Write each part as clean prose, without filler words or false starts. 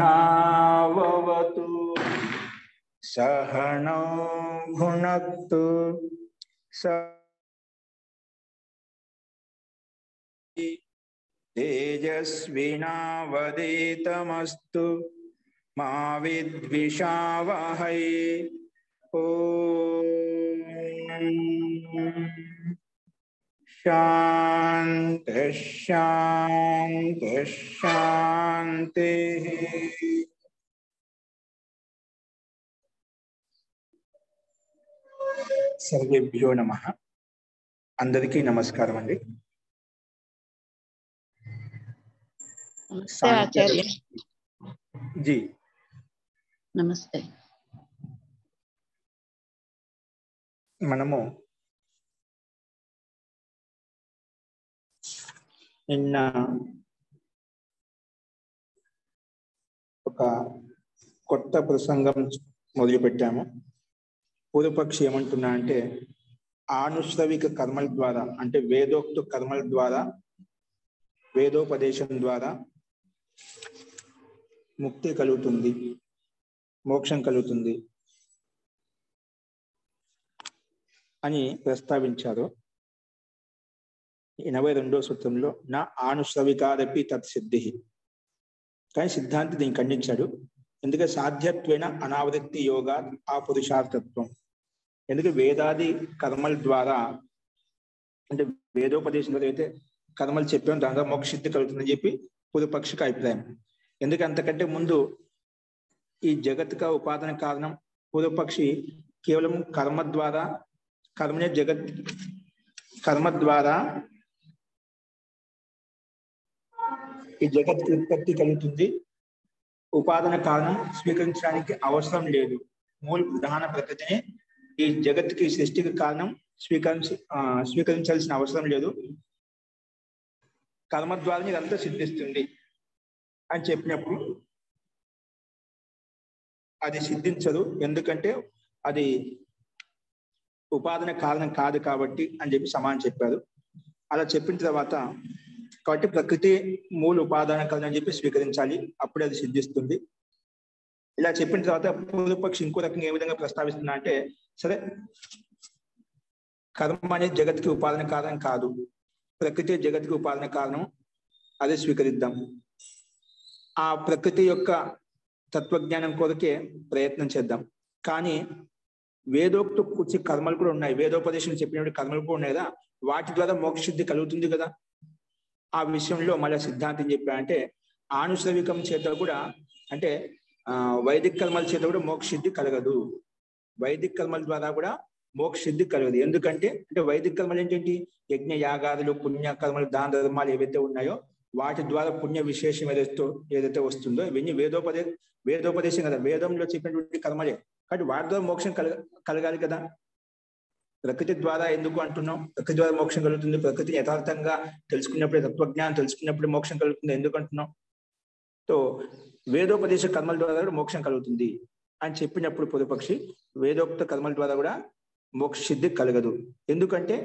सहनावतु सहनौ भुनक्तु तेजस्विनावधीतमस्तु मा विद्विषावहै। शांति शांति शांति। सर्वेभ्यो नमः। अंदरिकी नमस्कारम अंडी। नमस्ते आचार्य जी। नमस्ते। మనము నిన్న ఒక కొత్త ప్రసంగం మొదలు పెట్టాము. పూర్వపక్షి ఏమంటున్నా అంటే ఆనుశ్రవిక కర్మల ద్వారా అంటే వేదోక్త కర్మల ద్వారా వేదోపదేశం ద్వారా ముక్తి కలుగుతుంది, మోక్షం కలుగుతుంది అని ప్రస్తావించారు. 82వ సూత్రంలో నా ఆనుశ్రవికాదపి తత్సిద్ధి. కానీ సిద్ధాంతి దీన్ని ఖండించాడు. ఎందుకంటే సాధ్యత్వేన అనావృత్తి యోగా ఆ పురుషార్థత్వం. ఎందుకంటే వేదాది కర్మల ద్వారా అంటే వేదోపదేశం ద్వారా అయితే కర్మలు చెప్పాము దానిలో మోక్షసిద్ధి కలుగుతుందని చెప్పి పూర్వపక్షిక అభిప్రాయం. ఎందుకంటే అంతకంటే ముందు ఈ జగత్తుక ఉపాదాన కారణం పూర్వపక్షి కేవలం కర్మ ద్వారా కర్మనే జగత్ కర్మ ద్వారా ఈ జగత్ ఉత్పత్తి కలుగుతుంది, ఉపాదాన కారణం స్వీకరించడానికి అవసరం లేదు. మూల ప్రధాన ప్రకృతిని ఈ జగత్తుకి సృష్టికి కారణం స్వీకరించాల్సిన అవసరం లేదు, కర్మ ద్వారా ఇదంతా సిద్ధిస్తుంది అని చెప్పినప్పుడు అది సిద్ధించదు. ఎందుకంటే అది ఉపాదాన కారణం కాదు కాబట్టి అని చెప్పి సమానం చెప్పారు. అలా చెప్పిన తర్వాత కాబట్టి ప్రకృతి మూల ఉపాదాన కారణం అని చెప్పి స్వీకరించాలి, అప్పుడే అది సిద్ధిస్తుంది. ఇలా చెప్పిన తర్వాత పూర్వపక్షి ఇంకో రకంగా ఏ విధంగా ప్రస్తావిస్తున్నా అంటే సరే కర్మ అనేది జగత్కి ఉపాదాన కారణం కాదు, ప్రకృతి జగత్కి ఉపాదాన కారణం, అదే స్వీకరిద్దాం. ఆ ప్రకృతి యొక్క తత్వజ్ఞానం కొరకే ప్రయత్నం చేద్దాం. కానీ వేదోక్త కూర్చి కర్మలు కూడా ఉన్నాయి, వేదోపదేశం చెప్పినప్పుడు కర్మలు కూడా ఉన్నాయి కదా, వాటి ద్వారా మోక్షసిద్ధి కలుగుతుంది కదా. ఆ విషయంలో మళ్ళీ సిద్ధాంతం చెప్పారంటే ఆనుశ్రవికం చేత కూడా అంటే వైదిక కర్మల చేత కూడా మోక్షసిద్ధి కలగదు, వైదిక కర్మల ద్వారా కూడా మోక్షసిద్ధి కలగదు. ఎందుకంటే అంటే వైదిక కర్మలు ఏంటంటే యజ్ఞ యాగాదులు పుణ్య కర్మలు దాన ధర్మాలు ఏవైతే ఉన్నాయో వాటి ద్వారా పుణ్య విశేషం ఏదైతే వస్తుందో ఇవన్నీ వేదోపదేశం కదా, వేదంలో చెప్పినటువంటి కర్మలే. కాబట్టి వాటి ద్వారా మోక్షం కలగాలి కదా. ప్రకృతి ద్వారా ఎందుకు అంటున్నాం, ప్రకృతి ద్వారా మోక్షం కలుగుతుంది, ప్రకృతిని యథార్థంగా తెలుసుకున్నప్పుడే తత్వజ్ఞానం తెలుసుకున్నప్పుడే మోక్షం కలుగుతుంది ఎందుకు అంటున్నాం. సో వేదోపదేశ కర్మల ద్వారా కూడా మోక్షం కలుగుతుంది అని చెప్పినప్పుడు పూర్వపక్షి వేదోక్త కర్మల ద్వారా కూడా మోక్ష సిద్ధి కలగదు. ఎందుకంటే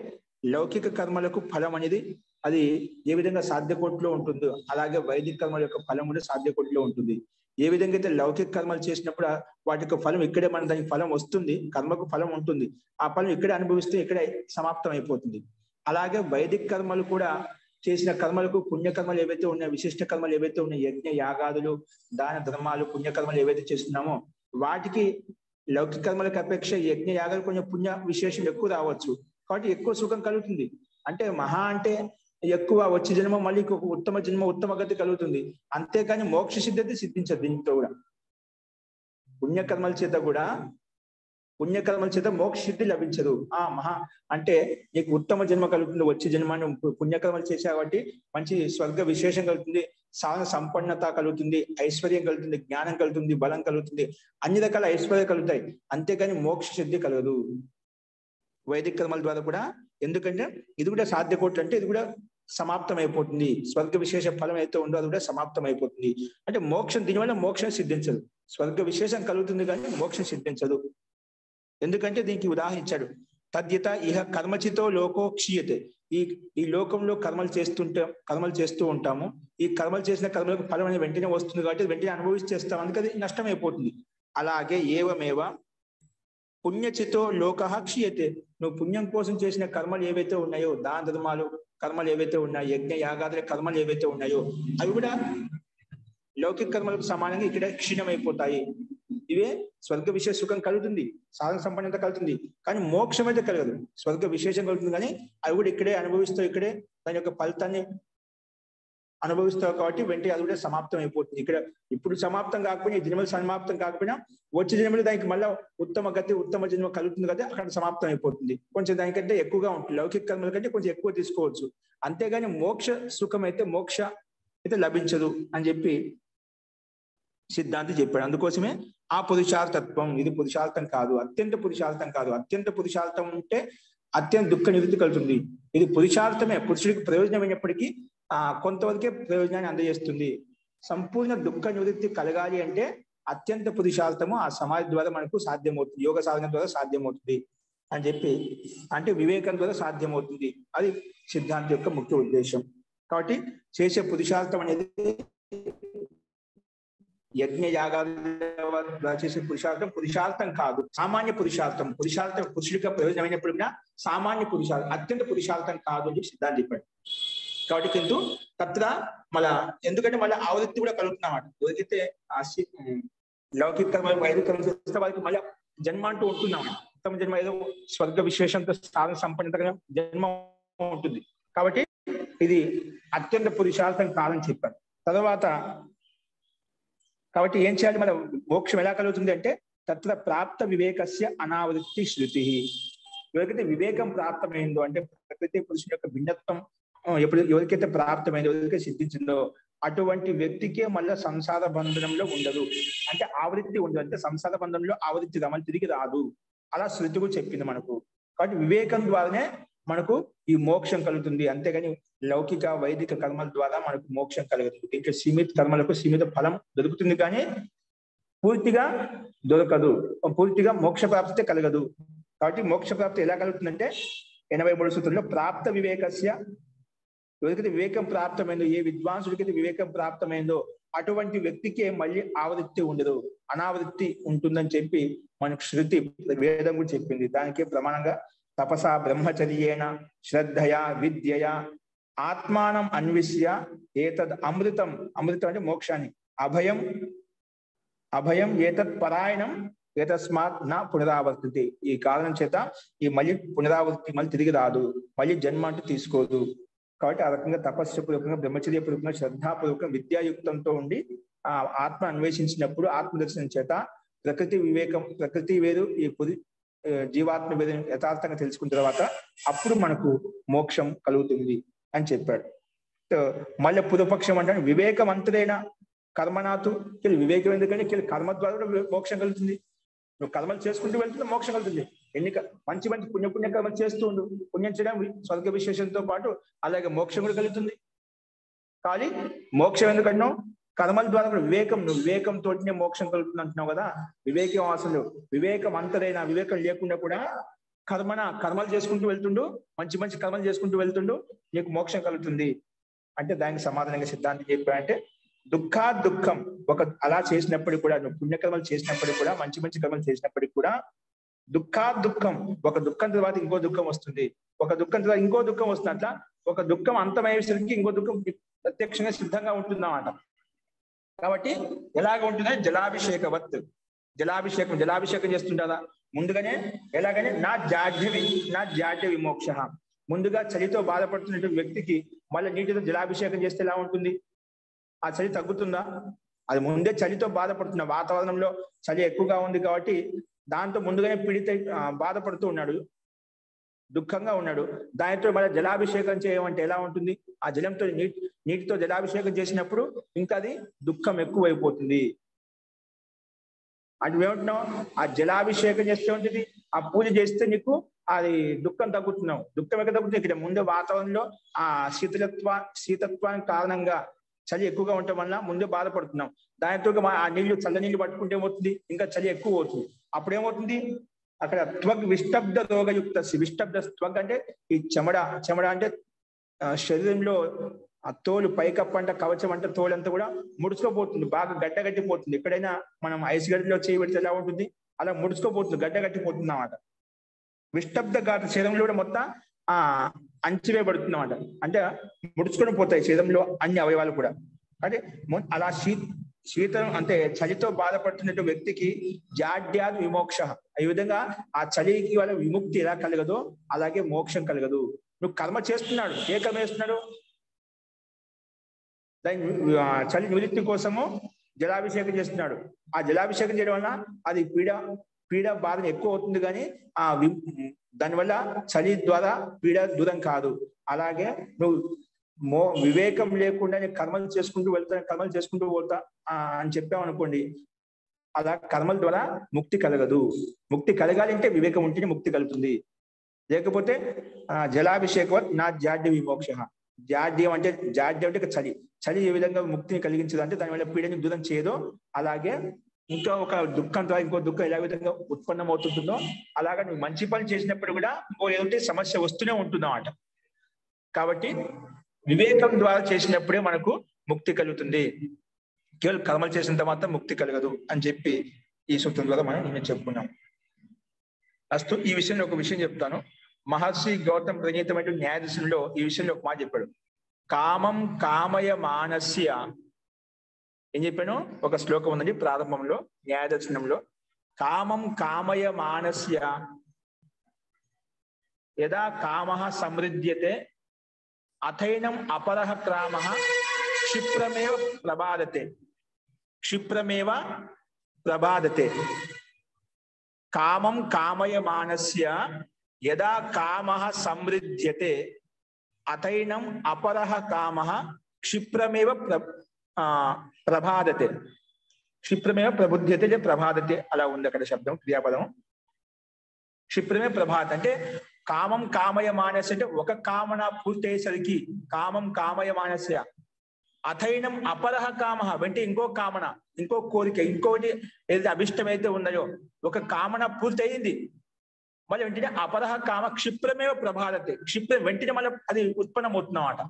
లౌకిక కర్మలకు ఫలం అనేది అది ఏ విధంగా సాధ్యకోటిలో ఉంటుందో అలాగే వైదిక కర్మల యొక్క ఫలం కూడా సాధ్యకోటిలో ఉంటుంది. ఏ విధంగా అయితే లౌకిక కర్మలు చేసినప్పుడు వాటి యొక్క ఫలం ఇక్కడే మన దానికి ఫలం వస్తుంది, కర్మకు ఫలం ఉంటుంది, ఆ ఫలం ఇక్కడే అనుభవిస్తే ఇక్కడే సమాప్తం అయిపోతుంది. అలాగే వైదిక కర్మలు కూడా చేసిన కర్మలకు పుణ్యకర్మలు ఏవైతే ఉన్నాయో విశిష్ట కర్మలు ఏవైతే ఉన్నాయో యజ్ఞ యాగాదులు దాన ధర్మాలు పుణ్యకర్మలు ఏవైతే చేస్తున్నామో వాటికి లౌకిక కర్మలకు అపేక్ష యజ్ఞ యాగాలు కొంచెం పుణ్య విశేషం ఎక్కువ రావచ్చు, కాబట్టి ఎక్కువ సుఖం కలుగుతుంది. అంటే మహా అంటే ఎక్కువ వచ్చే జన్మ మళ్ళీ ఒక ఉత్తమ జన్మ ఉత్తమ గతి కలుగుతుంది, అంతేకాని మోక్ష సిద్ధి సిద్ధించదు. దీంతో కూడా పుణ్యకర్మల చేత మోక్ష సిద్ధి లభించదు. మహా అంటే నీకు ఉత్తమ జన్మ కలుగుతుంది, వచ్చే జన్మాన్ని పుణ్యకర్మలు చేసా కాబట్టి మంచి స్వర్గ విశేషం కలుగుతుంది, సాధన సంపన్నత కలుగుతుంది, ఐశ్వర్యం కలుగుతుంది, జ్ఞానం కలుగుతుంది, బలం కలుగుతుంది, అన్ని రకాల ఐశ్వర్యాలు కలుగుతాయి, అంతేకాని మోక్ష సిద్ధి కలగదు వైదిక కర్మల ద్వారా కూడా. ఎందుకంటే ఇది కూడా సాధ్యకోట్లు అంటే ఇది కూడా సమాప్తం అయిపోతుంది, స్వర్గ విశేష ఫలం అయితే ఉందో అది కూడా సమాప్తం అయిపోతుంది. అంటే మోక్షం దీనివల్ల మోక్షం సిద్ధించదు. స్వర్గ విశేషం కలుగుతుంది కానీ మోక్షం సిద్ధించదు. ఎందుకంటే దీనికి ఉదాహరణ ఇచ్చాడు. తద్యత ఇహ కర్మచితో లోకో క్షీయతే. ఈ లోకంలో కర్మలు చేస్తూ ఉంటాము. ఈ కర్మలు చేసిన కర్మలకు ఫలం అనేది వెంటనే వస్తుంది కాబట్టి వెంటనే అనుభవిస్తేస్తాం, అందుకే అది నష్టమైపోతుంది. అలాగే ఏవమేవ పుణ్యచితో లోకః క్షీయతే. నువ్వు పుణ్యం కోసం చేసిన కర్మలు ఏవైతే ఉన్నాయో, దాన ధర్మాలు కర్మలు ఏవైతే ఉన్నాయో, యజ్ఞ యాగాదుల కర్మలు ఏవైతే ఉన్నాయో అవి కూడా లౌకిక కర్మలకు సమానంగా ఇక్కడ క్షీణమైపోతాయి. ఇవే స్వర్గ విశేష సుఖం కలుగుతుంది, సాధన సంపన్నత కలుగుతుంది, కానీ మోక్షం అయితే కలగదు. స్వర్గ విశేషం కలుగుతుంది కానీ అవి కూడా ఇక్కడే అనుభవిస్తావు, ఇక్కడే దాని యొక్క ఫలితాన్ని అనుభవిస్తావు కాబట్టి వెంటనే అది కూడా సమాప్తం అయిపోతుంది. ఇక్కడ ఇప్పుడు సమాప్తం కాకపోయినా, ఈ జన్మలు సమాప్తం కాకపోయినా వచ్చే జన్మలు దానికి మళ్ళీ ఉత్తమ గతి ఉత్తమ జన్మ కలుగుతుంది కదా, అక్కడ సమాప్తం అయిపోతుంది. కొంచెం దానికంటే ఎక్కువగా ఉంటుంది, లౌకిక కర్మల కంటే కొంచెం ఎక్కువ తీసుకోవచ్చు. అంతేగాని మోక్ష సుఖం అయితే మోక్ష అయితే లభించదు అని చెప్పి సిద్ధాంతి చెప్పాడు. అందుకోసమే ఆ పురుషార్థత్వం, ఇది పురుషార్థం కాదు, అత్యంత పురుషార్థం కాదు. అత్యంత పురుషార్థం ఉంటే అత్యంత దుఃఖ నివృత్తి కలుగుతుంది. ఇది పురుషార్థమే, పురుషుడికి ప్రయోజనం అయినప్పటికీ కొంతవరకే ప్రయోజనాన్ని అందజేస్తుంది. సంపూర్ణ దుఃఖ నివృత్తి కలగాలి అంటే అత్యంత పురుషార్థము ఆ సమాధి ద్వారా మనకు సాధ్యమవుతుంది, యోగ సాధన ద్వారా సాధ్యమవుతుంది అని చెప్పి, అంటే వివేకం ద్వారా సాధ్యమవుతుంది. అది సిద్ధాంతి యొక్క ముఖ్య ఉద్దేశం. కాబట్టి చేసే పురుషార్థం అనేది యజ్ఞ యాగాలు చేసే పురుషార్థం కాదు, సామాన్య పురుషార్థం. పురుషుడిగా ప్రయోజనమైనప్పుడు కూడా సామాన్య పురుషార్థం, అత్యంత పురుషార్థం కాదు అని చెప్పి సిద్ధాంతి చెప్పాడు. కాబట్టి కింద తత్ర మళ్ళా ఎందుకంటే మళ్ళీ ఆవృత్తి కూడా కలుగుతున్నమాట. ఎవరికైతే లౌకిక కర్మలు వైదిక కర్మలు చేస్తే వాళ్ళకి మళ్ళీ జన్మ అంటూ ఉంటున్నామాట. ఉత్తమ జన్మ ఏదో స్వర్గ విశేషంతో సాధన సంపన్నతగా జన్మ ఉంటుంది. కాబట్టి ఇది అత్యంత పురుషార్థం కాదని చెప్పారు. తర్వాత కాబట్టి ఏం చేయాలి, మన మోక్షం ఎలా కలుగుతుంది అంటే తత్ర ప్రాప్త వివేకస్య అనావృత్తి శృతి. ఎవరికైతే వివేకం ప్రాప్తమైందో అంటే ప్రకృతి పురుషుని యొక్క భిన్నత్వం ఎవరికైతే ప్రాప్తమైందో, ఎవరికైతే సిద్ధించిందో అటువంటి వ్యక్తికే మళ్ళీ సంసార బంధనంలో ఉండదు, అంటే ఆవృత్తి ఉండదు, అంటే సంసార బంధంలో ఆవృత్తి మళ్ళీ తిరిగి రాదు. అలా శృతి కూడా చెప్పింది మనకు. కాబట్టి వివేకం ద్వారానే మనకు ఈ మోక్షం కలుగుతుంది, అంతేగాని లౌకిక వైదిక కర్మల ద్వారా మనకు మోక్షం కలుగుతుంది. ఇంకా సీమిత కర్మలకు సీమిత ఫలం దొరుకుతుంది కానీ పూర్తిగా దొరకదు, పూర్తిగా మోక్ష ప్రాప్తి కలగదు. కాబట్టి మోక్ష ప్రాప్తి ఎలా కలుగుతుందంటే 83 సూత్రంలో ప్రాప్త వివేకస్య, ఎవరికైతే వివేకం ప్రాప్తమైందో, ఏ విద్వాంసుడికైతే వివేకం ప్రాప్తమైందో అటువంటి వ్యక్తికే మళ్ళీ ఆవృత్తి ఉండదు, అనావృత్తి ఉంటుందని చెప్పి మనకు శృతి వేదం కూడా చెప్పింది. దానికే ప్రమాణంగా తపసా బ్రహ్మచర్యేణ శ్రద్ధయా విద్యయా ఆత్మానం అన్విష్య ఏతద్ అమృతం, అమృతం అంటే మోక్షాన్ని, అభయం ఏతత్ పరాయణం ఏతస్మాత్ నా పునరావర్తితే. ఈ కారణం చేత ఈ మళ్ళీ పునరావృత్తి మళ్ళీ తిరిగి రాదు, మళ్ళీ జన్మ అంటూ తీసుకోదు. కాబట్టి ఆ రకంగా తపస్సు పూర్వకంగా బ్రహ్మచర్య పూర్వకంగా శ్రద్ధాపూర్వకంగా విద్యాయుక్తంతో ఉండి ఆ ఆత్మ అన్వేషించినప్పుడు ఆత్మదర్శనం చేత ప్రకృతి వేరు ఈ జీవాత్మ వేరు యథార్థంగా తెలుసుకున్న తర్వాత అప్పుడు మనకు మోక్షం కలుగుతుంది అని చెప్పాడు. మళ్ళీ పూర్వపక్షం అంటే వివేకవంతుడైన కర్మనాథు, వివేకం ఎందుకంటే కర్మ ద్వారా కూడా మోక్షం కలుగుతుంది. నువ్వు కర్మలు చేసుకుంటూ వెళ్తుంటే మోక్షం కలుగుతుంది. మంచి పుణ్య కర్మలు చేస్తూ ఉండు, పుణ్యం చేయడం స్వర్గ విశేషంతో పాటు అలాగే మోక్షం కూడా కలుగుతుంది. కానీ మోక్షం ఎందుకంటున్నావు, కర్మల ద్వారా కూడా నువ్వు వివేకంతోనే మోక్షం కలుగుతుంది అంటున్నావు కదా. వివేకం అసలు వివేకం అంతరైనా వివేకం లేకుండా కూడా కర్మలు చేసుకుంటూ వెళ్తుండు, మంచి కర్మలు చేసుకుంటూ వెళ్తుండు, నీకు మోక్షం కలుగుతుంది అంటే దానికి సమాధానంగా సిద్ధాంతం చెప్పాడంటే దుఃఖం అలా చేసినప్పటికీ కూడా, నువ్వు పుణ్యకర్మలు చేసినప్పటికీ కూడా, మంచి కర్మలు చేసినప్పటికీ కూడా దుఃఖం, ఒక దుఃఖం తర్వాత ఇంకో దుఃఖం వస్తుంది, ఒక దుఃఖం తర్వాత ఇంకో దుఃఖం వస్తుంది. అట్లా ఒక దుఃఖం అంతమయ్యేసరికి ఇంకో దుఃఖం ప్రత్యక్షంగా సిద్ధంగా ఉంటుందన్నమాట. కాబట్టి ఎలాగ ఉంటుందంటే జలాభిషేకం చేస్తుంటారా ముందుగానే, ఎలాగనే నా జాడ్య విమోక్ష. ముందుగా చలితో బాధపడుతున్నటువంటి వ్యక్తికి మళ్ళీ నీటితో జలాభిషేకం చేస్తే ఎలా ఉంటుంది, ఆ చలి తగ్గుతుందా? అది ముందే చలితో బాధపడుతున్న వాతావరణంలో చలి ఎక్కువగా ఉంది కాబట్టి దాంతో ముందుగానే బాధపడుతూ ఉన్నాడు, దుఃఖంగా ఉన్నాడు. దానితో మళ్ళీ జలాభిషేకం చేయమంటే ఎలా ఉంటుంది? ఆ జలంతో నీటితో జలాభిషేకం చేసినప్పుడు ఇంకా అది దుఃఖం ఎక్కువైపోతుంది. అంటే ఏమంటున్నావు, ఆ జలాభిషేకం చేస్తే ఉంటుంది, ఆ పూజ చేస్తే నీకు అది దుఃఖం తగ్గుతున్నావు. దుఃఖం ఎక్కడ తగ్గుతుంది? ఇక్కడ ముందే వాతావరణంలో ఆ శీతత్వానికి కారణంగా చలి ఎక్కువగా ఉండటం వల్ల ముందే బాధపడుతున్నాం. దానితో ఆ నీళ్లు చల్ల నీళ్లు పట్టుకుంటే ఏమవుతుంది, ఇంకా చలి ఎక్కువ అవుతుంది. అప్పుడు ఏమవుతుంది, అక్కడ త్వగ్ విష్టబ్ద రోగయుక్త, విష్టబ్ద త్వగ్ అంటే ఈ చెమడ అంటే శరీరంలో ఆ తోలు పైకప్పు అంటే కవచం అంటే తోలు అంతా కూడా ముడుచుకోపోతుంది, బాగా గడ్డగట్టిపోతుంది. ఎక్కడైనా మనం ఐస్ గడ్డలో చేయి పెడితే ఎలా ఉంటుంది, అలా ముడుచుకోపోతుంది, గడ్డగట్టిపోతుంది అన్నమాట. విష్టబ్ద ఘాత శరీరంలో కూడా మొత్తం అంచివేయబడుతుంది అన్నమాట. అంటే ముడుచుకొని పోతాయి శరీరంలో అన్ని అవయవాలు కూడా. అంటే అలా శీతలం అంటే చలితో బాధపడుతున్న వ్యక్తికి జాడ్యాద్ విమోక్ష, ఈ విధంగా ఆ చలికి వాళ్ళ విముక్తి ఎలా కలగదో అలాగే మోక్షం కలగదు. నువ్వు కర్మ చేస్తున్నాడు, ఏ కర్మ చేస్తున్నాడు, దాని చలి నివృత్తి కోసము జలాభిషేకం చేస్తున్నాడు. ఆ జలాభిషేకం చేయడం వల్ల అది పీడ బాధ ఎక్కువ అవుతుంది, కానీ దానివల్ల చలి ద్వారా పీడ దూరం కాదు. అలాగే నువ్వు వివేకం లేకుండా కర్మలు చేసుకుంటూ పోతా అని చెప్పావు అనుకోండి, అలా కర్మల ద్వారా ముక్తి కలగదు. ముక్తి కలగాలి అంటే వివేకం ఉంటేనే ముక్తి కలుగుతుంది. లేకపోతే జలాభిషేకం నా జాడ్య విమోక్ష. జాడ్యం అంటే చలి ఏ విధంగా ముక్తిని కలిగించదు అంటే దానివల్ల పీడని దూరం చేయదో, అలాగే ఇంకా ఒక దుఃఖం ద్వారా ఇంకో దుఃఖం ఎలా విధంగా ఉత్పన్నం అవుతుందో అలాగా నువ్వు మంచి పని చేసినప్పుడు కూడా ఇంకో ఏదంటే సమస్య వస్తూనే ఉంటుందన్నమాట. కాబట్టి వివేకం ద్వారా చేసినప్పుడే మనకు ముక్తి కలుగుతుంది, కేవలం కర్మలు చేసినంత మాత్రం ముక్తి కలగదు అని చెప్పి ఈ సూత్రం ద్వారా మనం చెప్పుకున్నాం. అస్తు, ఈ విషయంలో ఒక విషయం చెప్తాను. మహర్షి గౌతమ్ ప్రణీతమైన న్యాయదర్శనంలో ఈ విషయంలో ఒక మాట చెప్పాడు. కామం కామయ మానస్య, ఏం చెప్పాను, ఒక శ్లోకం ఉందండి ప్రారంభంలో న్యాయదర్శనంలో. కామం కామయ మానస్య యదా కామః సమృద్ధ్యతే అథైనం అపరః క్రామః క్షిప్రమేవ ప్రభాదతే. కామం కామయ మానస్య యదా కామః సమృద్ధ్యతే అథైనం అపరః కామః క్షిప్రమేవ ప్రభాదతే. క్షిప్రమేవ ప్రబుద్ధ్యతే ప్రభాదతే అలా ఉంది అక్కడ శబ్దం, క్రియాపదం. క్షిప్రమే ప్రభాత్ అంటే కామం కామయ మానస్య అంటే ఒక కామన పూర్తయ్యేసరికి కామం కామయ మానస్య, అథైనం అపరః కామః వెంటే ఇంకో కామన, ఇంకో కోరిక, ఇంకోటి ఏదైతే అభిష్టం అయితే ఉన్నాయో ఒక కామన పూర్తి అయింది, మళ్ళీ వెంటనే అపరః కామ క్షిప్రమేవ ప్రభాదతే, క్షిప్రం వెంటనే మళ్ళీ అది ఉత్పన్నమవుతున్నమాట.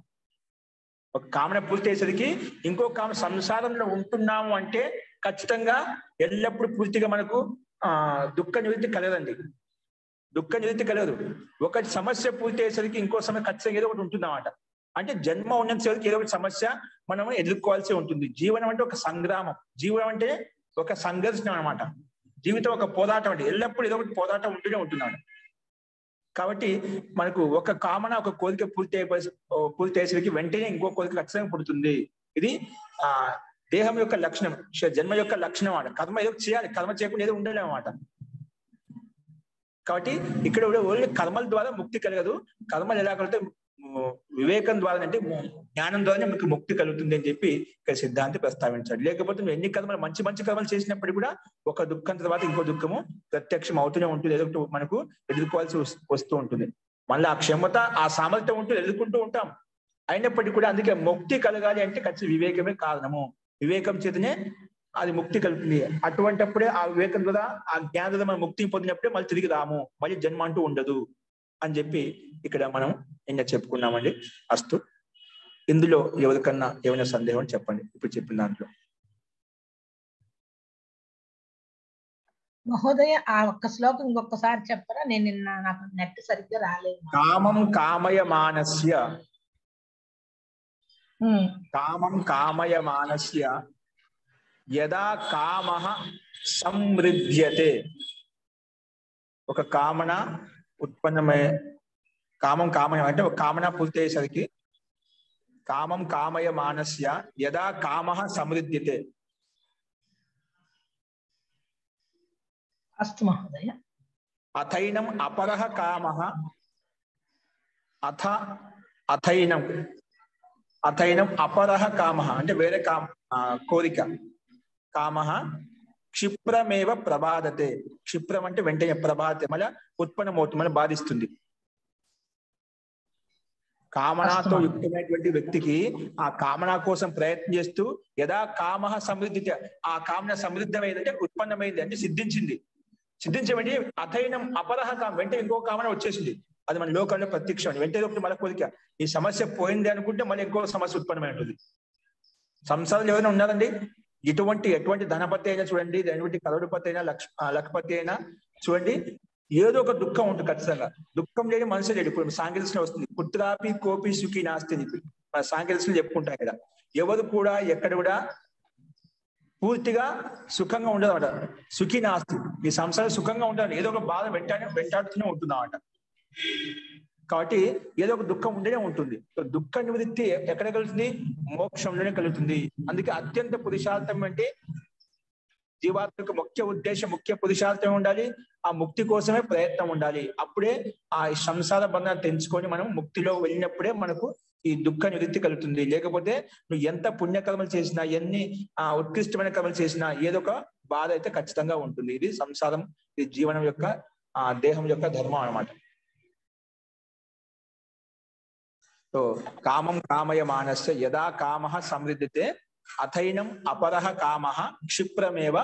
ఒక కామన పూర్తి అయ్యేసరికి ఇంకో కామ, సంసారంలో ఉంటున్నాము అంటే ఖచ్చితంగా ఎల్లప్పుడూ పూర్తిగా మనకు దుఃఖ నివృత్తి కలగదండి, దుఃఖ నివృత్తి కలగదు. ఒక సమస్య పూర్తి అయ్యేసరికి ఇంకో సమస్య ఖచ్చితంగా ఏదో ఒకటి ఉంటుందన్నమాట. అంటే జన్మ ఉన్నంతసేపు ఏదో ఒకటి సమస్య మనం ఎదుర్కోవాల్సి ఉంటుంది. జీవనం అంటే ఒక సంగ్రామం, జీవనం అంటే ఒక సంఘర్షణ అనమాట. జీవితం ఒక పోరాటం అంటే ఎల్లప్పుడూ ఏదో ఒకటి పోరాటం ఉంటూనే ఉంటున్నాడు. కాబట్టి మనకు ఒక కామన, ఒక కోరిక పూర్తి అయ్యేసరికి వెంటనే ఇంకో కోరిక ఖచ్చితంగా పుడుతుంది. ఇది దేహం యొక్క లక్షణం, జన్మ యొక్క లక్షణం అన్నమాట. కర్మ ఏదో చేయాలి, కర్మ చేయకుండా ఏదో ఉండలేము అన్నమాట. కాబట్టి ఇక్కడ ఓన్లీ కర్మల ద్వారా ముక్తి కలగదు. కర్మలు ఎలా కలిగితే వివేకం ద్వారా అంటే జ్ఞానం ద్వారానే మీకు ముక్తి కలుగుతుంది అని చెప్పి ఇక్కడ సిద్ధాంతి ప్రస్తావించాడు. లేకపోతే నువ్వు ఎన్ని కర్మలు మంచి కర్మలు చేసినప్పుడు కూడా ఒక దుఃఖం తర్వాత ఇంకో దుఃఖము ప్రత్యక్షం అవుతూనే ఉంటుంది, ఏదో మనకు ఎదుర్కోవాల్సి వస్తూ ఉంటుంది. మళ్ళీ ఆ క్షమత, ఆ సామర్థ్యం ఉంటూ ఎదుర్కొంటూ ఉంటాం. అయినప్పటికీ కూడా అందుకే ముక్తి కలగాలి అంటే ఖచ్చితంగా వివేకమే కారణము. వివేకం చేతనే అది ముక్తి కలుగుతుంది. అటువంటిప్పుడే ఆ వివేకం ద్వారా, ఆ జ్ఞానం ద్వారా మనం ముక్తి పొందినప్పుడే మళ్ళీ తిరిగి రాము, మళ్ళీ జన్మ అంటూ ఉండదు అని చెప్పి ఇక్కడ మనం నిన్న చెప్పుకున్నామండి. అస్తు, ఇందులో ఎవరికన్నా ఏమైనా సందేహం చెప్పండి ఇప్పుడు చెప్పిన దాంట్లో. మహోదయ ఆ ఒక్క శ్లోకం ఇంకొకసారి చెప్పరా? నేను నిన్న నాకు నెట్ సరిగ్గా రాలేదు. కామం కామయ మానస్య, కామం కామయ మానస్య యదా కామః సమృద్ధ్యతే. ఒక కామన ఉత్పన్నమై, కామం కామయ అంటే ఒక కామన పూర్తి అయ్యేసరికి కామం కామయ మానస్య యదా కామః సమృద్ధ్యతే. అస్తు మహోదయ. అథైనం అపరః కామః, అథైనం అపరః కామః అంటే వేరే కోరిక, కామః క్షిప్రమేవ ప్రభాదతే. క్షిప్రం అంటే వెంటనే, ప్రభాదతే మళ్ళీ ఉత్పన్నమవుతుంది, మళ్ళీ బాధిస్తుంది. కామనాతో యుక్తమైనటువంటి వ్యక్తికి ఆ కామన కోసం ప్రయత్నం చేస్తూ యదా కామ సమృద్ధి, ఆ కామన సమృద్ధమైందంటే ఉత్పన్నమైంది అంటే సిద్ధించబడి అథైనం అపరహ వెంటనే ఇంకో కామన వచ్చేసింది. అది మన లోకంలో ప్రత్యక్షం. వెంటనే ఒకటి మన కోరిక ఈ సమస్య పోయింది అనుకుంటే మళ్ళీ ఇంకో సమస్య ఉత్పన్నమై ఉంటుంది. సంసారంలో ఎవరైనా ఉన్నారండి ఎటువంటి ధనపతి అయినా చూడండి, ఎటువంటి కరోడుపతి అయినా లక్షపతి అయినా చూడండి, ఏదో ఒక దుఃఖం ఉంటుంది ఖచ్చితంగా. దుఃఖం లేని మనిషి లేడు. ఇప్పుడు సాంకేతికలో వస్తుంది పుత్రాపి కోపి సుఖి నాస్తి అని చెప్పి మన సాంకేతికలు చెప్పుకుంటాం కదా. ఎవరు కూడా ఎక్కడ కూడా పూర్తిగా సుఖంగా ఉండదు అన్నమాట. సుఖి నాస్తి, ఈ సంసారం సుఖంగా ఉండదు, ఏదో ఒక బాధ వెంటాడుతూనే ఉంటుందన్నమాట. కాబట్టి ఏదో ఒక దుఃఖం ఉండేనే ఉంటుంది. దుఃఖ నివృత్తి ఎక్కడ కలుగుతుంది? మోక్షంలోనే కలుగుతుంది. అందుకే అత్యంత పురుషార్థం అంటే జీవాత్మక ముఖ్య పురుషార్థం ఉండాలి. ఆ ముక్తి కోసమే ప్రయత్నం ఉండాలి. అప్పుడే ఆ సంసార బంధాన్ని తెంచుకొని మనం ముక్తిలో వెళ్ళినప్పుడే మనకు ఈ దుఃఖ నివృత్తి కలుగుతుంది. లేకపోతే నువ్వు ఎంత పుణ్యకర్మలు చేసినా, ఎన్ని ఉత్కృష్టమైన కర్మలు చేసినా ఏదో ఒక బాధ అయితే ఖచ్చితంగా ఉంటుంది. ఇది సంసారం, ఇది జీవనం యొక్క దేహం యొక్క ధర్మం అన్నమాట. సో కామం కామయ మానస్య యదా కామ సమృద్ధితే అథైనం అపరహ కామ క్షిప్రమేవ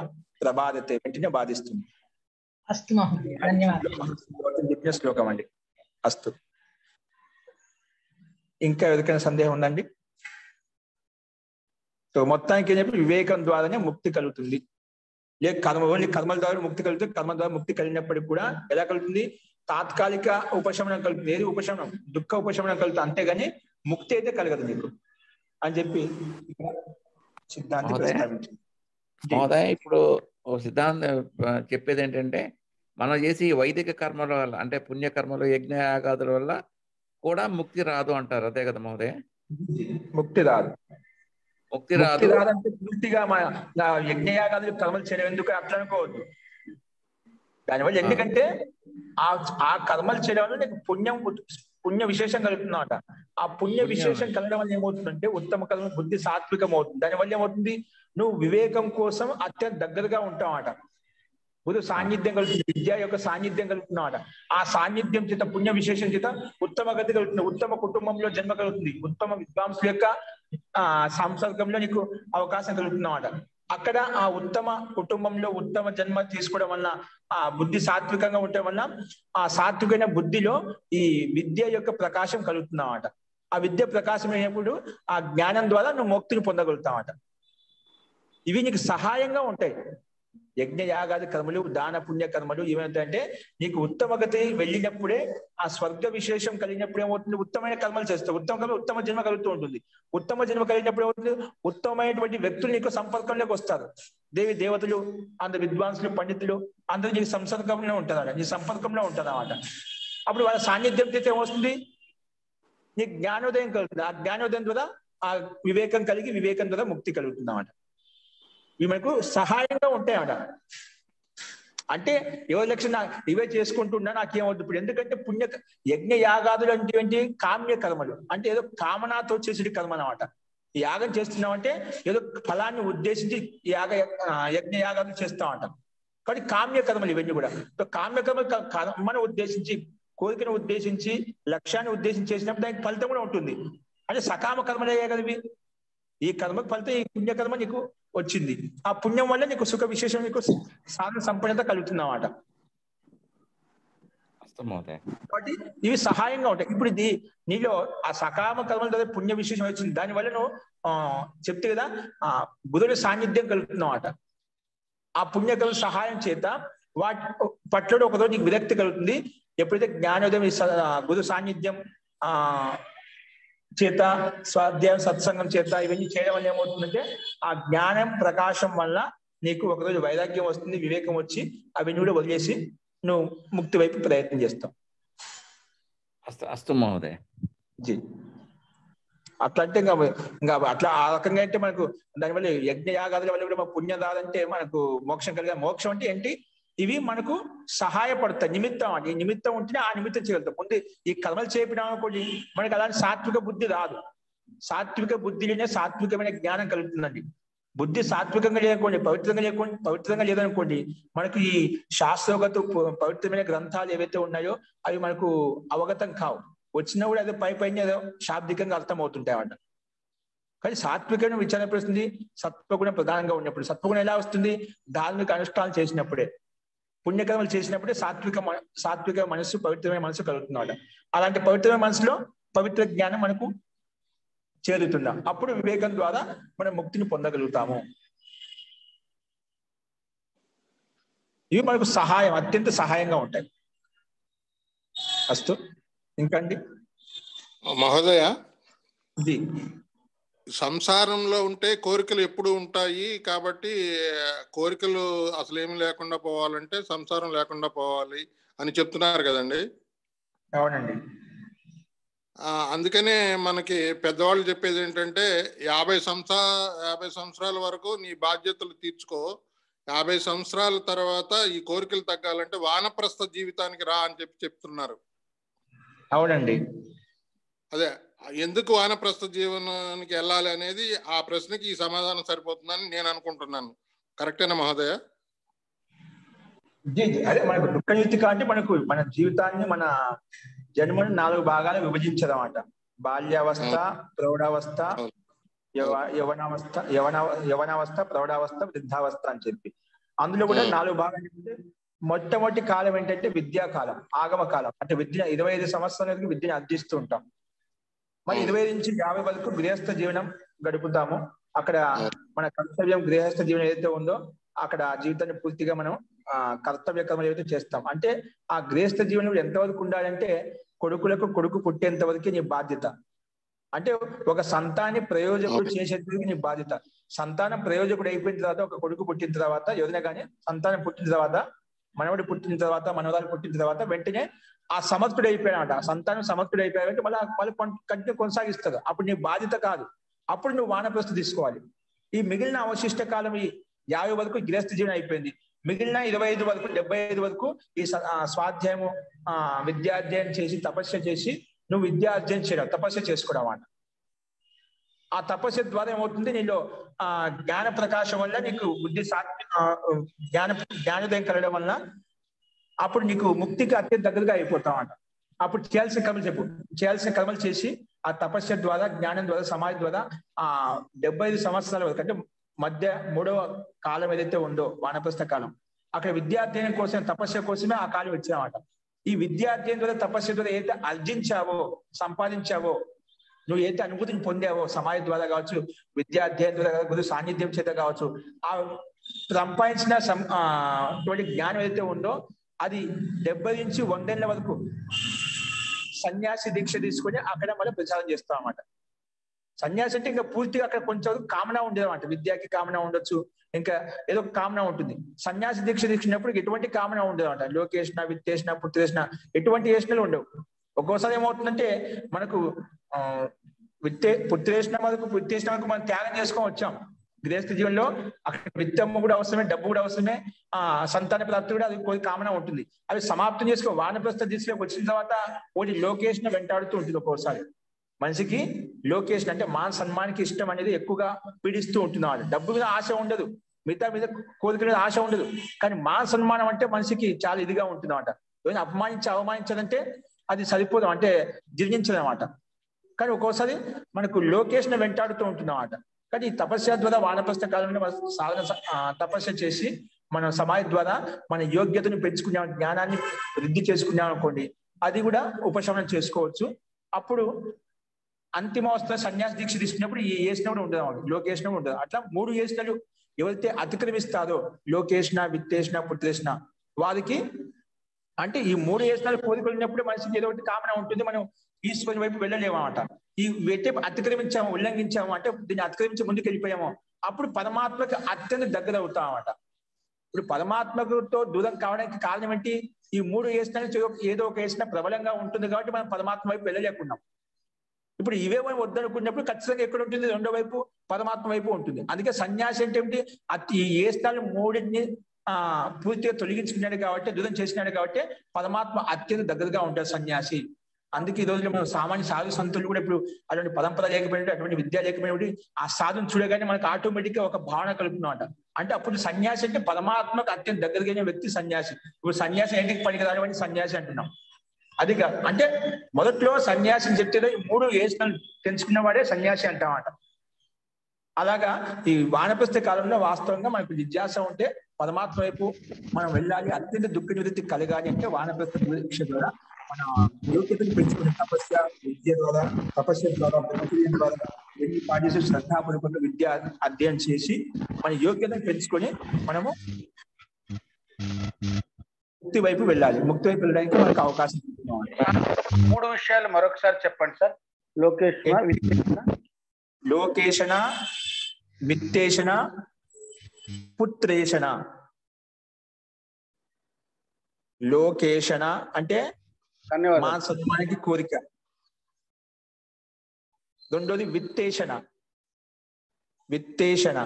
ప్రబాదతే, వెంటనే బాధిస్తుంది. అస్తు మహోదయ, ధన్యవాదాలు. శ్లోకం అండి. అస్తు. ఇంకా ఎవరికైనా సందేహం ఉందండి? సో మొత్తానికి ఏం చెప్పి వివేకం ద్వారానే ముక్తి కలుగుతుంది. లేక ఓన్లీ కర్మల ద్వారా ముక్తి కలుగుతుంది. కర్మ ద్వారా ముక్తి కలిగినప్పటికి కూడా ఎలా కలుగుతుంది? తాత్కాలిక ఉపశమనం కలుగుతుంది. ఏది ఉపశమనం? దుఃఖ ఉపశమనం కలుగుతుంది. అంతేగాని ముక్తి అయితే కలగదు నీకు అని చెప్పి సిద్ధాంతం ప్రస్తావించింది. మహోదయ, ఇప్పుడు సిద్ధాంతం చెప్పేది ఏంటంటే మనం చేసి వైదిక కర్మల వల్ల, అంటే పుణ్యకర్మలు యజ్ఞయాగాదుల వల్ల కూడా ముక్తి రాదు అంటారు. అదే కదా మహోదయ? ముక్తి రాదు. ముక్తి రాదంటే పూర్తిగా యజ్ఞయాగాదులు కర్మలు చేయడం ఎందుకు అట్లా అనుకోవద్దు. దానివల్ల ఎందుకంటే ఆ కర్మలు చేయడం వల్ల నీకు పుణ్య విశేషం కలుగుతుందన్నమాట. ఆ పుణ్య విశేషం కలగడం వల్ల ఏమవుతుందంటే ఉత్తమ కర్మ బుద్ధి సాత్వికం అవుతుంది. దానివల్ల ఏమవుతుంది? నువ్వు వివేకం కోసం అత్యంత దగ్గరగా ఉంటావట. గురు సాన్నిధ్యం కలుగుతుంది, విద్య యొక్క సాన్నిధ్యం కలుగుతున్నాడ. ఆ సాన్నిధ్యం చేత పుణ్య విశేషం చేత ఉత్తమ గతి కలుగుతుంది. ఉత్తమ కుటుంబంలో జన్మ కలుగుతుంది. ఉత్తమ విద్వాంసుల యొక్క సంసర్గంలో నీకు అవకాశం కలుగుతున్నమాట. అక్కడ ఆ ఉత్తమ కుటుంబంలో ఉత్తమ జన్మ తీసుకోవడం వల్ల, ఆ బుద్ధి సాత్వికంగా ఉండటం వల్ల ఆ సాత్వికమైన బుద్ధిలో ఈ విద్య యొక్క ప్రకాశం కలుగుతున్నమాట. ఆ విద్య ప్రకాశం అయినప్పుడు ఆ జ్ఞానం ద్వారా నువ్వు మోక్తిని పొందగలుగుతావట. ఇవి నీకు సహాయంగా ఉంటాయి. యజ్ఞ యాగాది కర్మలు, దాన పుణ్య కర్మలు ఏమవుతాయంటే నీకు ఉత్తమ గతి వెళ్ళినప్పుడే, ఆ స్వర్గ విశేషం కలిగినప్పుడు ఏమవుతుంది? ఉత్తమమైన కర్మలు చేస్తావు. ఉత్తమ కర్మ ఉత్తమ జన్మ కలుగుతూ ఉంటుంది. ఉత్తమ జన్మ కలిగినప్పుడు ఏమవుతుంది? ఉత్తమమైనటువంటి వ్యక్తులు నీకు సంపర్కంలోకి వస్తారు. దేవతలు, అందరు విద్వాంసులు, పండితులు అందరూ నీకు సంసర్గంలో ఉంటారు, నీ సంపర్కంలో ఉంటారు అన్నమాట. అప్పుడు వాళ్ళ సాన్నిధ్యం చేస్తే ఏమొస్తుంది? నీకు జ్ఞానోదయం కలుగుతుంది. ఆ జ్ఞానోదయం ద్వారా ఆ వివేకం కలిగి, వివేకం ద్వారా ముక్తి కలుగుతుంది అన్నమాట. ఇవి మనకు సహాయంగా ఉంటాయట. అంటే ఎవరి లక్ష్యం ఇవే చేసుకుంటున్నా నాకేమవుతుంది ఇప్పుడు? ఎందుకంటే యజ్ఞ యాగాదులు అంటే కామ్య కర్మలు, అంటే ఏదో కామనాతో చేసేది కర్మ అన్నమాట. యాగం చేస్తున్నామంటే ఏదో ఫలాన్ని ఉద్దేశించి యజ్ఞ యాగాదులు చేస్తామంట. కానీ కామ్య కర్మలు ఇవన్నీ కూడా. కామ్య కర్మను ఉద్దేశించి, కోరికను ఉద్దేశించి, లక్ష్యాన్ని ఉద్దేశించి చేసినప్పుడు దానికి ఫలితం కూడా ఉంటుంది. అంటే సకామ కర్మలే కదా ఇవి. ఈ కర్మకు ఫలితం ఈ పుణ్యకర్మ నీకు వచ్చింది. ఆ పుణ్యం వల్ల నీకు సుఖ విశేషం, నీకు సాధన సంపన్నత కలుగుతుందన్నమాట. కాబట్టి ఇవి సహాయంగా ఉంటాయి. ఇప్పుడు ఇది నీలో ఆ సకామ కర్మల ద్వారా పుణ్య విశేషం వచ్చింది. దానివల్ల నువ్వు చెప్తే కదా బుధుడి సాన్నిధ్యం కలుగుతుందన్నమాట. ఆ పుణ్యకర్మ సహాయం చేత వాటి పట్ల ఒకరోజు నీకు విరక్తి కలుగుతుంది. ఎప్పుడైతే జ్ఞానోదయం, గురు సాన్నిధ్యం చేత, స్వాధ్యాయం, సత్సంగం చేత ఇవన్నీ చేయడం వల్ల ఏమవుతుందంటే ఆ జ్ఞానం ప్రకాశం వల్ల నీకు ఒకరోజు వైరాగ్యం వస్తుంది, వివేకం వచ్చి అవన్నీ కూడా వదిలేసి నువ్వు ముక్తి వైపు ప్రయత్నం చేస్తావు. అస్తు మహోదయ. జీ అట్లా అంటే ఇంకా అట్లా ఆ రకంగా అంటే మనకు దానివల్ల యజ్ఞ యాగాదుల వల్ల కూడా పుణ్యం రాదంటే మనకు మోక్షం కలిగే. మోక్షం అంటే ఏంటి? ఇవి మనకు సహాయపడతాయి. నిమిత్తం అని, ఈ నిమిత్తం ఉంటేనే ఆ నిమిత్తం చేయగలుగుతాం. ముందు ఈ కర్మలు చేపినాం అనుకోండి, మనకి అలాంటి సాత్విక బుద్ధి రాదు. సాత్విక బుద్ధిలోనే సాత్వికమైన జ్ఞానం కలుగుతుందండి. బుద్ధి సాత్వికంగా లేదనుకోండి, పవిత్రంగా లేదనుకోండి, మనకి ఈ శాస్త్రోగత పవిత్రమైన గ్రంథాలు ఏవైతే ఉన్నాయో అవి మనకు అవగతం కావు. వచ్చినా కూడా ఏదో పైన ఏదో శాబ్దికంగా అర్థం అవుతుంటాయి అన్నమాట. కానీ సాత్వికం విచారణ వస్తుంది సత్వగుణం ప్రధానంగా ఉన్నప్పుడు. సత్వగుణం ఎలా వస్తుంది? ధార్మిక అనుష్ఠానాలు చేసినప్పుడే, పుణ్యకర్మలు చేసినప్పుడే సాత్విక మనస్సు, పవిత్రమైన మనసు కలుగుతున్నాడు. అలాంటి పవిత్రమైన మనసులో పవిత్ర జ్ఞానం మనకు చేరుతుందా, అప్పుడు వివేకం ద్వారా మనం ముక్తిని పొందగలుగుతాము. ఇవి మనకు సహాయం, అత్యంత సహాయంగా ఉంటాయి. అస్తు. ఇంకా అండి మహోదయ, ఇది సంసారంలో ఉంటే కోరికలు ఎప్పుడు ఉంటాయి కాబట్టి కోరికలు అసలు ఏమి లేకుండా పోవాలంటే సంసారం లేకుండా పోవాలి అని చెప్తున్నారు కదండి. అవునండి. అందుకనే మనకి పెద్దవాళ్ళు చెప్పేది ఏంటంటే 50 సంవత్సరాల వరకు నీ బాధ్యతలు తీర్చుకో, 50 సంవత్సరాల తర్వాత ఈ కోరికలు తగ్గాలంటే వానప్రస్థ జీవితానికి రా అని చెప్తున్నారు. అవునండి. అదే ఎందుకు వానప్రస్థ జీవనానికి వెళ్ళాలి అనేది ఆ ప్రశ్నకి ఈ సమాధానం సరిపోతుందని నేను అనుకుంటున్నాను. కరెక్టేనా మహోదయ? అదే మనకు దుఃఖయుక్తి కాబట్టి మనకు మన జీవితాన్ని, మన జన్మను 4 భాగాలు విభజించడం అన్నమాట. బాల్యావస్థ, ప్రౌఢావస్థ, యవనావస్థ, ప్రౌఢావస్థ, వృద్ధావస్థ అని చెప్పి అందులో కూడా 4 భాగాలు. ఏంటంటే మొట్టమొదటి కాలం ఏంటంటే విద్యాకాలం, ఆగమ కాలం. అంటే విద్య 25 సంవత్సరాలకి విద్యను అర్థిస్తూ ఉంటాం. మరి 25 నుంచి 50 వరకు గృహస్థ జీవనం గడుపుతాము. అక్కడ మన కర్తవ్యం, గృహస్థ జీవనం ఏదైతే ఉందో అక్కడ జీవితాన్ని పూర్తిగా మనం కర్తవ్య కర్మలు ఏదైతే చేస్తాం. అంటే ఆ గృహస్థ జీవనం ఎంతవరకు ఉండాలంటే కొడుకులకు కొడుకు పుట్టేంత వరకే నీ బాధ్యత. అంటే ఒక సంతాన్ని ప్రయోజకుడు చేసేందుకు నీ బాధ్యత. సంతానం ప్రయోజకుడు అయిపోయిన తర్వాత, ఒక కొడుకు పుట్టిన తర్వాత, ఎవరైనా కానీ సంతానం పుట్టిన తర్వాత, మనవడు పుట్టిన తర్వాత, మనవరాలు పుట్టిన తర్వాత వెంటనే ఆ సమర్థుడు అయిపోయాడట. ఆ సంతానం సమర్థుడు అయిపోయాడంటే వాళ్ళు కంటిన్యూ కొనసాగిస్తారు. అప్పుడు నీ బాధ్యత కాదు, అప్పుడు నువ్వు వానప్రస్థ తీసుకోవాలి. ఈ మిగిలిన అవశిష్ట కాలం ఈ 50 వరకు గృహస్థ జీవనం అయిపోయింది. మిగిలిన 25 వరకు 75 వరకు ఈ స్వాధ్యాయము, విద్యాధ్యయనం చేసి, తపస్య చేసి నువ్వు విద్యార్జన చేయడం, తపస్య చేసుకోవడం అన్నమాట. ఆ తపస్య ద్వారా ఏమవుతుంది, నీలో జ్ఞాన ప్రకాశం వల్ల నీకు బుద్ధి జ్ఞానోదయం కలగడం వల్ల అప్పుడు నీకు ముక్తికి అత్యంత దగ్గరగా అయిపోతాం అన్నమాట. అప్పుడు చేయాల్సిన కర్మలు చెప్పు, చేయాల్సిన కర్మలు చేసి ఆ తపస్య ద్వారా, జ్ఞానం ద్వారా, సమాధి ద్వారా 75 సంవత్సరాల వరకు, అంటే మధ్య 3వ కాలం ఏదైతే ఉందో వానప్రస్థ కాలం, అక్కడ విద్యాధ్యయనం కోసం, తపస్య కోసమే ఆ కాలం ఇచ్చామన్నమాట. ఈ విద్యాధ్యయనం ద్వారా, తపస్య ద్వారా ఏదైతే ఆర్జించావో, సంపాదించావో, నువ్వు ఏదైతే అనుభూతిని పొందావో సమాజం ద్వారా కావచ్చు, విద్యాధ్యయనం ద్వారా, గురు సాన్నిధ్యం చేత కావచ్చు, ఆ సంపాదించిన జ్ఞానం ఏదైతే ఉందో అది 70 నుంచి 100 ఏళ్ల వరకు సన్యాసి దీక్ష తీసుకొని అక్కడ మనం ప్రచారం చేస్తాం అన్నమాట. సన్యాసి అంటే ఇంకా పూర్తిగా అక్కడ కొంచెం కామన ఉండేది అన్నమాట. విద్యకి కామన ఉండొచ్చు, ఇంకా ఏదో కామన ఉంటుంది. సన్యాసి దీక్ష తీసుకున్నప్పుడు ఎటువంటి కామన ఉండదు అన్నమాట. లోకేష్ణ, విత్తేష్ణ, పుత్రేష్ణ ఎటువంటి యేష్ణలు ఉండవు. ఒక్కోసారి ఏమవుతుందంటే మనకు పుత్రేష్ణ వరకు, విత్తేష్ణ వరకు మనం త్యాగం చేసుకొని వచ్చాం. గృహస్థ జీవనంలో అక్కడ విత్తమ్మ కూడా అవసరమే, డబ్బు కూడా అవసరమే, సంతాన ప్రాప్తి కూడా అది కొన్ని కామన ఉంటుంది. అవి సమాప్తం చేసుకో వానప్రస్థ దిశలోకి వచ్చిన తర్వాత ఒకటి లోకేష్ణ వెంటాడుతూ ఉంటుంది. ఒక్కోసారి మనిషికి లోకేషన్ అంటే మాన సన్మానికి ఇష్టం అనేది ఎక్కువగా పీడిస్తూ ఉంటున్నాడు. డబ్బు మీద ఆశ ఉండదు, మిగతా మీద కోరిక మీద ఆశ ఉండదు, కానీ మాన సన్మానం అంటే మనిషికి చాలా ఇదిగా ఉంటుందన్నమాట. ఏమైనా అవమానించాలంటే అది సరిపోదు, అంటే జీర్ణించదన్నమాట. కానీ ఒక్కోసారి మనకు లోకేషన్ వెంటాడుతూ ఉంటుందన్నమాట. కానీ ఈ తపస్య ద్వారా వానప్రస్థ కాలంలో సాధన తపస్య చేసి మన సమాధి ద్వారా మన యోగ్యతను పెంచుకున్నాం, జ్ఞానాన్ని వృద్ధి చేసుకున్నాం అనుకోండి, అది కూడా ఉపశమనం చేసుకోవచ్చు. అప్పుడు అంతిమావస్థ సన్యాస దీక్ష తీసుకున్నప్పుడు ఈ యేష్ణ కూడా ఉండదు, లోకేష్ణ ఉండదు. అట్లా 3 యేష్ణలు ఎవరైతే అతిక్రమిస్తారో, లోకేష్ణ, విత్తేష్ణ, పుత్రేష్ణ, వారికి అంటే ఈ 3 యేష్ణాలు కోరికలు ఉన్నప్పుడు మనిషికి ఏదో ఒకటి కామన ఉంటుంది. మనం ఈశ్వరుని వైపు వెళ్ళలేము అన్నమాట. ఈ వెంటే అతిక్రమించాము, ఉల్లంఘించాము అంటే దీన్ని అతిక్రమించి ముందుకు వెళ్ళిపోయాము, అప్పుడు పరమాత్మకి అత్యంత దగ్గర అవుతాం అన్నమాట. ఇప్పుడు పరమాత్మతో దూరం కావడానికి కారణం ఏంటి? ఈ 3 యేష్ణాలు ఏదో ఒక యేష్ణ ప్రబలంగా ఉంటుంది కాబట్టి మనం పరమాత్మ వైపు వెళ్ళలేకున్నాం. ఇప్పుడు ఇవే వద్దనుకున్నప్పుడు ఖచ్చితంగా ఎక్కడ ఉంటుంది? 2వ వైపు, పరమాత్మ వైపు ఉంటుంది. అందుకే సన్యాసి అంటే ఏమిటి? ఈ యేష్ణాలు 3ని పూర్తిగా తొలగించుకున్నాడు కాబట్టి, దూరం చేసినాడు కాబట్టి పరమాత్మ అత్యంత దగ్గరగా ఉంటాడు సన్యాసి. అందుకే ఈ రోజుల్లో మనం సామాన్య సాధు సంతులు కూడా ఇప్పుడు అటువంటి పరంపర లేకపోయినట్టు, అటువంటి విద్య లేకపోయినప్పుడు ఆ సాధుని చూడగానే మనకు ఆటోమేటిక్ గా ఒక భావన కలుపుతున్నమాట. అంటే అప్పుడు సన్యాసి అంటే పరమాత్మకు అత్యంత దగ్గరగా వ్యక్తి సన్యాసి. ఇప్పుడు సన్యాసి ఏంటికి పనికిరాని సన్యాసి అంటున్నాం. అది కాదు. అంటే మొదట్లో సన్యాసి చెప్తే ఈ 3 ఏషణలు తెలుసుకున్న వాడే సన్యాసి అంటామాట. అలాగా ఈ వానప్రస్థ కాలంలో వాస్తవంగా మనకు జిజ్ఞాస ఉంటే పరమాత్మ వైపు మనం వెళ్ళాలి, అత్యంత దుఃఖ నివృత్తి కలగాలి అంటే వానప్రస్థ దీక్ష ద్వారా మన యోగ్యతను పెంచుకునే తపస్య విద్య ద్వారా, తపస్య ద్వారా, బ్రహ్మచర్యం ద్వారా, ఎన్ని పాటిస్తూ శ్రద్ధాపూర్వకంగా విద్య అధ్యయనం చేసి మన యోగ్యతను పెంచుకొని మనము ముక్తి వైపు వెళ్ళాలి. ముక్తి వైపు వెళ్ళడానికి మనకు అవకాశం ఇస్తున్నాం. 3 విషయాలు మరొకసారి చెప్పండి సార్. లోకేషణ, విత్తేషణ, పుత్రేషణ. లోకేషణ అంటే మా సన్మానానికి కోరిక. రెండోది విత్తేషణ. విత్తేషణ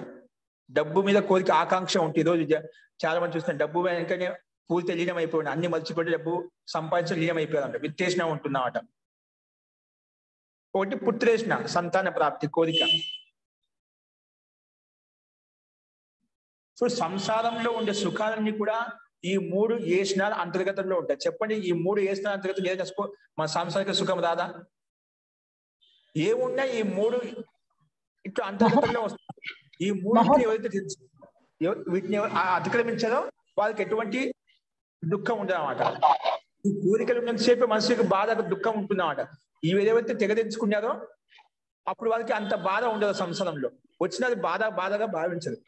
డబ్బు మీద కోరిక, ఆకాంక్ష ఉంటుంది. ఈరోజు చాలా మంది చూస్తున్నారు డబ్బు వెనకనే పూర్తి లీనం అయిపోయింది, అన్ని మర్చిపోయి డబ్బు సంపాదించడం లీనం అయిపోయారంట. విత్తేషణ ఉంటున్నమాట. ఒకటి పుత్రేషణ, సంతాన ప్రాప్తి కోరిక. సో సంసారంలో ఉండే సుఖాలన్నీ కూడా ఈ 3 ఏషణాల అంతర్గతంలో ఉంటాయి. చెప్పండి, ఈ 3 ఏషణాల అంతర్గతం ఏదైనా మన సాంసారిక సుఖం రాదా? ఏమున్నా ఈ 3 ఇట్లా అంతర్గతంలో వస్తుంది. ఈ 3 ఎవరైతే తెలుసు వీటిని అతిక్రమించారో వాళ్ళకి ఎటువంటి దుఃఖం ఉండదు అన్నమాట. ఈ కోరికలు ఉన్నంతసేపు మనసుకి బాధ, దుఃఖం ఉంటుందన్నమాట. ఇవి ఏదైతే తెగదెంచుకున్నారో అప్పుడు వాళ్ళకి అంత బాధ ఉండదు. సంసారంలో వచ్చినది బాధగా భావించదు.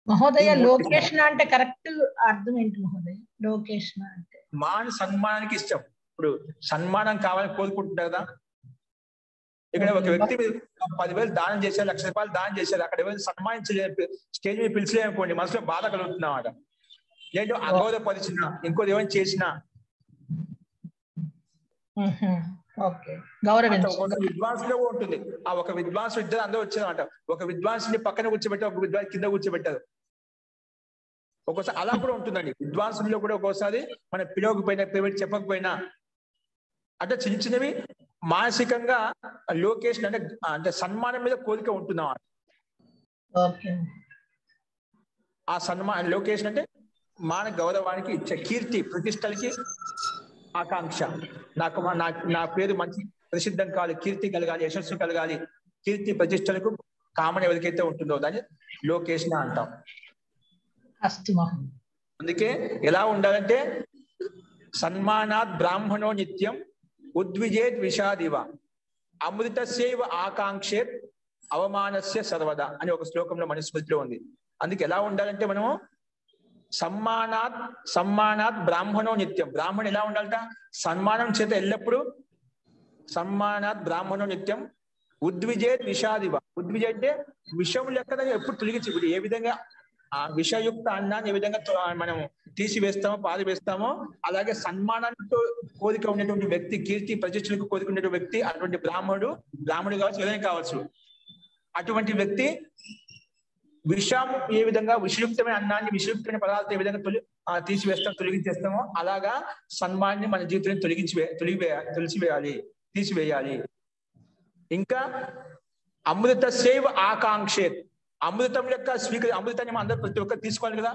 మహోదయ, లోకేషణ అంటే కరెక్ట్ అర్థం ఏంటి మహోదయ? లోకేషణ అంటే సన్మానానికి ఇష్టం. ఇప్పుడు సన్మానం కావాలని కోరుకుంటుంటారు కదా. ఇక్కడ ఒక వ్యక్తి 10,000 దానం చేశారు, 1,00,000 రూపాయలు దానం చేశారు, అక్కడ ఎవరు సన్మానించలేదు, స్టేజ్ మీద పిలిచలేమనుకోండి, మనసులో బాధ కలుగుతున్నమాట. ఏంటో అగౌరవపరిచిన, ఇంకోటి ఏమైనా చేసినా ఒక విద్వాంసులో ఉంటుంది. ఆ ఒక విద్వాంసు ఇద్దరు అందరూ వచ్చారన్నమాట. ఒక విద్వాంసుని పక్కన కూర్చోబెట్టారు, ఒక విద్వాంసు కింద కూర్చోబెట్టారు. ఒక్కోసారి అలా కూడా ఉంటుందండి. విద్వాంసుల్లో కూడా ఒక్కోసారి మన పిలవకపోయినా, పేమెంట్ చెప్పకపోయినా అంటే చిన్న చిన్నవి మానసికంగా లోకేషన్ అంటే సన్మానం మీద కోరిక ఉంటున్నమాట. ఆ సన్మానం లోకేషన్ అంటే మాన గౌరవానికి ఇచ్చే కీర్తి ప్రతిష్టలకి ఆకాంక్ష. నా పేరు మంచి ప్రసిద్ధం కావాలి, కీర్తి కలగాలి, యశస్సు కలగాలి, కీర్తి ప్రతిష్టలకు కామన్ ఎవరికైతే ఉంటుందో దాన్ని లోకేషణ అంటాం. అందుకే ఎలా ఉండాలంటే సన్మానాత్ బ్రాహ్మణో నిత్యం ఉద్విజేత్ విషాదివ అమృతస్యైవ ఆకాంక్షేత్ అవమానస్య సర్వదా అని ఒక శ్లోకంలో మనుస్మృతిలో ఉంది. అందుకే ఎలా ఉండాలంటే మనము సమ్మానాత్ బ్రాహ్మణో నిత్యం. బ్రాహ్మణుడు ఎలా ఉండాలట? సన్మానం చేత ఎల్లప్పుడూ సమ్మానాత్ బ్రాహ్మణో నిత్యం ఉద్విజేత్ విషాదివ. ఉద్విజే అంటే విషం లెక్కన ఎప్పుడు తొలగించి, ఇప్పుడు ఏ విధంగా ఆ విషయుక్త అన్నాన్ని ఏ విధంగా మనం తీసివేస్తామో, పారివేస్తామో, అలాగే సన్మానంతో కోరిక ఉన్నటువంటి వ్యక్తి, కీర్తి ప్రతిష్టలకు కోరిక ఉన్నటువంటి వ్యక్తి, అటువంటి బ్రాహ్మణుడు కావచ్చు, ఏదైనా కావచ్చు, అటువంటి వ్యక్తి విషం ఏ విధంగా విషయుక్తమైన అన్నాన్ని, విషయుక్తమైన పదార్థం ఏ విధంగా తొలగించేస్తామో అలాగా సన్మానాన్ని మన జీవితాన్ని తీసివేయాలి. ఇంకా అమృత సేవ ఆకాంక్షేత్, అమృతం యొక్క అమృతాన్ని అందరూ ప్రతి ఒక్కరు తీసుకోవాలి కదా.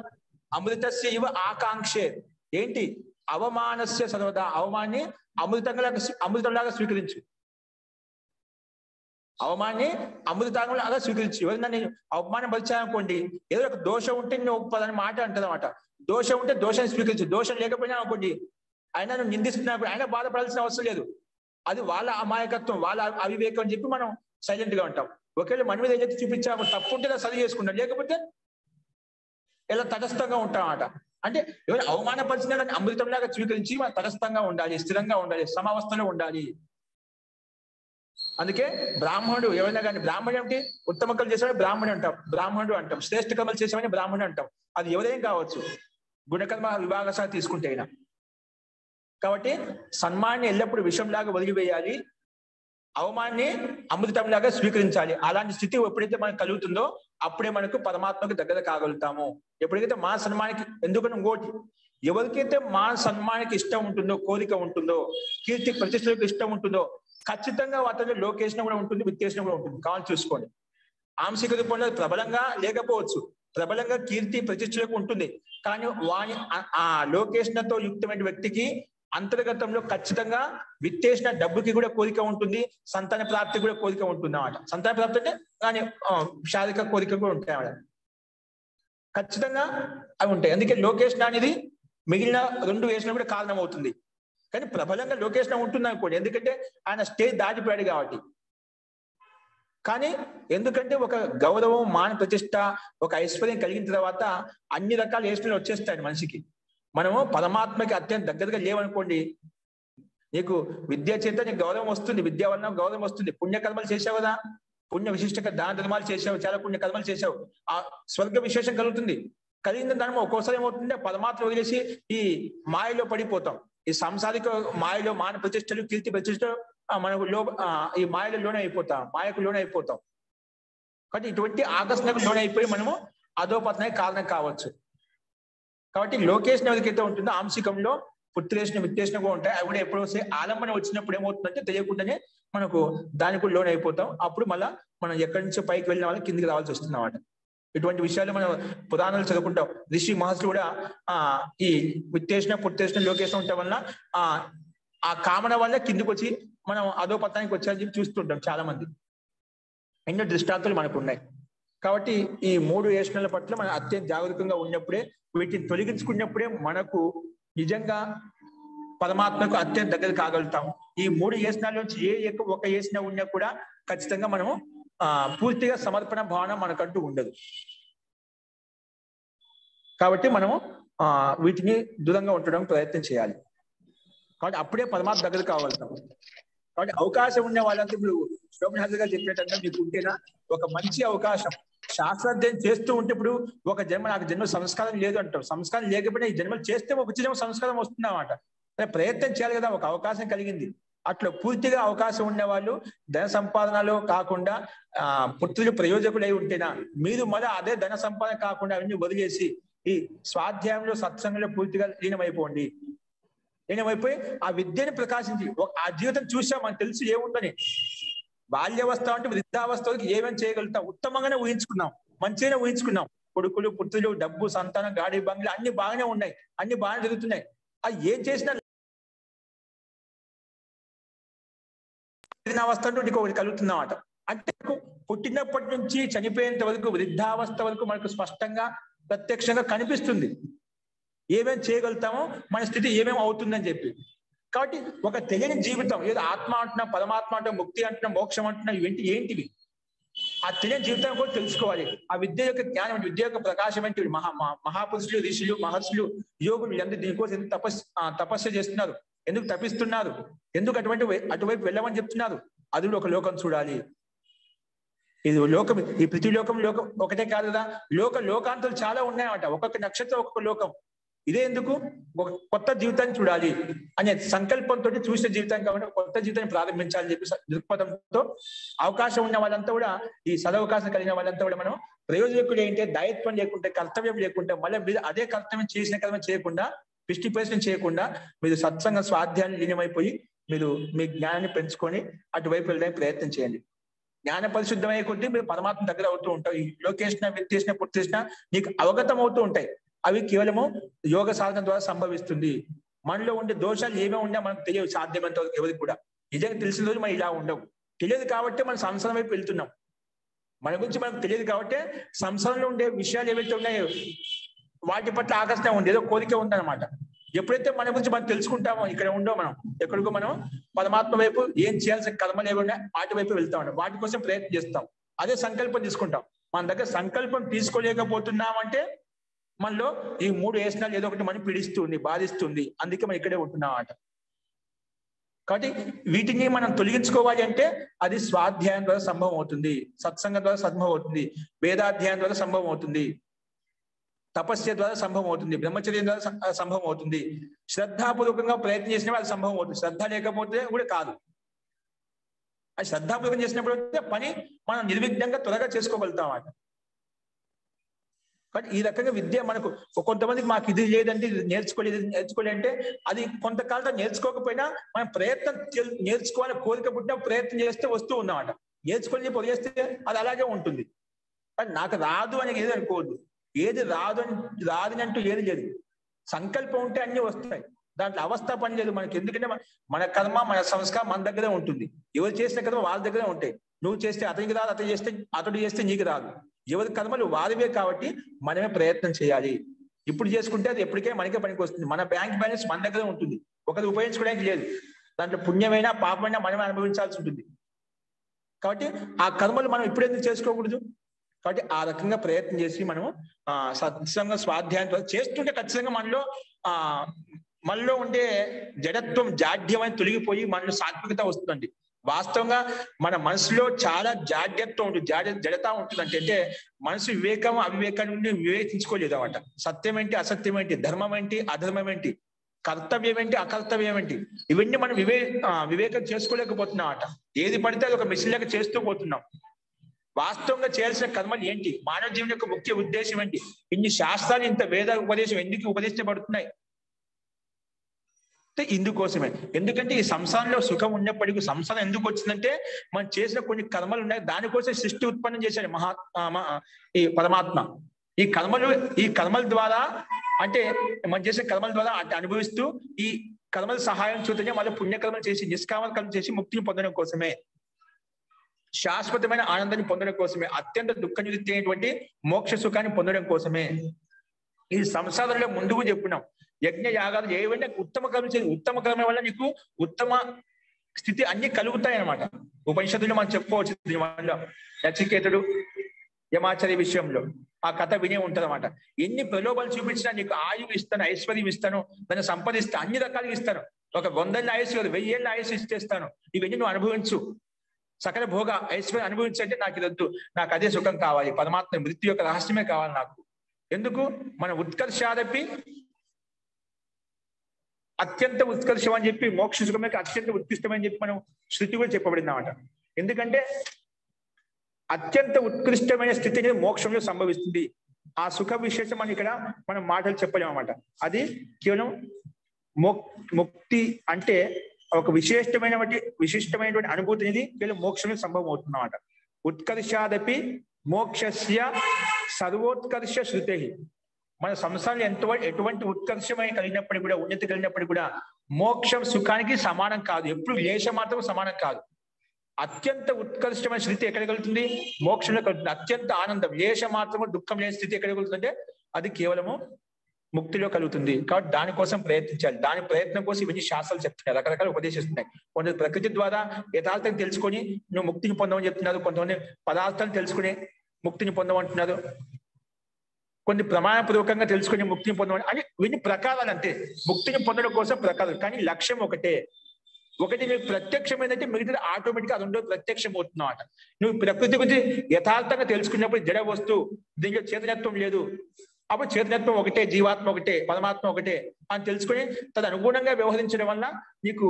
అమృత సేవ ఆకాంక్షేత్ ఏంటి? అవమానస్య సర్వదా, అవమాన్ని అమృతంలాగా స్వీకరించు. అవమాన్ని అమృతంలాగా స్వీకరించు. ఎవరైనా నేను అవమానం పరిచానుకోండి, ఏదో ఒక దోషం ఉంటే నేను పదని మాట అంటదన్నమాట. దోషం ఉంటే దోషాన్ని స్వీకరించు. దోషం లేకపోయినా అనుకోండి, ఆయన నువ్వు నిందిస్తున్నా, ఆయన బాధపడాల్సిన అవసరం లేదు. అది వాళ్ళ అమాయకత్వం, వాళ్ళ అవివేకం అని చెప్పి మనం సైలెంట్ గా ఉంటాం. ఒకవేళ మన మీద ఏదైతే చూపించామో తప్పు ఉంటే సరి చేసుకుంటాం, లేకపోతే ఇలా తటస్థంగా ఉంటామన్నమాట. అంటే ఎవరు అవమానపరిచినా దాన్ని అమృతంలాగా స్వీకరించి మనం తటస్థంగా ఉండాలి, స్థిరంగా ఉండాలి, సమావస్థలో ఉండాలి. అందుకే బ్రాహ్మణుడు ఎవరైనా కానీ, బ్రాహ్మణుడు అంటే ఉత్తమ కర్మలు చేసేవాడు బ్రాహ్మణుడు అంటాం. శ్రేష్ఠ కర్మలు చేసేవాడిని బ్రాహ్మణుడు అంటాం. అది ఎవరైనా కావచ్చు, గుణకర్మ విభాగశ తీసుకుంటే అయినా. కాబట్టి సన్మాన్ని ఎల్లప్పుడూ విషంలాగా వదిలివేయాలి, అవమాన్ని అమృతంలాగా స్వీకరించాలి. అలాంటి స్థితి ఎప్పుడైతే మనకు కలుగుతుందో అప్పుడే మనకు పరమాత్మకు దగ్గర కాగలుగుతాము. ఎప్పుడైతే మా సన్మానికి, ఎందుకంటే ఇంకోటి, ఎవరికైతే మా సన్మానికి ఇష్టం ఉంటుందో, కోరిక ఉంటుందో, కీర్తి ప్రతిష్టలకు ఇష్టం ఉంటుందో, ఖచ్చితంగా అతను లోకేషణ కూడా ఉంటుంది, విత్తేషణ కూడా ఉంటుంది. కావాలి చూసుకోండి. ఆంశిక రూపంలో ప్రబలంగా లేకపోవచ్చు, ప్రబలంగా కీర్తి ప్రతిష్టలకు ఉంటుంది. కానీ ఆ లోకేషణతో యుక్తమైన వ్యక్తికి అంతర్గతంలో ఖచ్చితంగా విత్తేసిన డబ్బుకి కూడా కోరిక ఉంటుంది, సంతాన ప్రాప్తి కూడా కోరిక ఉంటుంది అన్నమాట. సంతాన ప్రాప్తి అంటే కానీ శారీరక కోరిక కూడా ఉంటాయి అన్నమాట. ఖచ్చితంగా అవి ఉంటాయి. అందుకే లోకేష్ అనేది మిగిలిన 2 వేసినా కూడా కారణం అవుతుంది. కానీ ప్రబలంగా లోకేష్ ఉంటుంది అనుకోండి, ఎందుకంటే ఆయన స్టేజ్ దాటిపోయాడు కాబట్టి. కానీ ఎందుకంటే ఒక గౌరవం, మాన ప్రతిష్ట, ఒక ఐశ్వర్యం కలిగిన తర్వాత అన్ని రకాల వేషణలు వచ్చేస్తాయి మనిషికి. మనము పరమాత్మకి అత్యంత దగ్గరగా లేవనుకోండి, నీకు విద్య చేత నీకు గౌరవం వస్తుంది, విద్య వలన గౌరవం వస్తుంది. పుణ్యకర్మలు చేసావు కదా, పుణ్య విశిష్ట దాన ధర్మాలు చేసావు, చాలా పుణ్యకర్మలు చేసావు, ఆ స్వర్గ విశేషం కలుగుతుంది. కలిగిన దాని ఒక్కోసారి ఏమవుతుంటే పరమాత్మ వదిలేసి ఈ మాయలో పడిపోతాం. ఈ సాంసారిక మాయలో మాన ప్రతిష్టలు, కీర్తి ప్రతిష్టలు మనకు ఈ మాయలో లోనే అయిపోతాం, మాయకు లోనే అయిపోతాం. కాబట్టి ఇటువంటి ఆకర్షణకు లోనే అయిపోయి మనము అధోపతనానికి కారణం కావచ్చు. కాబట్టి లోకేష్ ఎవరికైతే ఉంటుందో ఆంశికంలో పుత్రేషణ విత్తేషణ కూడా ఉంటాయి. అవి కూడా ఎప్పుడో ఆలంబన వచ్చినప్పుడు ఏమవుతుందంటే తెలియకుండానే మనకు దానికి లోన్ అయిపోతాం. అప్పుడు మళ్ళా మనం ఎక్కడి నుంచో పైకి వెళ్ళిన వాళ్ళకి కిందికి రావాల్సి వస్తుంది అన్నమాట. ఇటువంటి విషయాలు మనం పురాణాలు చదువుకుంటాం. ఋషి మహర్షులు కూడా ఈ విత్తేషణ పుత్తేషణ లోకేషణ ఉండటం వల్ల ఆ కామన వల్ల కిందికి వచ్చి మనం అధోపతనానికి వచ్చారని చెప్పి చూస్తుంటాం చాలా మంది. ఎన్నో దృష్టాంతాలు మనకు ఉన్నాయి. కాబట్టి ఈ 3 వేషణల పట్ల మనం అత్యంత జాగరూకంగా ఉన్నప్పుడే, వీటిని తొలగించుకున్నప్పుడే మనకు నిజంగా పరమాత్మకు అత్యంత దగ్గర కాగలుగుతాం. ఈ 3 వేషణాల నుంచి ఒక వేషణ ఉన్నా కూడా ఖచ్చితంగా మనము పూర్తిగా సమర్పణ భావన మనకంటూ ఉండదు. కాబట్టి మనము వీటిని దూరంగా ఉండడం ప్రయత్నం చేయాలి. కాబట్టి అప్పుడే పరమాత్మ దగ్గర కాగలుగుతాం. కాబట్టి అవకాశం ఉన్న వాళ్ళంతా ఇప్పుడు శోభనాథ్ గారు చెప్పేటంటే మీకు ఉంటేనా ఒక మంచి అవకాశం. శాస్త్రాధ్యయనం చేస్తూ ఉంటే ఇప్పుడు ఒక జన్మ నాకు జన్మ సంస్కారం లేదు అంటాం. సంస్కారం లేకపోయినా ఈ జన్మలు చేస్తే ఒక జన్మ సంస్కారం వస్తుందన్నమాట. ప్రయత్నం చేయాలి కదా, ఒక అవకాశం కలిగింది. అట్లా పూర్తిగా అవకాశం ఉన్న వాళ్ళు ధన సంపాదనలో కాకుండా పుత్రులు ప్రయోజకులై ఉంటేనా మీరు మళ్ళీ అదే ధన సంపాదన కాకుండా అవన్నీ వదిలేసి ఈ స్వాధ్యాయంలో సత్సంగంలో పూర్తిగా లీనమైపోండి. లీనమైపోయి ఆ విద్యని ప్రకాశించి ఆ జీవితం చూసాం, మనకు తెలుసు ఏముందని. బాల్యావస్థ అంటే వృద్ధావస్థ వరకు ఏమేమి చేయగలుగుతాం ఉత్తమంగానే ఊహించుకున్నాం, మంచిగానే ఊహించుకున్నాం. కొడుకులు పుత్రులు డబ్బు సంతానం గాడి బంగ్లా అన్ని బాగానే ఉన్నాయి, అన్ని బాగానే జరుగుతున్నాయి. అది ఏం చేసినా అవస్థ అంటూ ఒకటి కలుగుతుందన్నమాట. అంటే పుట్టినప్పటి నుంచి చనిపోయేంత వరకు వృద్ధావస్థ వరకు మనకు స్పష్టంగా ప్రత్యక్షంగా కనిపిస్తుంది ఏమేం చేయగలుగుతామో, మన స్థితి ఏమేమి అవుతుందని చెప్పి. కాబట్టి ఒక తెలియని జీవితం, ఏదో ఆత్మ అంటున్నా, పరమాత్మ అంటున్నా, ముక్తి అంటున్నా, మోక్షం అంటున్నా, ఇవేంటి ఏంటివి? ఆ తెలియని జీవితం కూడా తెలుసుకోవాలి. ఆ విద్య యొక్క జ్ఞానం, విద్య యొక్క ప్రకాశం ఏంటి? మహాపురుషులు, ఋషులు, మహర్షులు, యోగులు ఎందుకు దీనికోసం ఎందుకు తపస్సు చేస్తున్నారు, ఎందుకు తపిస్తున్నారు, ఎందుకు అటువైపు వెళ్ళమని చెప్తున్నారు? అది ఒక లోకం చూడాలి. ఇది లోకం, ఈ ప్రతి లోకం ఒకటే కాదు కదా, లోకాంతలు చాలా ఉన్నాయన్నమాట. ఒక్కొక్క నక్షత్రం ఒక్కొక్క లోకం. ఇదే ఎందుకు? ఒక కొత్త జీవితాన్ని చూడాలి అనే సంకల్పంతో చూసిన జీవితాన్ని కాబట్టి కొత్త జీవితాన్ని ప్రారంభించాలని చెప్పి దృక్పథంతో అవకాశం ఉన్న వాళ్ళంతా కూడా, ఈ సదవకాశం కలిగిన వాళ్ళంతా కూడా మనం ప్రయోజకులు ఏంటి, దాయత్వం లేకుంటే, కర్తవ్యం లేకుంటే, మళ్ళీ మీరు అదే కర్తవ్యం చేసిన కర్మ చేయకుండా, పిష్టి ప్రశ్న చేయకుండా మీరు సత్సంగ స్వాధ్యాయాన్ని లీనమైపోయి మీరు మీ జ్ఞానాన్ని పెంచుకొని అటువైపు వెళ్ళడానికి ప్రయత్నం చేయండి. జ్ఞాన పరిశుద్ధమయ్యే కొద్దీ మీరు పరమాత్మ దగ్గర అవుతూ ఉంటారు. ఈ లోకేషణ విత్తేషణ పుట్టేషణ నీకు అవగతం అవుతూ ఉంటాయి. అవి కేవలము యోగ సాధన ద్వారా సంభవిస్తుంది. మనలో ఉండే దోషాలు ఏమేమి ఉన్నా మనకు తెలియదు సాధ్యమైనంత వరకు ఎవరికి కూడా. నిజంగా తెలిసిన రోజు మనం ఇలా ఉండవు. తెలియదు కాబట్టి మనం సంసారం వైపు వెళ్తున్నాం. మన గురించి మనకు తెలియదు కాబట్టి సంసారంలో ఉండే విషయాలు ఏవైతే ఉన్నాయో వాటి పట్ల ఆకర్షణ ఉంది, ఏదో కోరిక ఉందన్నమాట. ఎప్పుడైతే మన గురించి మనం తెలుసుకుంటామో, ఇక్కడ ఉండవు మనం, ఎక్కడికో మనం పరమాత్మ వైపు ఏం చేయాల్సిన కర్మలు ఏమన్నా వాటి వైపు వెళ్తా ఉంటాం, వాటి కోసం ప్రయత్నం చేస్తాం. అదే సంకల్పం తీసుకుంటాం. మన దగ్గర సంకల్పం తీసుకోలేకపోతున్నామంటే మనలో ఈ 3 వేషణాలు ఏదో ఒకటి మనం పీడిస్తుంది, బాధిస్తుంది. అందుకే మనం ఇక్కడే ఉంటున్నాం అన్నమాట. కాబట్టి వీటిని మనం తొలగించుకోవాలి అంటే అది స్వాధ్యాయం ద్వారా సంభవం అవుతుంది, సత్సంగం ద్వారా సంభవం అవుతుంది, వేదాధ్యాయం ద్వారా సంభవం అవుతుంది, తపస్య ద్వారా సంభవం అవుతుంది, బ్రహ్మచర్యం ద్వారా సంభవం అవుతుంది, శ్రద్ధాపూర్వకంగా ప్రయత్నం చేసినప్పుడు అది సంభవం అవుతుంది. శ్రద్ధ లేకపోతే కూడా కాదు. అది శ్రద్ధాపూర్వకం చేసినప్పుడు పని మనం నిర్విఘ్నంగా త్వరగా చేసుకోగలుగుతాం అన్నమాట. కానీ ఈ రకంగా విద్య మనకు కొంతమందికి మాకు ఇది లేదంటే, ఇది నేర్చుకోలే అంటే అది కొంతకాలం నేర్చుకోకపోయినా మనం ప్రయత్నం నేర్చుకోవాలని కోరిక పుట్టిన ప్రయత్నం చేస్తే వస్తూ ఉన్నమాట. నేర్చుకొని వదిలేస్తే అది అలాగే ఉంటుంది. కానీ నాకు రాదు అని ఏది అనుకోవద్దు. ఏది రాదని అంటూ ఏది లేదు. సంకల్పం ఉంటే అన్ని వస్తాయి. దాంట్లో అవస్థ పని లేదు మనకి. ఎందుకంటే మన కర్మ మన సంస్కారం మన దగ్గరే ఉంటుంది. ఎవరు చేసిన కర్మ వాళ్ళ దగ్గరే ఉంటాయి. నువ్వు చేస్తే అతనికి రాదు, అతడు చేస్తే నీకు రాదు. ఎవరి కర్మలు వారివే కాబట్టి మనమే ప్రయత్నం చేయాలి. ఇప్పుడు చేసుకుంటే అది ఎప్పటికే మనకే పనికి వస్తుంది. మన బ్యాంక్ బ్యాలెన్స్ మన దగ్గరే ఉంటుంది, ఒకరు ఉపయోగించుకోవడానికి లేదు. దాంట్లో పుణ్యమైనా పాపమైనా మనమే అనుభవించాల్సి ఉంటుంది. కాబట్టి ఆ కర్మలు మనం ఇప్పుడెందుకు చేసుకోకూడదు? కాబట్టి ఆ రకంగా ప్రయత్నం చేసి మనం సత్సంగ స్వాధ్యాయం చేస్తుంటే ఖచ్చితంగా మనలో ఉండే జడత్వం జాడ్యమని తొలగిపోయి మనలో సాత్వికత వస్తుందండి. వాస్తవంగా మన మనసులో చాలా జాడ్యత్వం ఉంటుంది, జడత ఉంటుంది. అంటే మనసు వివేకం అవివేకం నుండి వివేచించుకోలేదు అన్నమాట. సత్యం ఏంటి, అసత్యం ఏంటి, ధర్మం ఏంటి, అధర్మం ఏంటి, కర్తవ్యం ఏంటి, అకర్తవ్యం ఏంటి, ఇవన్నీ మనం వివేకం చేసుకోలేకపోతున్నాం అట. ఏది పడితే అది ఒక మిషన్ లాగా చేస్తూ పోతున్నాం. వాస్తవంగా చేయాల్సిన కర్మలు ఏంటి, మానవ జీవనం యొక్క ముఖ్య ఉద్దేశం ఏంటి, ఇన్ని శాస్త్రాలు ఇంత వేద ఉపదేశం ఎందుకు ఉపదేశించబడుతున్నాయి? ఇందుకోసమే. ఎందుకంటే ఈ సంసారంలో సుఖం ఉన్నప్పటికీ సంసారం ఎందుకు వచ్చిందంటే మనం చేసిన కొన్ని కర్మలు ఉన్నాయి. దానికోసం సృష్టి ఉత్పన్నం చేశాడు ఈ పరమాత్మ. ఈ కర్మల ద్వారా అంటే మనం చేసే కర్మల ద్వారా అనుభవిస్తూ ఈ కర్మల సహాయం చూతనే మళ్ళీ పుణ్యకర్మలు చేసి నిష్కామ కర్మలు చేసి ముక్తిని పొందడం కోసమే, శాశ్వతమైన ఆనందాన్ని పొందడం కోసమే, అత్యంత దుఃఖ నివృత్తి అయినటువంటి మోక్ష సుఖాన్ని పొందడం కోసమే ఈ సంసారంలో ముందుకు చెప్పున్నాం. యజ్ఞ యాగాలు ఏవైనా ఉత్తమ కర్మ చేసి ఉత్తమ కర్మ వల్ల నీకు ఉత్తమ స్థితి అన్ని కలుగుతాయి అన్నమాట. ఉపనిషత్తులు మనం చెప్పుకోవచ్చు. దీనివల్ల నచికేతుడు యమాచార్య విషయంలో ఆ కథ వినే ఉంటదన్నమాట. ఎన్ని ప్రలోభాలు చూపించినా నీకు ఆయువు ఇస్తాను, ఐశ్వర్యం ఇస్తాను, దాన్ని సంపాదిస్తాను, అన్ని రకాలుగా ఇస్తాను. ఒక 100 ఏళ్ళ ఆయుష్ కాదు, 1000 ఏళ్ళ ఆయుష్ ఇచ్చేస్తాను. ఇవన్నీ నువ్వు అనుభవించు, సకల భోగ ఐశ్వర్యం అనుభవించంటే నాకు ఇదొద్దు, నాకు అదే సుఖం కావాలి, పరమాత్మ మృత్యు యొక్క రహస్యమే కావాలి నాకు. ఎందుకు? మన ఉత్కర్షాదపి అత్యంత ఉత్కర్షం అని చెప్పి మోక్ష సుఖమే అత్యంత ఉత్కృష్టమని చెప్పి మనం శృతి కూడా చెప్పబడింది అన్నమాట. ఎందుకంటే అత్యంత ఉత్కృష్టమైన స్థితి అనేది మోక్షంలో సంభవిస్తుంది. ఆ సుఖ విశేషం అని ఇక్కడ మనం మాటలు చెప్పలేము అన్నమాట. అది కేవలం ముక్తి అంటే ఒక విశిష్టమైనటువంటి అనుభూతి అనేది కేవలం మోక్షంలో సంభవం అవుతుంది అన్నమాట. ఉత్కర్షాదపి మోక్షస్య సర్వోత్కర్ష శృతే. మన సంసారంలో ఎటువంటి ఉత్కర్షమై కలిగినప్పటికీ కూడా, ఉన్నతి కలిగినప్పటికీ కూడా మోక్షం సుఖానికి సమానం కాదు, ఎప్పుడు లేశం మాత్రం సమానం కాదు. అత్యంత ఉత్కర్షమైన స్థితి ఎక్కడ కలుగుతుంది? మోక్షంలో కలుగుతుంది. అత్యంత ఆనందం, లేశ మాత్రము దుఃఖం లేని స్థితి ఎక్కడ కలుగుతుందంటే అది కేవలము ముక్తిలో కలుగుతుంది. కాబట్టి దానికోసం ప్రయత్నించాలి. దాని ప్రయత్నం కోసం ఇవన్నీ శాస్త్రాలు చెప్తున్నాయి, రకరకాల ఉపదేశిస్తున్నాయి. కొంత ప్రకృతి ద్వారా యథార్థం తెలుసుకొని నువ్వు ముక్తిని పొందమని చెప్తున్నారు, కొంతమంది పదార్థాలు తెలుసుకుని ముక్తిని పొందమంటున్నారు, కొన్ని ప్రమాణపూర్వకంగా తెలుసుకుని ముక్తిని పొందమని అని ఇవన్నీ ప్రకారాలు. అంతే, ముక్తిని పొందడం కోసం ప్రకారాలు. కానీ లక్ష్యం ఒకటి నీకు ప్రత్యక్షమైందంటే మిగతా ఆటోమేటిక్గా అది ఉండదు, ప్రత్యక్షం అవుతున్నావు అట. నువ్వు ప్రకృతి గురించి యథార్థంగా తెలుసుకున్నప్పుడు జడ వస్తువు, దీంట్లో చేతనత్వం లేదు, అప్పుడు చేతనత్వం ఒకటే, జీవాత్మ ఒకటే, పరమాత్మ ఒకటే అని తెలుసుకుని తదనుగుణంగా వ్యవహరించడం వల్ల నీకు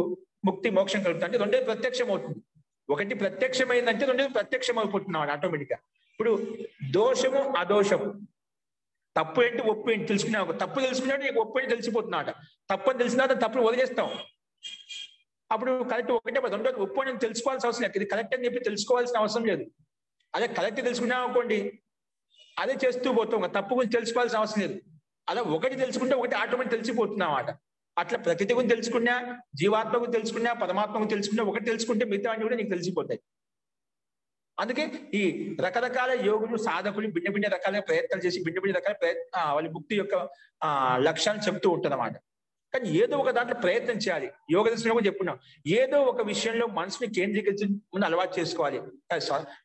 ముక్తి మోక్షం కలుగుతుంది. అంటే రెండేది ప్రత్యక్షం అవుతుంది. ఒకటి ప్రత్యక్షమైందంటే రెండేది ప్రత్యక్షం అయిపోతున్నావు ఆటోమేటిక్గా. ఇప్పుడు దోషము అదోషము, తప్పు ఏంటి ఒప్పు ఏంటి తెలుసుకున్నావు. తప్పు తెలుసుకున్నాడు నీకు ఒప్పు ఏంటి తెలిసిపోతున్నాట. తప్పు అని తెలిసినా తప్పును వదిలేస్తాం. అప్పుడు కరెక్ట్ ఒకటే, రెండోది ఒప్పు అని తెలుసుకోవాల్సిన అవసరం లేదు. ఇది కరెక్ట్ అని చెప్పి తెలుసుకోవాల్సిన అవసరం లేదు. అదే కరెక్ట్ తెలుసుకున్నాం అనుకోండి, అదే చేస్తూ పోతాం. తప్పు గురించి తెలుసుకోవాల్సిన అవసరం లేదు. అలా ఒకటి తెలుసుకుంటే ఒకటి ఆటోమేటిక్ తెలిసిపోతున్నాం అన్నమాట. అట్లా ప్రకృతి గురించి తెలుసుకున్నా, జీవాత్మ గురించి తెలుసుకున్నా, పరమాత్మ గురించి తెలుసుకున్నా, ఒకటి తెలుసుకుంటే మిగతా అన్ని కూడా నీకు తెలిసిపోతాయి. అందుకే ఈ రకరకాల యోగులు, సాధకులు భిన్న రకాల ప్రయత్నాలు చేసి భిన్న రకాల వాళ్ళ ముక్తి యొక్క లక్ష్యాన్ని చెప్తూ ఉంటారు అన్నమాట. కానీ ఏదో ఒక దాంట్లో ప్రయత్నం చేయాలి. యోగ దర్శనం కూడా చెప్పుకున్నాం, ఏదో ఒక విషయంలో మనసుని కేంద్రీకరించి ముందు అలవాటు చేసుకోవాలి.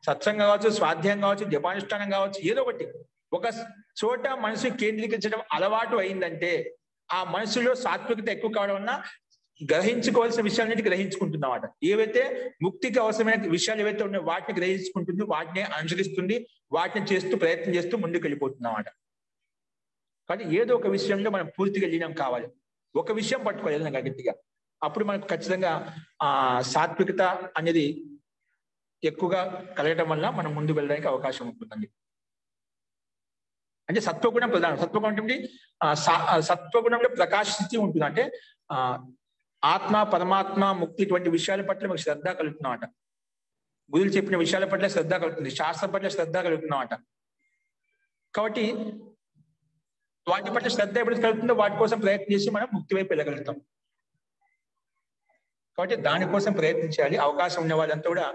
సత్సంగం కావచ్చు, స్వాధ్యాయం కావచ్చు, జపానుష్ఠానం కావచ్చు, ఏదో ఒకటి ఒక చోట మనసుని కేంద్రీకరించడం అలవాటు అయిందంటే ఆ మనసులో సాత్వికత ఎక్కువ కావడం వల్ల గ్రహించుకోవాల్సిన విషయాలన్నిటి గ్రహించుకుంటున్నమాట. ఏవైతే ముక్తికి అవసరమైన విషయాలు ఏవైతే ఉన్నాయో వాటిని గ్రహించుకుంటుంది, వాటిని అనుసరిస్తుంది, వాటిని చేస్తూ ప్రయత్నం చేస్తూ ముందుకు వెళ్ళిపోతున్నమాట. కానీ ఏదో ఒక విషయంలో మనం పూర్తిగా లీనం కావాలి. ఒక విషయం పట్టుకోవాలి ఏదైనా గట్టిగా, అప్పుడు మనకు ఖచ్చితంగా సాత్వికత అనేది ఎక్కువగా కలగడం వల్ల మనం ముందుకు వెళ్ళడానికి అవకాశం ఉంటుందండి. అంటే సత్వగుణం ప్రధానం. సత్వగుణం అంటే సత్వగుణంలో ప్రకాశ స్థితి ఉంటుంది. అంటే ఆత్మ, పరమాత్మ, ముక్తి ఇటువంటి విషయాల పట్ల మనకు శ్రద్ధ కలుగుతున్నామట. గురువులు చెప్పిన విషయాల పట్ల శ్రద్ధ కలుగుతుంది, శాస్త్రం పట్ల శ్రద్ధ కలుగుతున్నామట. కాబట్టి వాటి పట్ల శ్రద్ధ ఎప్పుడు కలుగుతుందో వాటి కోసం ప్రయత్నం చేసి మనం ముక్తి వైపు వెళ్ళగలుగుతాం. కాబట్టి దానికోసం ప్రయత్నించాలి. అవకాశం ఉన్న వాళ్ళంతా కూడా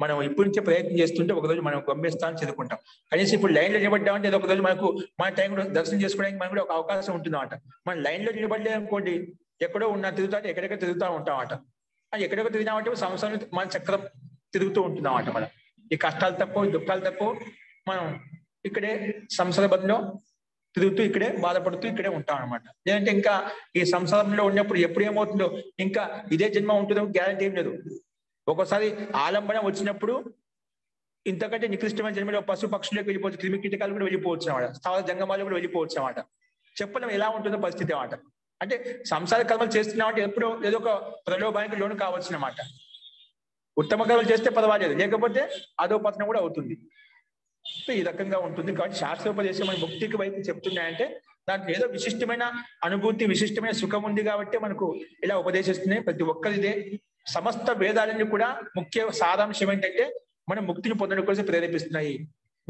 మనం ఇప్పటి నుంచే ప్రయత్నం చేస్తుంటే ఒకరోజు మనం గమ్యస్థానం చదువుకుంటాం. కనీసం ఇప్పుడు లైన్ లో నిలబడ్డామంటే ఏదో ఒక రోజు మనకు మన టైం కూడా దర్శనం చేసుకోవడానికి మనకు కూడా ఒక అవకాశం ఉంటుందన్నమాట. మనం లైన్ లో నిలబడలేదు అనుకోండి, ఎక్కడో తిరుగుతా ఎక్కడెక్కడ తిరుగుతూ ఉంటామట. అది ఎక్కడెక్కడ తిరిగినామంటే సంవత్సరం మన చక్రం తిరుగుతూ ఉంటున్నామట. మనం ఈ కష్టాలు తక్కువ, దుఃఖాలు తక్కువ, మనం ఇక్కడే సంసార బంధంలో తిరుగుతూ ఇక్కడే బాధపడుతూ ఇక్కడే ఉంటాం అనమాట. లేదంటే ఇంకా ఈ సంసారంలో ఉన్నప్పుడు ఎప్పుడు ఏమవుతుందో ఇంకా ఇదే జన్మ ఉంటుందో గ్యారంటీ ఏం లేదు. ఒక్కోసారి ఆలంబన వచ్చినప్పుడు ఇంతకంటే నికృష్టమైన జన్మలో పశు పక్షులకు వెళ్ళిపోవచ్చు, క్రిమి కీటకాలు కూడా వెళ్ళిపోవచ్చు అన్నమాట, స్థావర జంగమాలు కూడా వెళ్ళిపోవచ్చు అన్నమాట. చెప్పడం ఎలా ఉంటుందో పరిస్థితి అన్నమాట. అంటే సంసార కర్మలు చేస్తున్నామంటే ఎప్పుడో ఏదో ఒక ప్రలోభానికి లోను కావచ్చు అన్నమాట. ఉత్తమ కర్మలు చేస్తే పర్వాలేదు, లేకపోతే అదో పతనం కూడా అవుతుంది. ఈ రకంగా ఉంటుంది. కాబట్టి శాస్త్రోపదేశం మన ముక్తికి వైపు చెప్తున్నాయంటే దాంట్లో ఏదో విశిష్టమైన అనుభూతి, విశిష్టమైన సుఖం ఉంది కాబట్టి మనకు ఇలా ఉపదేశిస్తున్నాయి. ప్రతి ఒక్కరిదే సమస్త వేదాలన్నీ కూడా ముఖ్య సారాంశం ఏంటంటే మనం ముక్తిని పొందడం కోసం ప్రేరేపిస్తున్నాయి,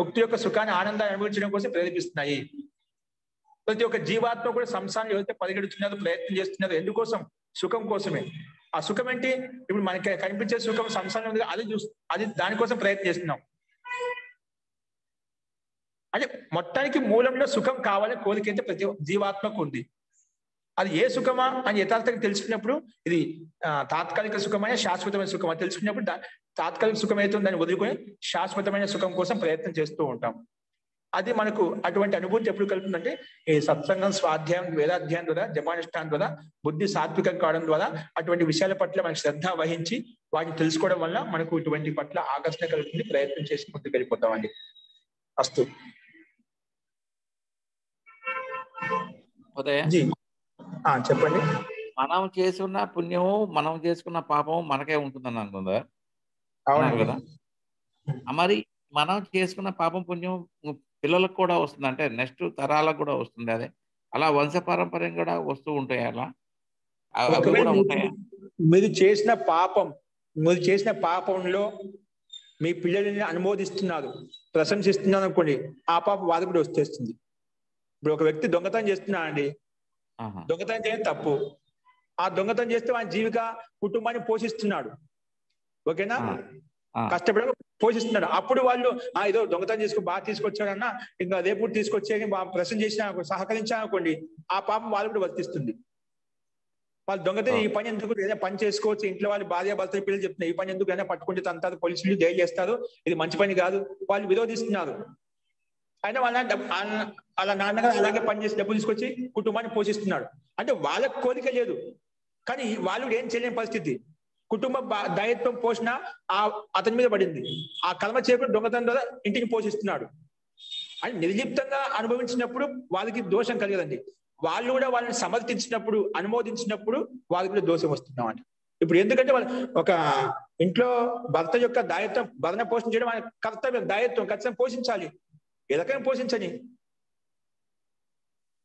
ముక్తి యొక్క సుఖాన్ని, ఆనందాన్ని అనుభవించడం కోసం ప్రేరేపిస్తున్నాయి. ప్రతి ఒక్క జీవాత్మ కూడా సంసారం ఎవరైతే పరిగెడుతున్నారో, ప్రయత్నం చేస్తున్నారో ఎందుకోసం? సుఖం కోసమే. ఆ సుఖం ఏంటి? ఇప్పుడు మనకి కనిపించే సుఖం సంసారం ఉంది, అది దానికోసం ప్రయత్నం చేస్తున్నాం. అంటే మొత్తానికి మూలంలో సుఖం కావాలని కోరిక అయితే ప్రతి జీవాత్మకు ఉంది. అది ఏ సుఖమా అని యథార్థంగా తెలుసుకున్నప్పుడు ఇది తాత్కాలిక సుఖమైన శాశ్వతమైన సుఖమా తెలుసుకున్నప్పుడు తాత్కాలిక సుఖం అయితే దాన్ని వదులుకొని శాశ్వతమైన సుఖం కోసం ప్రయత్నం చేస్తూ ఉంటాం. అది మనకు అటువంటి అనుభూతి ఎప్పుడు కలుగుతుందంటే ఈ సత్సంగం, స్వాధ్యాయం, వేదాధ్యాయం ద్వారా, జపానుష్ఠానం ద్వారా, బుద్ధి సాత్వికం కావడం ద్వారా అటువంటి విషయాల పట్ల మనకు శ్రద్ధ వహించి వాటిని తెలుసుకోవడం వల్ల మనకు ఇటువంటి పట్ల ఆకర్షణ కలుగుతుంది. ప్రయత్నం చేసి ముందుకు వెళ్ళిపోతామండి. అస్తు. చెప్పండి. మనం చేసుకున్న పుణ్యము, మనం చేసుకున్న పాపము మనకే ఉంటుందని అనుకుందా? అవును కదా. మరి మనం చేసుకున్న పాపం పుణ్యం పిల్లలకు కూడా వస్తుంది, అంటే నెక్స్ట్ తరాలకు కూడా వస్తుంది. అదే అలా వంశపారంపర్యం కూడా వస్తూ ఉంటాయి. అలా అవి కూడా ఉంటాయా? మీరు చేసిన పాపంలో మీ పిల్లల్ని అనుమోదిస్తున్నారు, ప్రశంసిస్తున్నారు అనుకోండి, ఆ పాపం వారికి కూడా వచ్చేస్తుంది. ఇప్పుడు ఒక వ్యక్తి దొంగతనం చేస్తున్నాడు అండి, దొంగతనం చేయడం తప్పు. ఆ దొంగతనం చేస్తే ఆయన జీవిక కుటుంబాన్ని పోషిస్తున్నాడు, ఓకేనా, కష్టపడి పోషిస్తున్నాడు. అప్పుడు వాళ్ళు ఏదో దొంగతనం బాగా తీసుకొచ్చాడన్నా ఇంకా రేపు తీసుకొచ్చేది ప్రశ్న చేసినా సహకరించాలనుకోండి, ఆ పాపం వాళ్ళు కూడా వర్తిస్తుంది. వాళ్ళు దొంగతనం ఈ పని ఎందుకు, ఏదైనా పని చేసుకోవచ్చు, ఇంట్లో వాళ్ళు భార్య భర్తలు పిల్లలు చెప్తున్నారు ఈ పని ఎందుకు అయినా పట్టుకుంటే తంతారు, పోలీసులు జైలు చేస్తారు, ఇది మంచి పని కాదు, వాళ్ళు విరోధిస్తున్నారు. అయినా వాళ్ళ నాన్నగారు అలాగే పనిచేసి డబ్బులు తీసుకొచ్చి కుటుంబాన్ని పోషిస్తున్నాడు. అంటే వాళ్ళకు కోరిక లేదు, కానీ వాళ్ళు ఏం చేయలేని పరిస్థితి. కుటుంబ దాయత్వం పోషణ అతని మీద పడింది. ఆ కర్మ చేయకుండా దొంగతనం ద్వారా ఇంటిని పోషిస్తున్నాడు అని నిర్లిప్తంగా అనుభవించినప్పుడు వాళ్ళకి దోషం కలగదండి. వాళ్ళు కూడా వాళ్ళని సమర్థించినప్పుడు, అనుమోదించినప్పుడు వాళ్ళకి కూడా దోషం వస్తున్నాం. ఇప్పుడు ఎందుకంటే వాళ్ళు ఒక ఇంట్లో భర్త యొక్క దాయత్వం, భరణ పోషణ చేయడం వాళ్ళ కర్తవ్యం, దాయత్వం, ఖచ్చితంగా పోషించాలి, ఎలాగైనా పోషించని.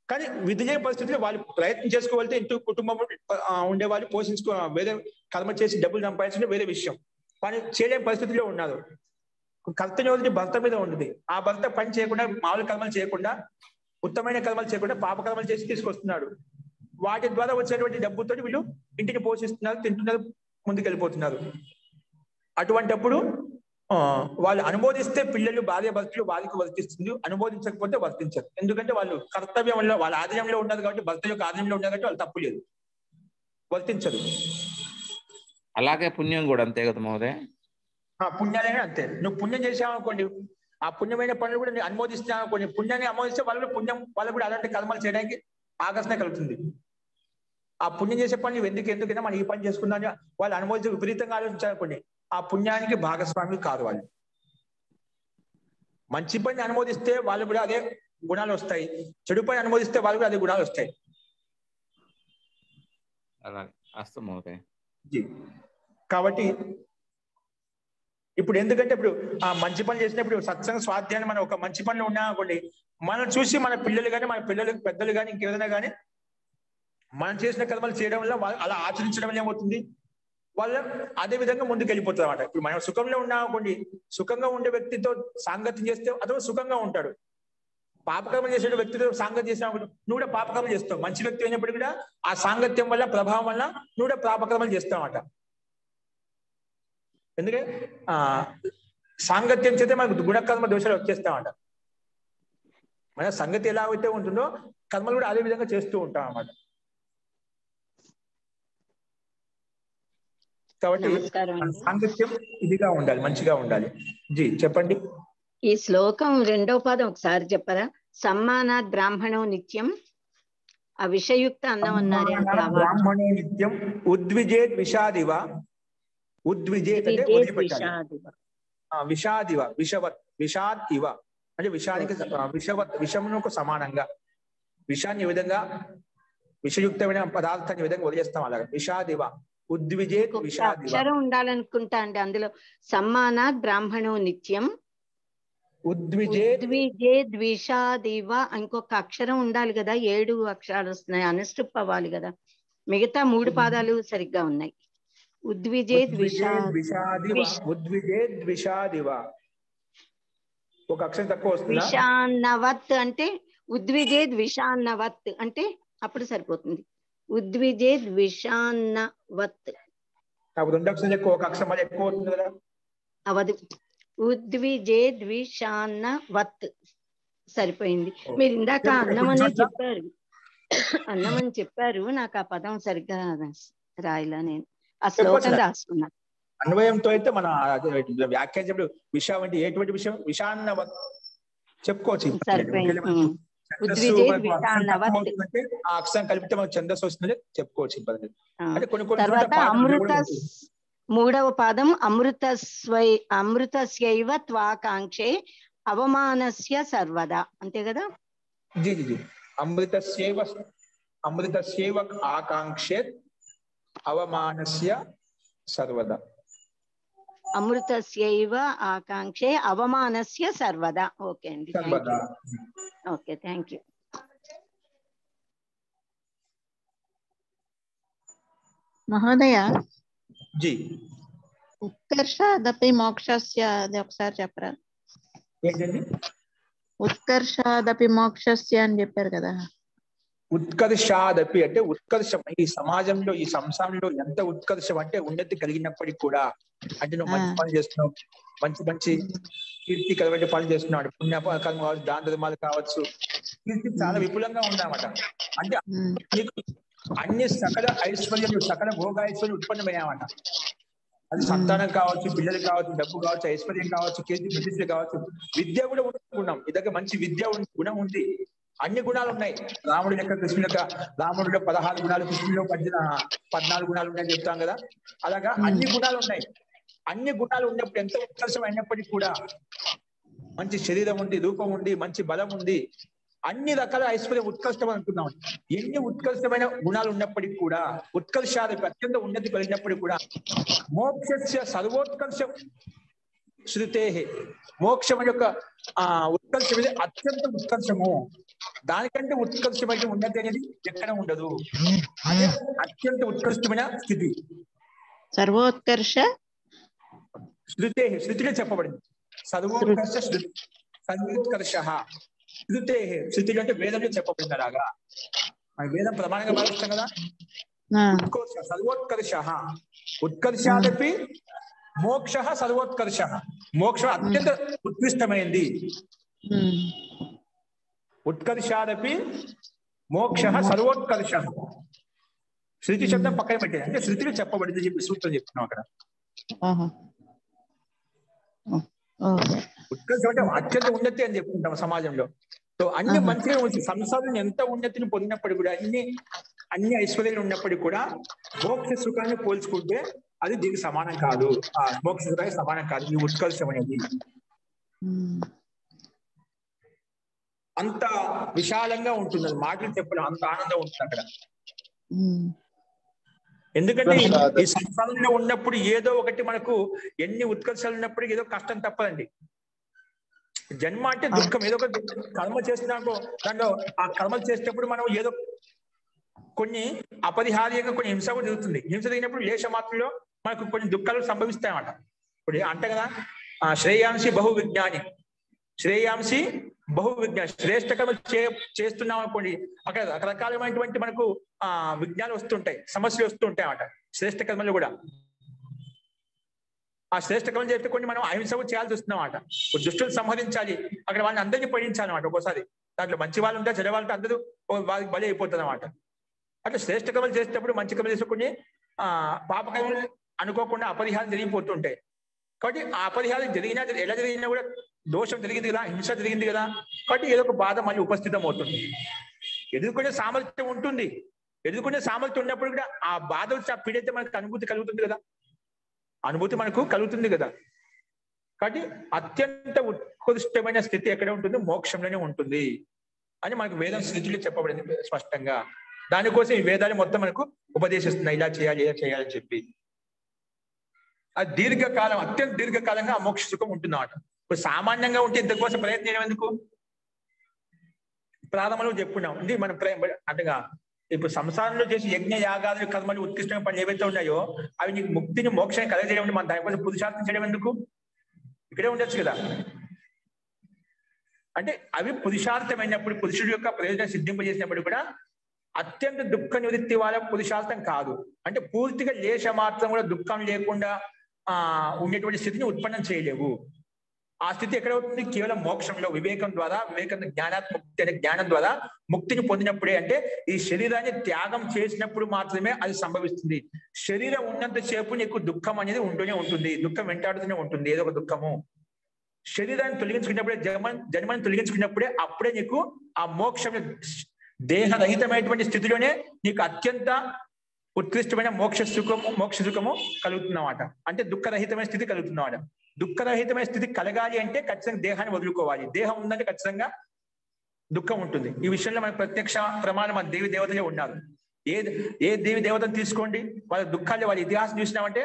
కానీ విధి లేని పరిస్థితుల్లో వాళ్ళు ప్రయత్నం చేసుకోవాలంటే ఇంటూ కుటుంబం ఉండేవాళ్ళు పోషించుకో, వేరే కర్మ చేసి డబ్బులు సంపాదించడం వేరే విషయం, కానీ చేయలేని పరిస్థితుల్లో ఉన్నారు. కర్తవ్యం భర్త మీద ఉంటుంది. ఆ భర్త పని చేయకుండా, మామూలు కర్మలు చేయకుండా, ఉత్తమైన కర్మలు చేయకుండా పాప కర్మలు చేసి తీసుకొస్తున్నాడు. వాటి ద్వారా వచ్చేటువంటి డబ్బుతో వీళ్ళు ఇంటిని పోషిస్తున్నారు, తింటున్నారు, ముందుకెళ్ళిపోతున్నారు. అటువంటిప్పుడు వాళ్ళు అనుమోదిస్తే పిల్లలు, భార్య భర్తలు వారికి వర్తిస్తుంది, అనుమోదించకపోతే వర్తించరు. ఎందుకంటే వాళ్ళు కర్తవ్యంలో, వాళ్ళ ఆధీనంలో ఉన్నారు కాబట్టి, భర్త యొక్క ఆధీనంలో ఉన్నారు కాబట్టి వాళ్ళు తప్పు లేదు, వర్తించరు. అలాగే పుణ్యం కూడా అంతే కదా మహోదయ? పుణ్యాలైనా అంతే. నువ్వు పుణ్యం చేసావు అనుకోండి, ఆ పుణ్యమైన పనులు కూడా నేను అనుమోదిస్తున్నావు అనుకోండి, పుణ్యాన్ని అనుమోదిస్తే వాళ్ళు పుణ్యం, వాళ్ళు కూడా అలాంటి కర్మలు చేయడానికి ఆకర్షణ కలుగుతుంది. ఆ పుణ్యం చేసే పని నువ్వు ఎందుకైనా మనం ఈ పని చేసుకుందాం వాళ్ళు అనుమోదించి విపరీతంగా ఆలోచించాలనుకోండి, ఆ పుణ్యానికి భాగస్వామి కాదు వాళ్ళు. మంచి పని అనుమోదిస్తే వాళ్ళు కూడా అదే గుణాలు వస్తాయి, చెడు పని అనుమోదిస్తే వాళ్ళు కూడా అదే గుణాలు వస్తాయి. కాబట్టి ఇప్పుడు ఎందుకంటే ఇప్పుడు ఆ మంచి పని చేసినప్పుడు సత్సంగ స్వాధ్యాయం మనం ఒక మంచి పనులు ఉన్నా అనుకోండి, మనం చూసి మన పిల్లలు కానీ, మన పిల్లలకు పెద్దలు కానీ, ఇంకేదైనా కానీ మనం చేసిన కర్మలు చేయడం వల్ల అలా ఆచరించడం వల్ల ఏమవుతుంది, వాళ్ళు అదే విధంగా ముందుకు వెళ్ళిపోతారు అన్నమాట. ఇప్పుడు మనం సుఖంలో ఉన్నా అనుకోండి, సుఖంగా ఉండే వ్యక్తితో సాంగత్యం చేస్తే అతను సుఖంగా ఉంటాడు. పాపకర్మ చేసే వ్యక్తితో సాంగత్యం చేసినప్పుడు నువ్వు కూడా పాపకర్మలు చేస్తావు. మంచి వ్యక్తి అయినప్పుడు కూడా ఆ సాంగత్యం వల్ల ప్రభావం వల్ల నువ్వు కూడా పాపకర్మలు చేస్తావట. ఎందుకంటే సాంగత్యం చేస్తే మనకు గుణకర్మ దోషాలు వచ్చేస్తామట. మన సంగతి ఎలా అయితే ఉంటుందో కర్మలు కూడా అదే విధంగా చేస్తూ ఉంటాం అన్నమాట. కాబట్టి సాంగత్యం ఇదిగా ఉండాలి, మంచిగా ఉండాలి. జీ చెప్పండి. ఈ శ్లోకం రెండో పదం ఒకసారి చెప్పరా? సమ్మానాత్ బ్రాహ్మణో నిత్యం, ఆ విషయుక్త అన్నం అన్నారే. బ్రాహ్మణో నిత్యం ఉద్విజేత్ విషాదివ. ఉద్విజేత్ అంటే విషాదివ, విషవత్, విషాద్ ఇవ అంటే విషానికి విషవత్, విషమునకు సమానంగా. విషాన్ని ఏ విధంగా, విషయుక్తమైన పదార్థాన్ని ఏ విధంగా వదిలేస్తాం అలాగా. విషాదివ, ఉద్విజేత్ విషాదివ. అక్షరం ఉండాలనుకుంటా అండి అందులో. సమ్మానాత్ బ్రాహ్మణో నిత్యం, ఉద్విజేత్ విషాదివ. ఇంకొక అక్షరం ఉండాలి కదా, 7 అక్షరాలు వస్తున్నాయి, అనుష్ఠుప్ అవ్వాలి కదా. మిగతా 3 పాదాలు సరిగ్గా ఉన్నాయి. ఉద్విజేత్ విషాదివ, ఉద్విజేత్ విషాదివ. ఒక అక్షరం తక్కువ వస్తుంది. విషాన్నవత్ అంటే ఉద్విజేత్ విషాన్నవత్ అంటే అప్పుడు సరిపోతుంది. ఉద్విజేత్ విషాన్నవత్. 2 అక్షరం ఎక్కువ, ఒక అక్షరం మళ్ళీ ఎక్కువ అవుతుంది కదా. అవదు. ఉద్విజేత్ విషాన్నవత్ సరిపోయింది. మీరు ఇందాక అన్నమని చెప్పారు, అన్నమని చెప్పారు, నాకు ఆ పదం సరిగ్గా రాయలా. నేను ఆ శ్లోకం రాసుకున్నా. అన్వయంతో అయితే మన వ్యాఖ్యానం విషయం అంటే ఎటువంటి విషయం, విషాన్నవత్ చెప్పుకోవచ్చు. అంటే ఆ అక్షరం కలిపితే మనకు ఛందస్సు వస్తుంది చెప్పుకోవచ్చు. అంటే తర్వాత అమృత, 3వ పాదం అమృతస్యైవ త్వాకాంక్షే అవమానస్య సర్వదా, అంతే కదా? జీ జీ జీ. అమృతస్యైవ ఆకాంక్షే అవమానస్య సర్వదా. అమృతస్యైవ ఆకాంక్షే అవమానస్య సర్వదా. ఓకే అండి, ఓకే, థ్యాంక్ యూ. మహోదయ, జీ ఉత్కర్షాదపి మోక్షస్య అది ఒకసారి చెప్పరా? ఏంటండి? ఉత్కర్షాదపి మోక్షస్య అని చెప్పారు కదా. ఉత్కర్షాదపి అంటే ఉత్కర్షం. ఈ సమాజంలో, ఈ సంసారంలో ఎంత ఉత్కర్షం అంటే ఉన్నతి కలిగినప్పటికీ కూడా, అంటే నువ్వు మంచి పనులు చేస్తున్నావు, మంచి మంచి కీర్తికరమైన పనులు చేస్తున్నాడు, పుణ్యకర్మ కావచ్చు, దాన ధర్మాలు కావచ్చు, కీర్తి చాలా విపులంగా ఉందన్నమాట. అంటే నీకు అన్ని సకల ఐశ్వర్యాలు, సకల భోగైశ్వర్యం ఉత్పన్నమయ్యామట. అది సంతానం కావచ్చు, పిల్లలు కావచ్చు, డబ్బు కావచ్చు, ఐశ్వర్యం కావచ్చు, కీర్తి ప్రతిష్టలు కావచ్చు, విద్య కూడా ఉన్నాం. ఈ దగ్గర మంచి విద్య గుణం ఉంది, అన్ని గుణాలు ఉన్నాయి. రాముడి యొక్క, కృష్ణుడి యొక్క, రాముడిలో 16 గుణాలు, కృష్ణుడిలో 14 గుణాలు ఉన్నాయని చెప్తాం కదా. అలాగా అన్ని గుణాలు ఉన్నాయి. అన్ని గుణాలు ఉన్నప్పుడు ఎంత ఉత్కర్షం అయినప్పటికీ కూడా, మంచి శరీరం ఉంది, రూపం ఉంది, మంచి బలం ఉంది, అన్ని రకాల ఐశ్వర్యం ఉత్కర్షం అనుకున్నాం. ఎన్ని ఉత్కర్షమైన గుణాలు ఉన్నప్పటికీ కూడా, ఉత్కర్షాలు అత్యంత ఉన్నతి కలిగినప్పటికీ కూడా, మోక్షస్య సర్వోత్కర్షం శృతే. మోక్షం యొక్క ఉత్కర్షం అత్యంత ఉత్కర్షము. దానికంటే ఉత్కర్షమైన ఉన్నతి అనేది ఎక్కడ ఉండదు. అదే అత్యంత ఉత్కృష్టమైన స్థితి. సర్వోత్కర్ష శృతే, శృతిలో చెప్పబడింది. సర్వోత్కర్ష శృతి, సర్వోత్కర్ష శృతే. శృతిలో అంటే వేదంలో చెప్పబడింది. అలాగా మన వేదం ప్రమాణంగా భావిస్తాం కదా. ఉత్కర్ష సర్వోత్కర్ష, ఉత్కర్షాదపి మోక్ష సర్వోత్కర్ష. మోక్షం అత్యంత ఉత్కృష్టమైంది. ఉత్కర్షాదపి మోక్ష సర్వోత్కర్ష. శృతి శబ్దం పక్కన పెట్టేది, అంటే శృతిలో చెప్పబడింది చెప్పి సూత్రం చెప్తున్నాం అక్కడ. ఉత్కర్షం అంటే అత్యంత ఉన్నతి అని చెప్పుకుంటాం సమాజంలో. సో అన్ని మంచిగా ఉంది. సంసారం ఎంత ఉన్నతిని పొందినప్పటికీ కూడా, అన్ని ఐశ్వర్యాలు ఉన్నప్పటికీ కూడా, మోక్ష సుఖాన్ని పోల్చుకుంటే అది దీనికి సమానం కాదు. ఆ మోక్ష సుఖానికి సమానం కాదు ఈ ఉత్కర్షం అనేది. అంత విశాలంగా ఉంటుంది, అది మాటలు చెప్పడం అంత ఆనందం ఉంటుంది అక్కడ. ఎందుకంటే ఈ సంసారంలో ఉన్నప్పుడు ఏదో ఒకటి మనకు, ఎన్ని ఉత్కర్షాలు ఉన్నప్పుడు ఏదో కష్టం తప్పదండి. జన్మ అంటే దుఃఖం. ఏదో ఒక కర్మ చేస్తున్నాకో దాంట్లో ఆ కర్మలు చేసేటప్పుడు మనం ఏదో కొన్ని అపరిహార్యంగా కొన్ని హింస కూడా జరుగుతుంది. హింస జరిగినప్పుడు లేశ మాత్రంలో మనకు కొన్ని దుఃఖాలు సంభవిస్తాయన్నమాట. ఇప్పుడు అంటే కదా శ్రేయాంసి బహు విజ్ఞాని, శ్రేయాంసి బహు విజ్ఞానం శ్రేష్ట కర్మలు చేస్తున్నాం అనుకోండి, అక్కడ రకరకాలమైనటువంటి మనకు విజ్ఞానాలు వస్తుంటాయి, సమస్యలు వస్తుంటాయి అన్నమాట. శ్రేష్ట కర్మలు కూడా ఆ శ్రేష్ట కర్మలు చేస్తే కొన్ని మనం అహింస చేయాల్సి వస్తున్నాం అన్నమాట. దుష్టులు సంహరించాలి, అక్కడ వాళ్ళని అందరినీ పడించాలి అన్నమాట. ఒక్కోసారి దాంట్లో మంచి వాళ్ళు ఉంటారు, చెడ్డ వాళ్ళు అందరూ వాళ్ళకి బలి అయిపోతుంది అన్నమాట. అట్లా శ్రేష్ట కర్మలు చేసేటప్పుడు మంచి కర్మలు చేసుకుని పాపకర్మలు అనుకోకుండా అపరిహారం జరిగిపోతుంటాయి. కాబట్టి ఆ అపరిహారం జరిగినా ఎలా జరిగినా కూడా దోషం జరిగింది కదా, హింస జరిగింది కదా, కాబట్టి ఏదో ఒక బాధ మళ్ళీ ఉపస్థితం అవుతుంది. ఎదుర్కొనే సామర్థ్యం ఉంటుంది, ఎదుర్కొనే సామర్థ్యం ఉన్నప్పుడు కూడా ఆ బాధ వచ్చి ఆ పీడైతే మనకు అనుభూతి కలుగుతుంది కదా, అనుభూతి మనకు కలుగుతుంది కదా. కాబట్టి అత్యంత ఉత్కృష్టమైన స్థితి ఎక్కడ ఉంటుంది? మోక్షంలోనే ఉంటుంది అని మనకు వేదం స్థితిలో చెప్పబడింది స్పష్టంగా. దానికోసం ఈ వేదాలు మొత్తం మనకు ఉపదేశిస్తున్నాయి, ఇలా చేయాలి ఇలా చేయాలని చెప్పి. అది దీర్ఘకాలం, అత్యంత దీర్ఘకాలంగా ఆ మోక్ష సుఖం ఉంటుంది అన్నమాట. ఇప్పుడు సామాన్యంగా ఉంటే ఇంతకోసం ప్రయత్నం చేయడం ఎందుకు? ప్రారంభంలో చెప్పుకున్నాం ఇది మనం అంటగా ఇప్పుడు సంసారంలో చేసి యజ్ఞ యాగాలు కర్మలు ఉత్కృష్టమైన పనులు ఏవైతే ఉన్నాయో అవి నీకు ముక్తిని మోక్షాన్ని కలగజేయడం, మన దానికోసం పురుషార్థం చేయడం ఎందుకు? ఇక్కడే ఉండొచ్చు కదా. అంటే అవి పురుషార్థమైనప్పుడు, పురుషుడి యొక్క ప్రయోజనం సిద్ధింపజేసినప్పుడు కూడా అత్యంత దుఃఖ నివృత్తి వాళ్ళ పురుషార్థం కాదు. అంటే పూర్తిగా లేశ మాత్రం కూడా దుఃఖం లేకుండా ఉండేటువంటి స్థితిని ఉత్పన్నం చేయలేవు. ఆ స్థితి ఎక్కడ అవుతుంది? కేవలం మోక్షంలో, వివేకం ద్వారా, వివేకం జ్ఞానాత్ముక్తి అనే జ్ఞానం ద్వారా ముక్తిని పొందినప్పుడే. అంటే ఈ శరీరాన్ని త్యాగం చేసినప్పుడు మాత్రమే అది సంభవిస్తుంది. శరీరం ఉన్నంతసేపు నీకు దుఃఖం అనేది ఉంటూనే ఉంటుంది, దుఃఖం వెంటాడుతూనే ఉంటుంది, ఏదో ఒక దుఃఖము. శరీరాన్ని తొలగించుకున్నప్పుడే, జన్మని తొలగించుకున్నప్పుడే అప్పుడే నీకు ఆ మోక్షం, దేహరహితమైనటువంటి స్థితిలోనే నీకు అత్యంత ఉత్కృష్టమైన మోక్ష సుఖము కలుగుతున్నమాట. అంటే దుఃఖరహితమైన స్థితి కలుగుతున్నమాట. దుఃఖరహితమైన స్థితి కలగాలి అంటే ఖచ్చితంగా దేహాన్ని వదులుకోవాలి. దేహం ఉందంటే ఖచ్చితంగా దుఃఖం ఉంటుంది. ఈ విషయంలో మనకు ప్రత్యక్ష ప్రమాణం మన దేవి దేవతలే ఉన్నారు. ఏ దేవి దేవతను తీసుకోండి, వాళ్ళ దుఃఖాలు, వాళ్ళ ఇతిహాసం చూసినామంటే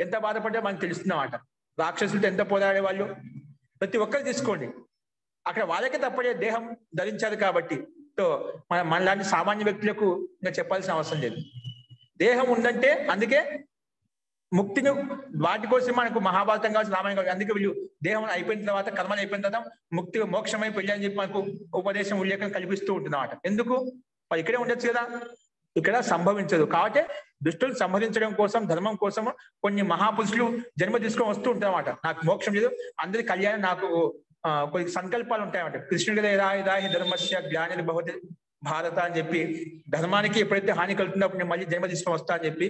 ఎంత బాధపడ్డా మనకు తెలుస్తున్నమాట. రాక్షసులతో ఎంత పోరాడే వాళ్ళు, ప్రతి ఒక్కరు తీసుకోండి, అక్కడ వాళ్ళకే తప్పడే దేహం ధరించారు కాబట్టి. సో మనలాంటి సామాన్య వ్యక్తులకు ఇంకా చెప్పాల్సిన అవసరం లేదు. దేహం ఉందంటే అందుకే ముక్తిని, వాటి కోసం మనకు మహాభారతం కావచ్చు, రామాయణం కావచ్చు. అందుకే వీళ్ళు దేహం అయిపోయిన తర్వాత, కర్మలు అయిపోయిన తర్వాత ముక్తి మోక్షమై పెళ్ళి అని చెప్పి మనకు ఉపదేశం ఉల్లేఖం కల్పిస్తూ ఉంటుంది అన్నమాట. ఎందుకు? మరి ఇక్కడే ఉండొచ్చు కదా, ఇక్కడ సంభవించదు. కాబట్టి దుష్టులు సంహరించడం కోసం, ధర్మం కోసం కొన్ని మహాపురుషులు జన్మ తీసుకొని వస్తూ ఉంటారు అన్నమాట. నాకు మోక్షం లేదు, అందరి కళ్యాణం, నాకు కొన్ని సంకల్పాలు ఉంటాయన్నమాట. కృష్ణుడి రాయి ధర్మస్య జ్ఞాని భవతి భారత అని చెప్పి, ధర్మానికి ఎప్పుడైతే హాని కలుగుతున్నప్పుడు నేను మళ్ళీ జన్మ తీసుకొని వస్తా అని చెప్పి,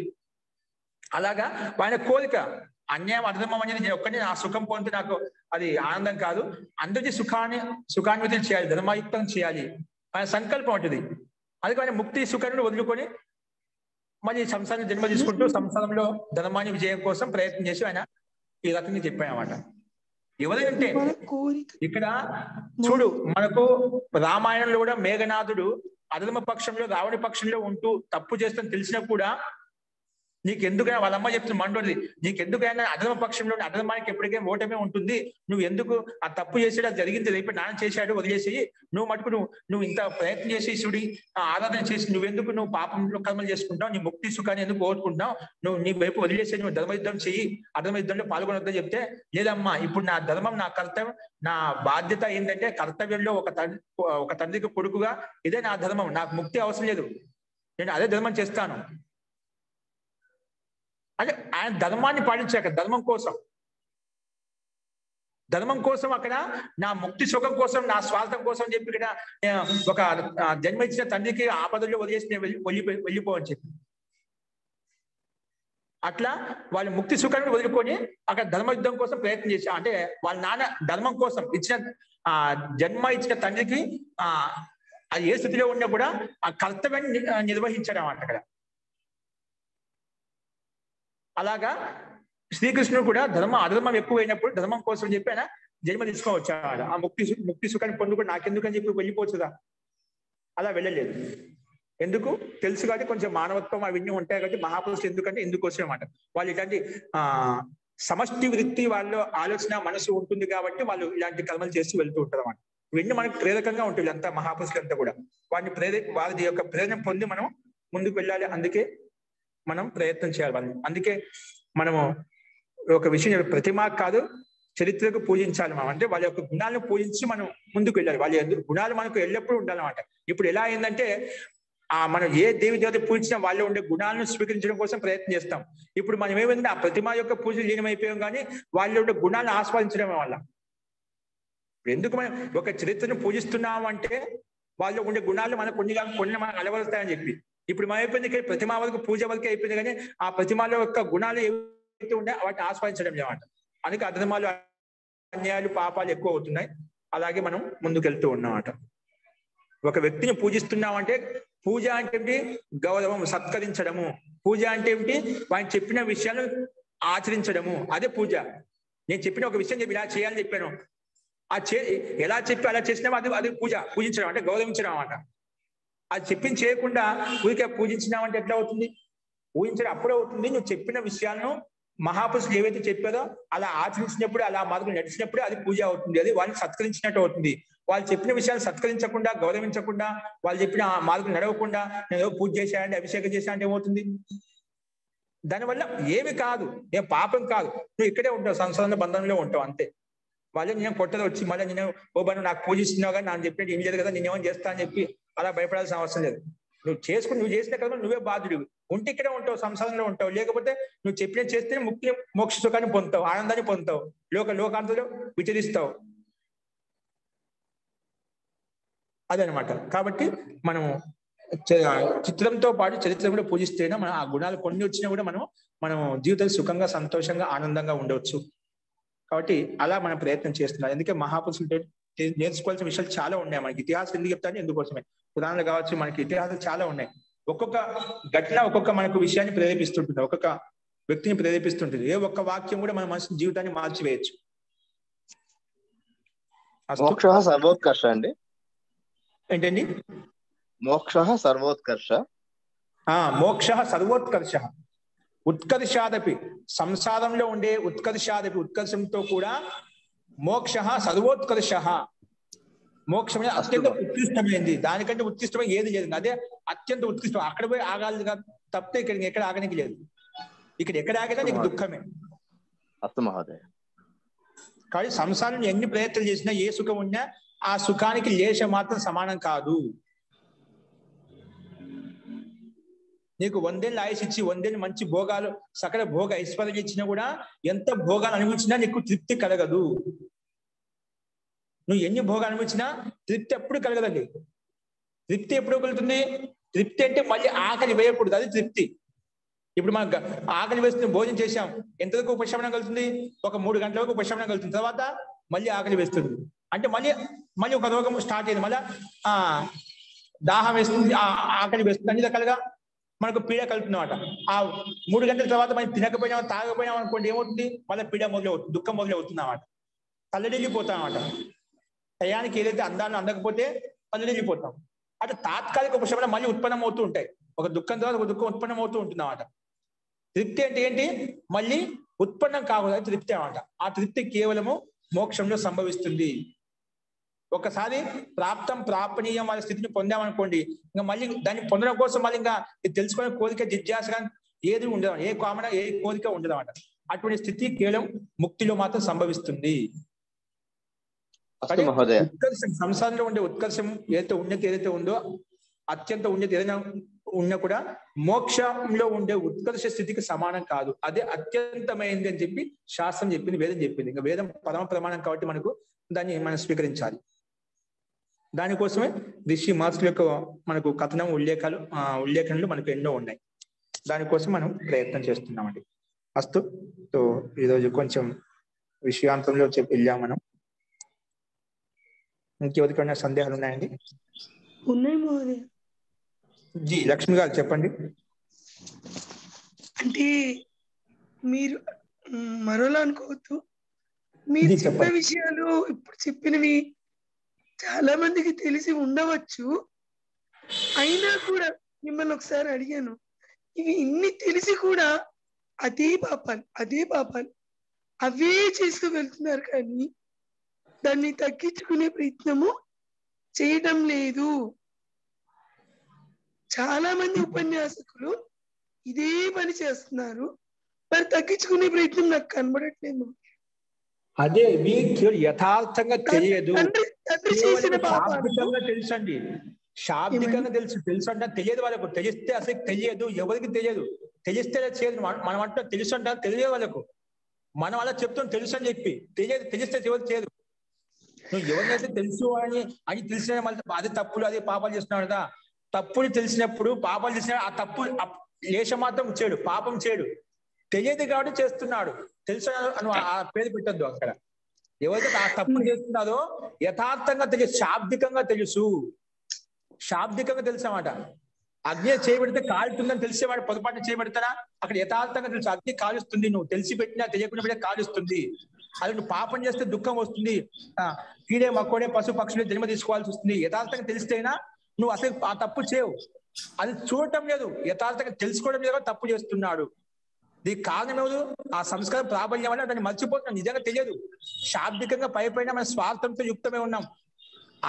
అలాగా ఆయన కోరిక. అన్యాయం అధర్మం అనేది నేను ఒక్కడిని ఆ సుఖం పొందితే నాకు అది ఆనందం కాదు, అందరికీ సుఖాన్వితం చేయాలి, ధర్మయుక్తం చేయాలి ఆయన సంకల్పం ఉంటుంది. అందుకే ఆయన ముక్తి సుఖాన్ని వదులుకొని మళ్ళీ సంసారాన్ని జన్మ తీసుకుంటూ సంసారంలో ధర్మాన్ని విజయం కోసం ప్రయత్నం చేసి ఆయన ఈ రకంగా చెప్పాయన్నమాట. ఎవరంటే ఇక్కడ చూడు, మనకు రామాయణంలో కూడా మేఘనాథుడు అధర్మ పక్షంలో, రావణి పక్షంలో ఉంటూ తప్పు చేస్తాను తెలిసినా కూడా, నీకెందుకైనా వాళ్ళ అమ్మ చెప్తుంది మండోది, నీకెందుకైనా అధర్మ పక్షంలో, అధర్మానికి ఎప్పటికైనా ఓటమే ఉంటుంది, నువ్వు ఎందుకు ఆ తప్పు చేసాడు, అది జరిగింది, రేపు నాన్న చేశాడు వదిలేసి నువ్వు మటుకు నువ్వు ఇంత ప్రయత్నం చేసి శివుడి ఆరాధన చేసి నువ్వు పాపంలో కర్మలు చేసుకుంటావు, నీ ముక్తి సుఖాన్ని ఎందుకు పోగొట్టుకుంటున్నావు, నువ్వు నీ వైపు వదిలేసి నువ్వు ధర్మయుద్ధం చెయ్యి, అధర్మ యుద్ధంలో పాల్గొనొద్దని చెప్తే, లేదమ్మా ఇప్పుడు నా ధర్మం, నా కర్తవ్యం, నా బాధ్యత ఏంటంటే కర్తవ్యంలో ఒక తండ్రికి కొడుకుగా ఇదే నా ధర్మం, నాకు ముక్తి అవసరం లేదు, నేను అదే ధర్మం చేస్తాను. అంటే ఆయన ధర్మాన్ని పాటించాక, ధర్మం కోసం అక్కడ నా ముక్తి సుఖం కోసం, నా స్వార్థం కోసం చెప్పి ఇక్కడ ఒక జన్మ ఇచ్చిన తండ్రికి ఆపదల్లో వదిలేసి నేను వెళ్ళిపోవని చెప్పి, అట్లా వాళ్ళ ముక్తి సుఖాన్ని వదులుకొని అక్కడ ధర్మ యుద్ధం కోసం ప్రయత్నం చేశా. అంటే వాళ్ళ నాన్న ధర్మం కోసం జన్మ ఇచ్చిన తండ్రికి అది ఏ స్థితిలో ఉన్నా కూడా ఆ కర్తవ్యాన్ని నిర్వహించడం అంట అక్కడ. అలాగా శ్రీకృష్ణుడు కూడా అధర్మం ఎక్కువైనప్పుడు ధర్మం కోసం చెప్పి ఆయన జన్మ తీసుకొని వచ్చాడు. ఆ ముక్తి సుఖాన్ని పొందుకొని నాకెందుకని చెప్పి వెళ్ళిపోవచ్చుదా, అలా వెళ్ళలేదు. ఎందుకు తెలుసు కాబట్టి, కొంచెం మానవత్వం అవన్నీ ఉంటాయి కాబట్టి మహాపురుషులు ఎందుకంటే ఎందుకోసం అన్నమాట. వాళ్ళు ఇలాంటి సమష్టి వృత్తి వాళ్ళు ఆలోచన మనసు ఉంటుంది కాబట్టి వాళ్ళు ఇలాంటి కర్మలు చేస్తూ వెళ్తూ ఉంటారు అన్నమాట. ఇవన్నీ మనకు ప్రేరకంగా ఉంటుంది అంతా, మహాపురుషులంతా కూడా వారి యొక్క ప్రేరణ పొంది మనం ముందుకు వెళ్ళాలి. అందుకే మనం ప్రయత్నం చేయాలి వాళ్ళని. అందుకే మనము ఒక విషయం ప్రతిమ కాదు, చరిత్రకు పూజించాలి మనం. అంటే వాళ్ళ యొక్క గుణాలను పూజించి మనం ముందుకు వెళ్ళాలి. వాళ్ళ గుణాలు మనకు ఎల్లప్పుడూ ఉండాలన్నమాట. ఇప్పుడు ఎలా అయిందంటే మనం ఏ దేవి దేవత పూజించినా వాళ్ళు ఉండే గుణాలను స్వీకరించడం కోసం ప్రయత్నం చేస్తాం. ఇప్పుడు మనం ఏమైందంటే ఆ ప్రతిమ యొక్క పూజలు లీనమైపోయాం, కానీ వాళ్ళు ఉండే గుణాలను ఆస్వాదించడం వల్ల. ఎందుకు మనం ఒక చరిత్రను పూజిస్తున్నాం అంటే వాళ్ళు ఉండే గుణాలు మనకు కొన్ని మనకు అలవరుస్తాయని చెప్పి. ఇప్పుడు మనం అయిపోయింది ఇక్కడ ప్రతిమ వరకు పూజ వరకే అయిపోయింది, కానీ ఆ ప్రతిమల యొక్క గుణాలు ఏవైతే ఉన్నాయో వాటిని ఆస్వాదించడం అన్నమాట. అందుకే అధర్మాలు, అన్యాయాలు, పాపాలు ఎక్కువ అవుతున్నాయి. అలాగే మనం ముందుకెళ్తూ ఉన్నామట. ఒక వ్యక్తిని పూజిస్తున్నామంటే పూజ అంటే ఏమిటి? గౌరవం, సత్కరించడము. పూజ అంటే ఏమిటి? వాడిని చెప్పిన విషయాలు ఆచరించడము. అదే పూజ. నేను చెప్పిన ఒక విషయం చెప్పి ఇలా చేయాలని చెప్పాను, ఎలా చెప్పి అలా చేసినామో అది పూజ. పూజించడం అంటే గౌరవించడం అన్నమాట. అది చెప్పింది చేయకుండా ఊరికే పూజించినామంటే ఎట్లా అవుతుంది? పూజించడం అప్పుడే అవుతుంది నువ్వు చెప్పిన విషయాలను మహాపురుషులు ఏవైతే చెప్పారో అలా ఆచరించినప్పుడు, అలా మార్గం నడిచినప్పుడు అది పూజ అవుతుంది. అది వాళ్ళని సత్కరించినట్టు అవుతుంది. వాళ్ళు చెప్పిన విషయాలు సత్కరించకుండా, గౌరవించకుండా, వాళ్ళు చెప్పిన ఆ మార్గం నడవకుండా నేను పూజ చేశానంటే, అభిషేకం చేశానంటే ఏమవుతుంది? దానివల్ల ఏమి కాదు, ఏం పాపం కాదు. నువ్వు ఇక్కడే ఉంటావు, సంసారంలో బంధంలో ఉంటావు అంతే. వాళ్ళే నేను కొట్టదు వచ్చి మళ్ళీ నేను నాకు పూజిస్తున్నావు కానీ నాకు చెప్పినట్టు ఏం లేదు కదా, నేనేమని చేస్తా అని చెప్పి అలా భయపడాల్సిన అవసరం లేదు. నువ్వు చేసిన కదా నువ్వే బాధ్యుడివి. ఉంటే ఇక్కడే ఉంటావు, సంసారంలో ఉంటావు. లేకపోతే నువ్వు చెప్పినట్టు చేస్తేనే ముఖ్య మోక్ష సుఖాన్ని పొందుతావు, ఆనందాన్ని పొందుతావు, లోకాంతలో విచరిస్తావు. అదనమాట. కాబట్టి మనం చిత్రంతో పాటు చరిత్ర కూడా పూజిస్తేనే మనం ఆ గుణాలు కొన్ని వచ్చినా కూడా మనం జీవితంలో సుఖంగా, సంతోషంగా, ఆనందంగా ఉండవచ్చు. కాబట్టి అలా మనం ప్రయత్నం చేస్తున్నాం. అందుకే మహాపురుషులు నేర్చుకోవాల్సిన విషయాలు చాలా ఉన్నాయి. మనకి ఇతిహాసం ఎందుకు చెప్తాను? ఎందుకోసమే. పురాణాలు కావచ్చు, మనకి ఇతిహాసాలు చాలా ఉన్నాయి. ఒక్కొక్క ఘటన ఒక్కొక్క మనకు విషయాన్ని ప్రేరేపిస్తుంటుంది, ఒక్కొక్క వ్యక్తిని ప్రేరేపిస్తుంటుంది. ఏ ఒక్క వాక్యం కూడా మన మనసు జీవితాన్ని మార్చివేయచ్చు. మోక్ష సర్వోత్కర్ష అండి. ఏంటండి? మోక్ష సర్వోత్కర్ష. మోక్ష సర్వోత్కర్ష. ఉత్కర్షాదపి, సంసారంలో ఉండే ఉత్కర్షాదపి, ఉత్కర్షంతో కూడా మోక్ష సర్వోత్కర్ష. మోక్షం అత్యంత ఉత్కృష్టమైంది. దానికంటే ఉత్కృష్టమైన ఏది లేదు. అదే అత్యంత ఉత్కృష్టం. అక్కడ పోయి ఆగాలి తప్పితే ఇక్కడ ఎక్కడ ఆగనికి లేదు. ఇక్కడ ఎక్కడ ఆగినా నీకు దుఃఖమే. కాబట్టి సంసారంలో ఎన్ని ప్రయత్నాలు చేసినా, ఏ సుఖం ఉన్నా ఆ సుఖానికి లేశ మాత్రం సమానం కాదు. నీకు 100 ఏళ్ళు ఆయుష్ ఇచ్చి 100 ఏళ్ళు మంచి భోగాలు, సకల భోగ ఐశ్వర్యాలు ఇచ్చినా కూడా, ఎంత భోగాలు అనుభవించినా నీకు తృప్తి కలగదు. నువ్వు ఎన్ని భోగాలు అనుభవించినా తృప్తి ఎప్పుడు కలగదండి. తృప్తి ఎప్పుడు కలుగుతుంది? తృప్తి అంటే మళ్ళీ ఆకలి వేయకూడదు, అది తృప్తి. ఇప్పుడు మనం ఆకలి వేస్తున్న భోజనం చేశాం, ఎంతవరకు ఉపశమనం కలుగుతుంది? ఒక 3 గంటల వరకు ఉపశమనం కలుగుతుంది. తర్వాత మళ్ళీ ఆకలి వేస్తుంది. అంటే మళ్ళీ ఒక రోగం స్టార్ట్ అయింది. మళ్ళీ దాహం వేస్తుంది, ఆకలి వేస్తుంది. అన్ని రకాలుగా మనకు పీడ కలుగుతుంది అన్నమాట. ఆ 3 గంటల తర్వాత మనం తినకపోయినా, తాగకపోయినాం అనుకోండి, ఏమవుతుంది? మళ్ళీ పీడ మొదలవుతుంది, దుఃఖం మొదలవుతుంది అన్నమాట. తల్లడిల్లిపోతాం అన్నమాట. టయానికి ఏదైతే అందాన్ని అందకపోతే తల్లడిల్లిపోతాం. అట్లా తాత్కాలిక ఉపశమనం మళ్ళీ ఉత్పన్నం అవుతూ ఉంటాయి. ఒక దుఃఖం తర్వాత ఒక దుఃఖం ఉత్పన్నం అవుతూ ఉంటుంది అన్నమాట. తృప్తి అంటే ఏంటి? మళ్ళీ ఉత్పన్నం కాకూడదు, అది తృప్తి అన్నమాట. ఆ తృప్తి కేవలము మోక్షంలో సంభవిస్తుంది. ఒకసారి ప్రాపణీయం వాళ్ళ స్థితిని పొందామనుకోండి, ఇంకా మళ్ళీ దాన్ని పొందడం కోసం మళ్ళీ ఇంకా తెలుసుకునే కోరిక, జిజ్ఞాసగా ఏది ఉండదు, ఏ కామన, ఏ కోరిక ఉండదు అన్నమాట. అటువంటి స్థితి కేవలం ముక్తిలో మాత్రం సంభవిస్తుంది. ఉత్కర్షం, సంసారంలో ఉండే ఉత్కర్షం ఏదైతే ఉందో, అత్యంత ఉన్నతి ఏదైనా ఉన్నా కూడా మోక్షంలో ఉండే ఉత్కర్ష స్థితికి సమానం కాదు. అదే అత్యంతమైంది అని చెప్పి శాస్త్రం చెప్పింది, వేదం చెప్పింది. ఇంకా వేదం పరమ ప్రమాణం కాబట్టి దాన్ని మనం స్వీకరించాలి. దానికోసమే ఋషి మహర్షుల యొక్క మనకు కథనం, ఉల్లేఖనలు మనకు ఎన్నో ఉన్నాయి. దానికోసం మనం ప్రయత్నం చేస్తున్నామండి. అస్తు. సో ఈరోజు కొంచెం విషయాంతంలో వెళ్ళాం మనం. ఇంకెవరికైనా సందేహాలు ఉన్నాయండి? ఉన్నాయి మహోదయ. జీ లక్ష్మి గారు చెప్పండి. అంటే మీరు మరోలా అనుకోవద్దు, మీరు చెప్పే విషయాలు ఇప్పుడు చెప్పినవి చాలా మందికి తెలిసి ఉండవచ్చు. అయినా కూడా మిమ్మల్ని ఒకసారి అడిగాను, ఇవి ఇన్ని తెలిసి కూడా అదే పాపాలు అవే చేస్తూ వెళ్తున్నారు, కానీ దాన్ని తగ్గించుకునే ప్రయత్నము చేయడం లేదు. చాలా మంది ఉపన్యాసకులు ఇదే పని చేస్తున్నారు, మరి తగ్గించుకునే ప్రయత్నం నాకు కనబడట్లేదు. అదే మీకు యథార్థంగా తెలియదు, తండ్రి చేసిన పాపాలు శాబ్దికంగా తెలుసండి. శాబ్దికంగా తెలుసు అంటే తెలియదు వాళ్ళకు. తెలిస్తే అసలు తెలియదు, ఎవరికి తెలియదు. తెలిస్తే చేయదు. మనం అంటే తెలుసు అంటే తెలియదు వాళ్ళకు. మనం అలా చెప్తాం తెలుసు అని చెప్పి, తెలియదు. తెలిస్తే ఎవరు చేయదు. నువ్వు ఎవరినైతే తెలుసు అని తెలిసిన మళ్ళీ అది తప్పులు, అది పాపాలు చేస్తున్నావు కదా. తప్పులు తెలిసినప్పుడు, పాపాలు చేసిన ఆ తప్పు లేశ మాత్రం చేయడు, పాపం చేయడు. తెలియదు కాబట్టి చేస్తున్నాడు. తెలుసు అని ఆ పేరు పెట్టద్దు అక్కడ. ఎవరైతే ఆ తప్పులు చేస్తున్నారో యథార్థంగా తెలియదు, శాబ్దికంగా తెలుసు. శాబ్దికంగా తెలుసు అన్నమాట. అగ్ని చేయబడితే కాలుతుందని తెలిసేవాడు పొరపాటు చేయబడతారా? అక్కడ యథార్థంగా తెలుసు అగ్ని కాలుస్తుంది. నువ్వు తెలిసి పెట్టినా తెలియకుండా పెట్టినా కాలుస్తుంది. అది నువ్వు పాపం చేస్తే దుఃఖం వస్తుంది. కీడే మక్కోడే పశు పక్షులు జన్మ తీసుకోవాల్సి వస్తుంది. యథార్థంగా తెలిస్తేనా నువ్వు అసలు ఆ తప్పు చేయవు. అది చూడటం లేదు, యథార్థంగా తెలుసుకోవడం లేదు, తప్పు చేస్తున్నాడు. దీనికి కారణం ఏదు? ఆ సంస్కారం ప్రాబల్యం వల్ల దాన్ని మర్చిపోతున్నాం. నిజంగా తెలియదు. శాబ్దికంగా పైపైన మన స్వార్థంతో యుక్తమే ఉన్నాం,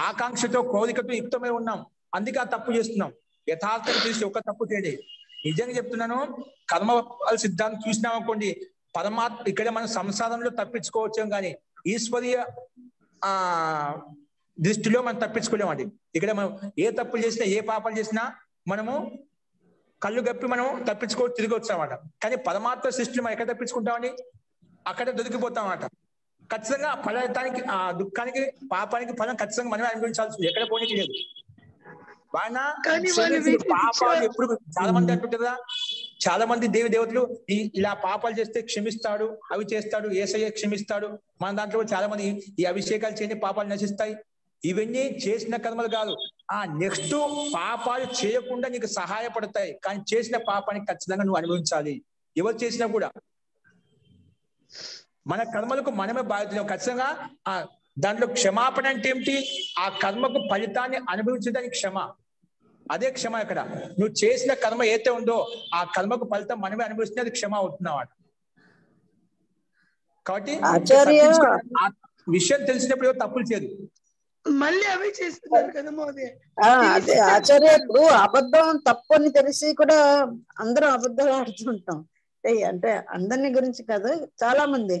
ఆకాంక్షతో కోరికతో యుక్తమే ఉన్నాం. అందుకే ఆ తప్పు చేస్తున్నాం. యథార్థంగా తెలిసి ఒక తప్పు చేయడే. నిజంగా చెప్తున్నాను, కర్మ సిద్ధాంతం చూసినాం అనుకోండి, పరమాత్మ ఇక్కడ మనం సంసారంలో తప్పించుకోవచ్చు, కానీ ఈశ్వరీయ దృష్టిలో మనం తప్పించుకోలేమండి. ఇక్కడ మనం ఏ తప్పులు చేసినా, ఏ పాపాలు చేసినా మనము కళ్ళు గప్పి మనం తప్పించుకోవచ్చు, తిరిగి వచ్చామన్నమాట. కానీ పరమాత్మ సృష్టిలో మనం ఎక్కడ తప్పించుకుంటామని అక్కడ దొరికిపోతామన్నమాట. ఖచ్చితంగా ఫలితానికి, ఆ దుఃఖానికి, పాపానికి ఫలం ఖచ్చితంగా మనమే అనుభవించాల్సింది, ఎక్కడ పోనీకి లేదు. పాపాలు ఎప్పుడు చాలా మంది అంటుంటారా, చాలా మంది దేవి దేవతలు ఇలా పాపాలు చేస్తే క్షమిస్తాడు, అవి చేస్తాడు, యేసయ్య క్షమిస్తాడు. మన దాంట్లో చాలా మంది ఈ అభిషేకాలు చేయని పాపాలు నశిస్తాయి. ఇవన్నీ చేసిన కర్మలు కాదు, ఆ నెక్స్ట్ పాపాలు చేయకుండా నీకు సహాయపడతాయి. కానీ చేసిన పాపానికి ఖచ్చితంగా నువ్వు అనుభవించాలి. ఎవరు చేసినా కూడా మన కర్మలకు మనమే బాధ్యత. ఖచ్చితంగా ఆ దాంట్లో క్షమాపణ అంటే ఏమిటి? ఆ కర్మకు ఫలితాన్ని అనుభవించడానికి క్షమ. అదే క్షమ. ఇక్కడ నువ్వు చేసిన కర్మ ఏదైతే ఉందో ఆ కర్మకు ఫలితం మనమే అనుభవిస్తే అది క్షమ అవుతున్నావాడు. కాబట్టి ఆ విషయం తెలిసినప్పుడు ఎవరు తప్పులు చేయదు. మళ్ళీ అవి చేస్తున్నారు కదా మోదీ. అదే ఆచార్య, ఇప్పుడు అబద్ధం తప్పు అని తెలిసి కూడా అందరం అబద్ధాలు ఆడుతుంటాం. అంటే అందరిని గురించి కాదు, చాలా మంది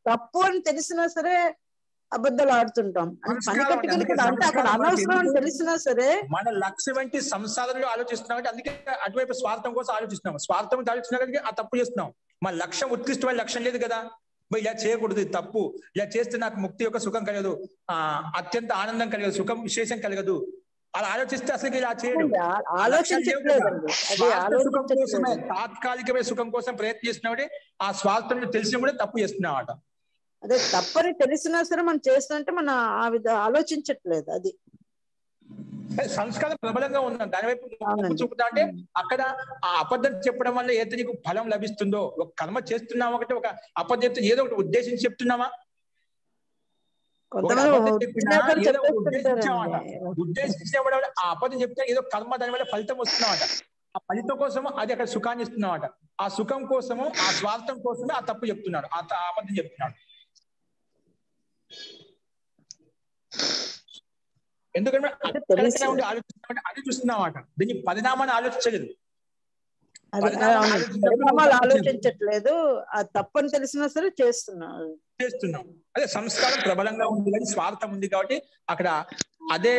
తప్పు అని తెలిసినా సరే అబద్ధాలు ఆడుతుంటాం. పని కట్టుకుని కూడా అంటే అక్కడ అనవసరం అని తెలిసినా సరే మన లక్ష్యం ఏంటి? సంసారంలో ఆలోచిస్తున్నాం అంటే అందుకే అటువైపు స్వార్థం కోసం ఆలోచిస్తున్నాం. స్వార్థం ఆలోచిస్తున్నా కానీ ఆ తప్పు చేస్తున్నాం. మన లక్ష్యం ఉత్కృష్టమైన లక్ష్యం లేదు కదా. ఇలా చేయకూడదు, తప్పు. ఇలా చేస్తే నాకు ముక్తి యొక్క సుఖం కలగదు, అత్యంత ఆనందం కలగదు, సుఖం విశేషం కలగదు. అలా ఆలోచిస్తే అసలు ఇలా చేయడం. తాత్కాలికమైన సుఖం కోసం ప్రయత్నిస్తున్నాడే ఆ స్వార్థం తెలిసిన కూడా తప్పు చేస్తున్నామాట. అదే తప్పని తెలిసినా సరే మనం చేస్తుంటే మనం ఆ విధంగా ఆలోచించట్లేదు. అది సంస్కారం ప్రబలంగా ఉందని దాని వైపు చూపుతా అంటే అక్కడ ఆ అబద్ధం చెప్పడం వల్ల ఏదైతే నీకు ఫలం లభిస్తుందో, ఒక కర్మ చేస్తున్నావా, ఒకటి ఒక అబద్ధం ఏదో ఒకటి ఉద్దేశించి చెప్తున్నావా, ఉద్దేశించిన ఆ అబద్ధం చెప్తే ఏదో కర్మ దాని వల్ల ఫలితం వస్తున్నామట. ఆ ఫలితం కోసము అది అక్కడ సుఖాన్ని ఇస్తున్నామట. ఆ సుఖం కోసము, ఆ స్వార్థం కోసమే ఆ తప్పు చెప్తున్నాడు, ఆ అబద్ధం చెప్తున్నాడు. ఎందుకంటే ఆలోచిస్తున్నామంటే అది చూస్తున్నామట. దీన్ని పరిణామాన్ని ఆలోచించలేదు, ఆలోచించట్లేదు. ఆ తప్పని తెలిసినా సరే చేస్తున్నాం. అదే సంస్కారం ప్రబలంగా ఉంది కానీ స్వార్థం ఉంది కాబట్టి అక్కడ అదే